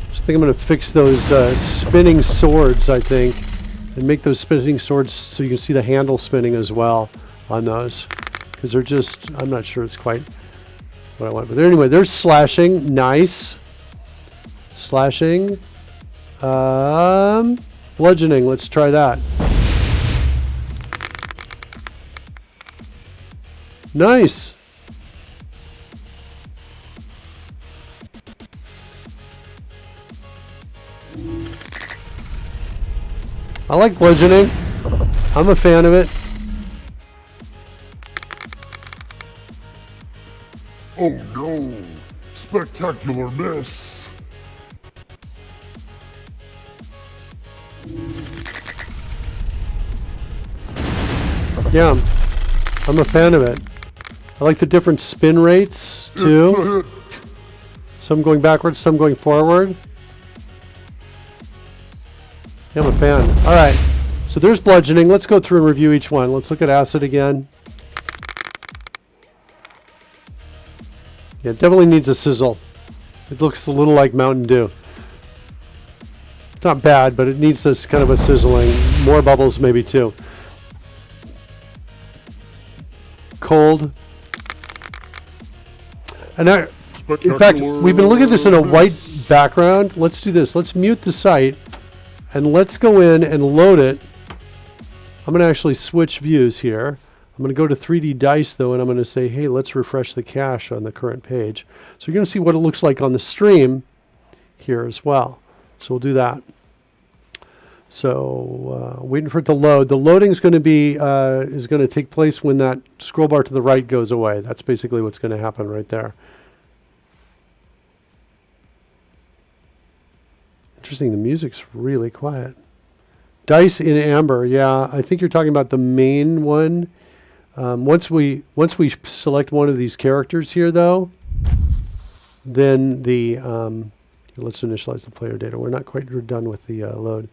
I think I'm going to fix those spinning swords, I think, and make those spinning swords so you can see the handle spinning as well on those. Because they're just, I'm not sure it's quite what I want. But anyway, there's slashing. Nice. Slashing. Bludgeoning. Let's try that. Nice. I like bludgeoning. I'm a fan of it. Oh no! Spectacular miss. Yeah, I'm a fan of it. I like the different spin rates too. Some going backwards, some going forward. Yeah, I'm a fan. All right, so there's bludgeoning. Let's go through and review each one. Let's look at acid again. Yeah, it definitely needs a sizzle. It looks a little like Mountain Dew. It's not bad, but it needs this kind of a sizzling. More bubbles maybe too. Cold. And in fact, we've been looking at this in a white background. Let's do this. Let's mute the site and let's go in and load it. I'm going to actually switch views here. I'm going to go to 3D Dice though, and I'm going to say, hey, let's refresh the cache on the current page. So you're going to see what it looks like on the stream here as well. So we'll do that. So waiting for it to load. The loading is going to be is going to take place when that scroll bar to the right goes away. That's basically what's going to happen right there. Interesting. The music's really quiet. Dice in amber. Yeah, I think you're talking about the main one. Once we select one of these characters here, though, then the let's initialize the player data. We're not quite done with the load.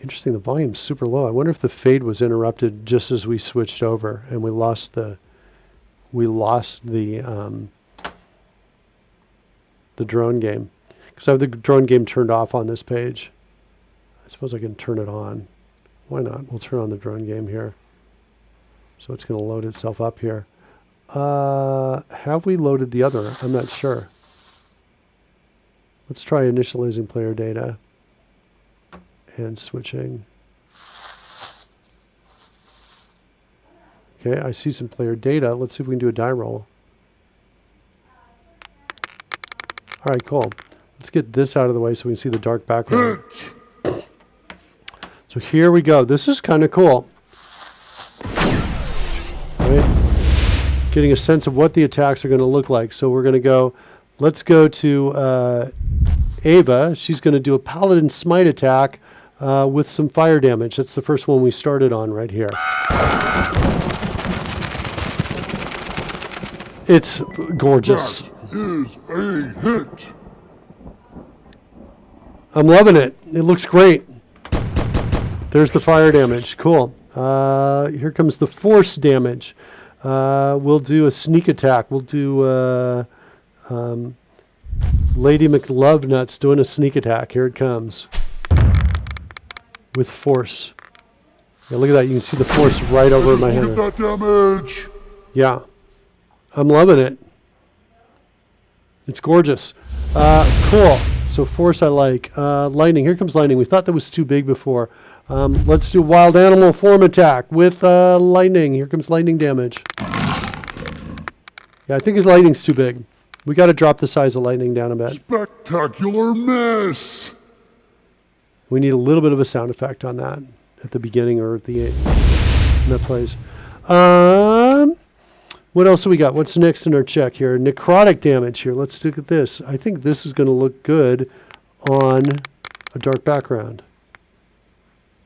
Interesting. The volume's super low. I wonder if the fade was interrupted just as we switched over and we lost the drone game. Because I have the drone game turned off on this page. I suppose I can turn it on. Why not? We'll turn on the drone game here. So it's going to load itself up here. Have we loaded the other? I'm not sure. Let's try initializing player data and switching. Okay, I see some player data. Let's see if we can do a die roll. All right, cool. Let's get this out of the way so we can see the dark background. So here we go. This is kind of cool. Right? Getting a sense of what the attacks are going to look like. So we're going to go, let's go to Ava. She's going to do a Paladin Smite attack with some fire damage. That's the first one we started on right here. It's gorgeous. That is a hit. I'm loving it. It looks great. There's the fire damage. Cool. Here comes the force damage. We'll do a sneak attack. We'll do Lady McLovenuts doing a sneak attack. Here it comes. With force. Yeah, look at that. You can see the force right over my head. Look at that damage. Yeah. I'm loving it. It's gorgeous. Cool. So force I like. Lightning. Here comes lightning. We thought that was too big before. Let's do wild animal form attack with lightning. Here comes lightning damage. Yeah, I think his lightning's too big. We got to drop the size of lightning down a bit. Spectacular miss. We need a little bit of a sound effect on that at the beginning or at the end. That plays. What else do we got? What's next in our check here? Necrotic damage here. Let's look at this. I think this is going to look good on a dark background.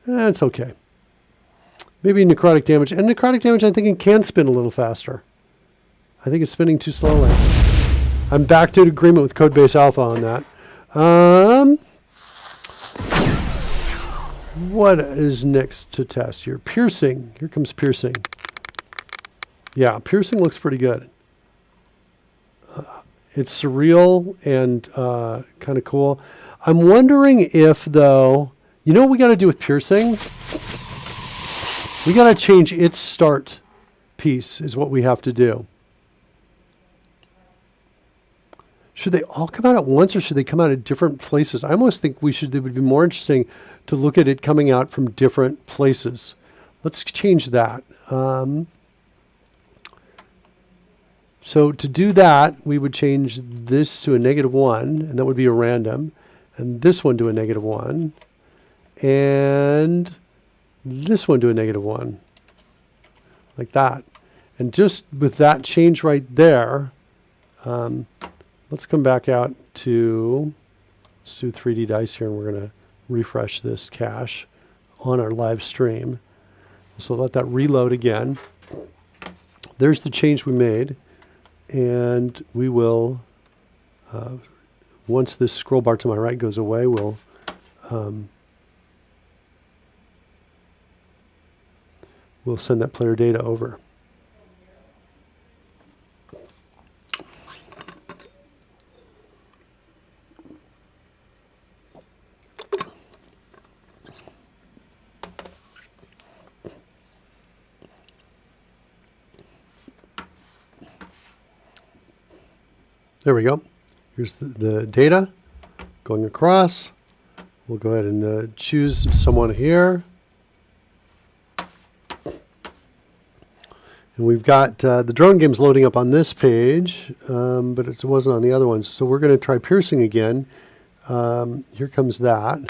It's okay. Maybe necrotic damage. And necrotic damage, I'm thinking, can spin a little faster. I think it's spinning too slowly. I'm back to agreement with Codebase Alpha on that. What is next to test here? Piercing. Here comes piercing. Yeah, piercing looks pretty good. It's surreal and kind of cool. I'm wondering if, though, you know what we got to do with piercing? We got to change its start piece is what we have to do. Should they all come out at once or should they come out at different places? I almost think it would be more interesting to look at it coming out from different places. Let's change that. So to do that, we would change this to a -1, and that would be a random, and this one to a -1, and this one to a -1, like that. And just with that change right there, let's come back out to, let's do 3D dice here, and we're going to refresh this cache on our live stream. So let that reload again. There's the change we made. And we will, once this scroll bar to my right goes away, we'll send that player data over. There we go. Here's the data going across. We'll go ahead and choose someone here. And we've got the drone games loading up on this page, but it wasn't on the other ones. So we're going to try piercing again. Here comes that.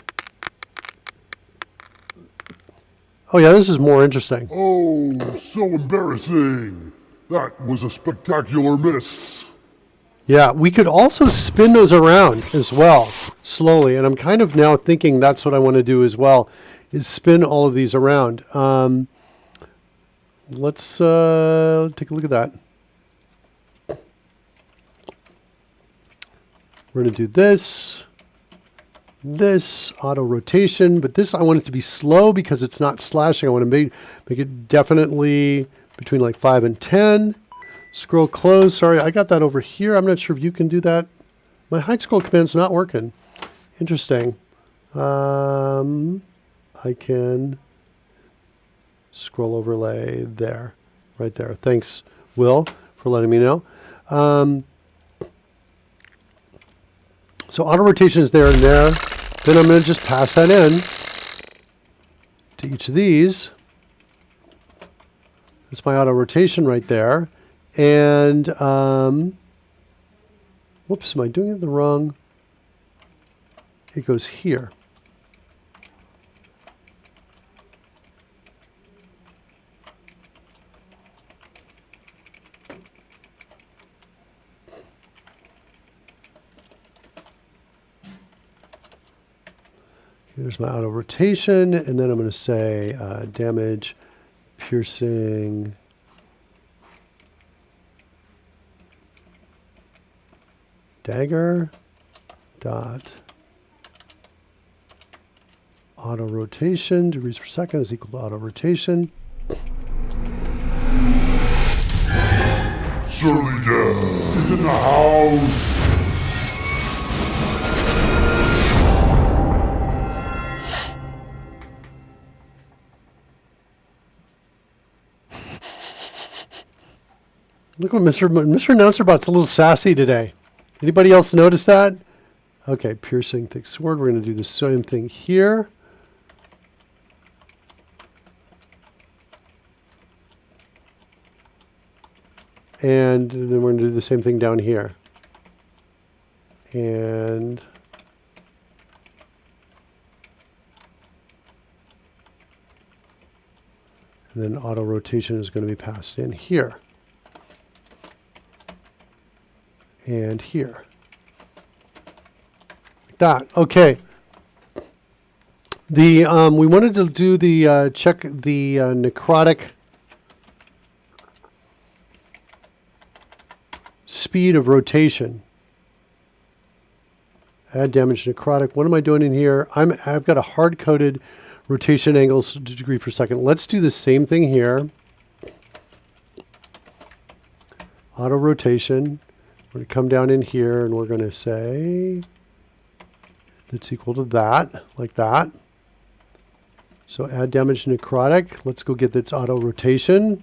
Oh yeah, this is more interesting. Oh, so embarrassing. That was a spectacular miss. Yeah, we could also spin those around as well, slowly. And I'm kind of now thinking that's what I want to do as well, is spin all of these around. Let's take a look at that. We're going to do this, auto rotation, but this I want it to be slow because it's not slashing. I want to make it definitely between like 5 and 10. Scroll close. Sorry, I got that over here. I'm not sure if you can do that. My hide scroll command's not working. Interesting. I can scroll overlay there, right there. Thanks, Will, for letting me know. So auto rotation is there and there. Then I'm going to just pass that in to each of these. That's my auto rotation right there. And, whoops, am I doing it the wrong? It goes here. There's my auto rotation, and then I'm going to say damage, piercing, dagger, dot, auto rotation, degrees per second is equal to auto rotation. Surly Death is in the house. Look what Mr. Announcerbot's a little sassy today. Anybody else notice that? Okay, piercing thick sword. We're going to do the same thing here. And then we're going to do the same thing down here. And then auto rotation is going to be passed in here. And here. Like that. Okay. We wanted to do the check the necrotic speed of rotation. Add damage to necrotic. What am I doing in here? I've got a hard-coded rotation angles degree per second. Let's do the same thing here. Auto rotation. We're going to come down in here and we're going to say that's equal to that, like that. So add damage to necrotic. Let's go get this auto rotation.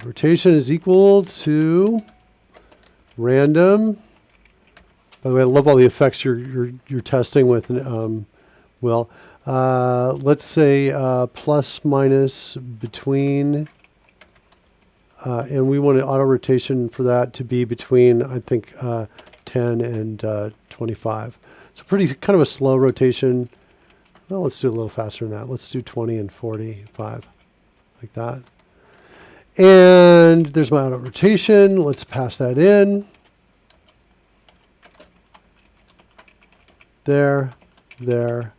Rotation is equal to random. By the way, I love all the effects you're testing with, Will. Let's say plus minus between. And we want an auto rotation for that to be between, I think, 10 and 25. So pretty kind of a slow rotation. Well, let's do a little faster than that. Let's do 20 and 45, like that. And there's my auto rotation. Let's pass that in. There, there,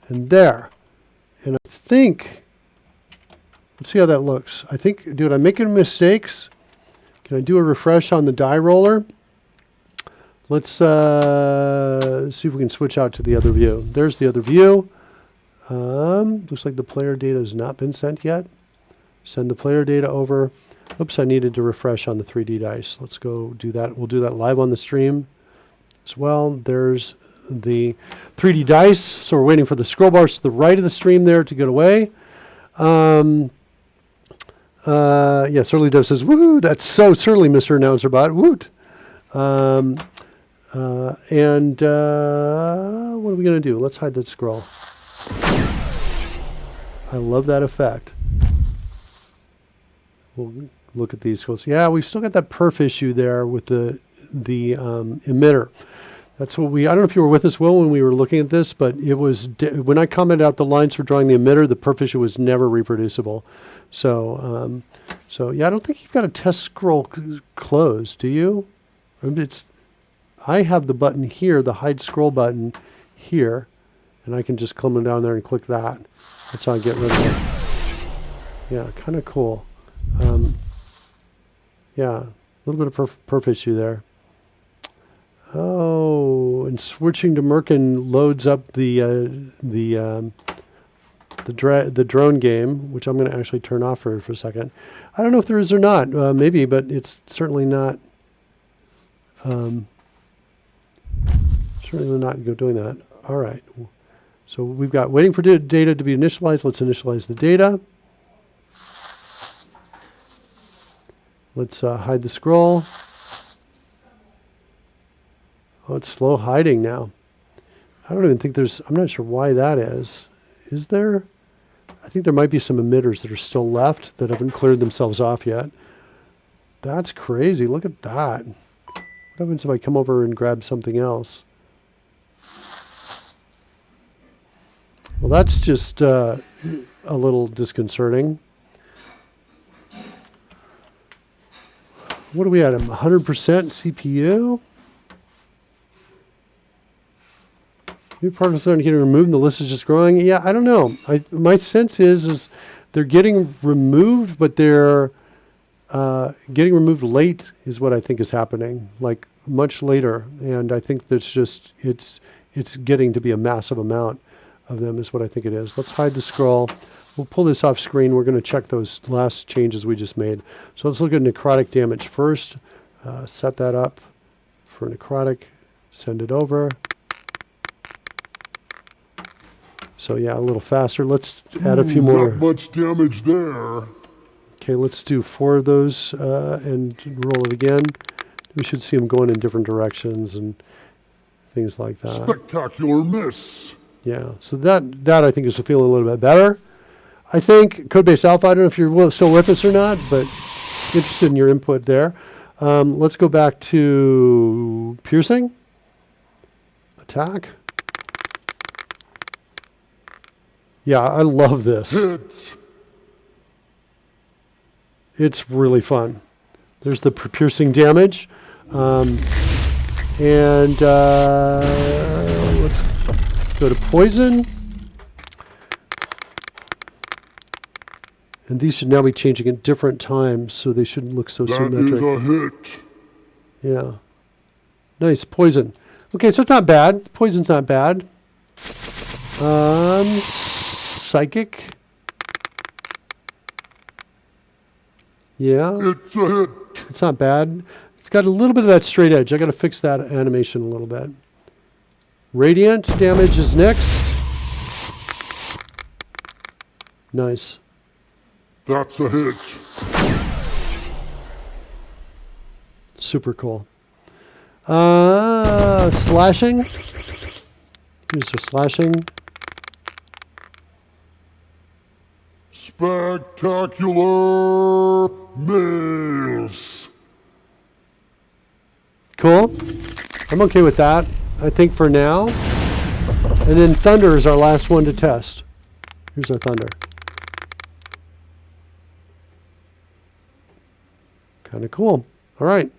and there. And I think... Let's see how that looks. I think, dude, I'm making mistakes. Can I do a refresh on the die roller? Let's see if we can switch out to the other view. There's the other view. Looks like the player data has not been sent yet. Send the player data over. Oops, I needed to refresh on the 3D dice. Let's go do that. We'll do that live on the stream as well. There's the 3D dice. So we're waiting for the scroll bars to the right of the stream there to get away. Yeah, Surly Dev says, woohoo, that's so surly, Mr. Announcerbot. Woot. What are we going to do? Let's hide that scroll. I love that effect. We'll look at these scrolls. Yeah, we've still got that perf issue there with the emitter. That's what I don't know if you were with us, Will, when we were looking at this, but it was, when I commented out the lines for drawing the emitter, the perf issue was never reproducible. So, yeah, I don't think you've got a test scroll closed, do you? I have the button here, the hide scroll button here, and I can just come down there and click that. That's how I get rid of it. Yeah, kind of cool. Yeah, a little bit of perf issue there. Oh, and switching to Merkin loads up the drone game, which I'm going to actually turn off for a second. I don't know if there is or not. Maybe, but it's certainly not. Certainly not doing that. All right. So we've got waiting for data to be initialized. Let's initialize the data. Let's hide the scroll. Oh, it's slow hiding now. I don't even think I'm not sure why that is. Is there? I think there might be some emitters that are still left that haven't cleared themselves off yet. That's crazy. Look at that. What happens if I come over and grab something else? Well, that's just a little disconcerting. What are we at? 100% CPU? New particles aren't getting removed. The list is just growing. Yeah, I don't know. My sense is they're getting removed, but they're getting removed late is what I think is happening, like much later. And I think that's just it's getting to be a massive amount of them is what I think it is. Let's hide the scroll. We'll pull this off screen. We're going to check those last changes we just made. So let's look at necrotic damage first. Set that up for necrotic. Send it over. So yeah, a little faster. Let's add a few more. Not much damage there. Okay, let's do 4 of those and roll it again. We should see them going in different directions and things like that. Spectacular miss. Yeah, so that I think is feeling a little bit better. I think Codebase Alpha, I don't know if you're still with us or not, but interested in your input there. Let's go back to piercing. Attack. Yeah, I love this. Hit. It's really fun. There's the piercing damage. Let's go to poison. And these should now be changing at different times, so they shouldn't look so symmetric. That is a hit. Yeah. Nice. Poison. Okay, so it's not bad. Poison's not bad. Psychic. Yeah. It's a hit. It's not bad. It's got a little bit of that straight edge. I got to fix that animation a little bit. Radiant damage is next. Nice. That's a hit. Super cool. Slashing. Here's the slashing. Spectacular miss. Cool. I'm okay with that, I think, for now. And then thunder is our last one to test. Here's our thunder. Kind of cool. All right.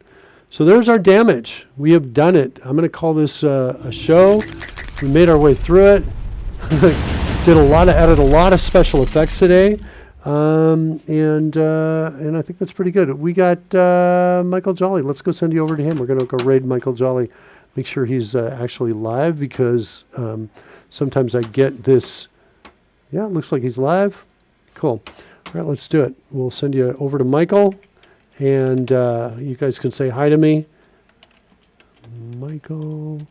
So there's our damage. We have done it. I'm going to call this a show. We made our way through it. Added a lot of special effects today. And I think that's pretty good. We got Michael Jolly. Let's go send you over to him. We're going to go raid Michael Jolly. Make sure he's actually live, because sometimes I get this. Yeah, it looks like he's live. Cool. All right, let's do it. We'll send you over to Michael, and you guys can say hi to me. Michael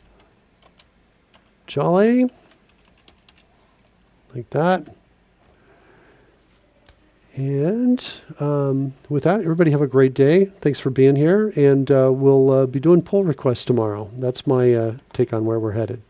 Jolly. Like that. And with that, everybody have a great day. Thanks for being here. And we'll be doing pull requests tomorrow. That's my take on where we're headed.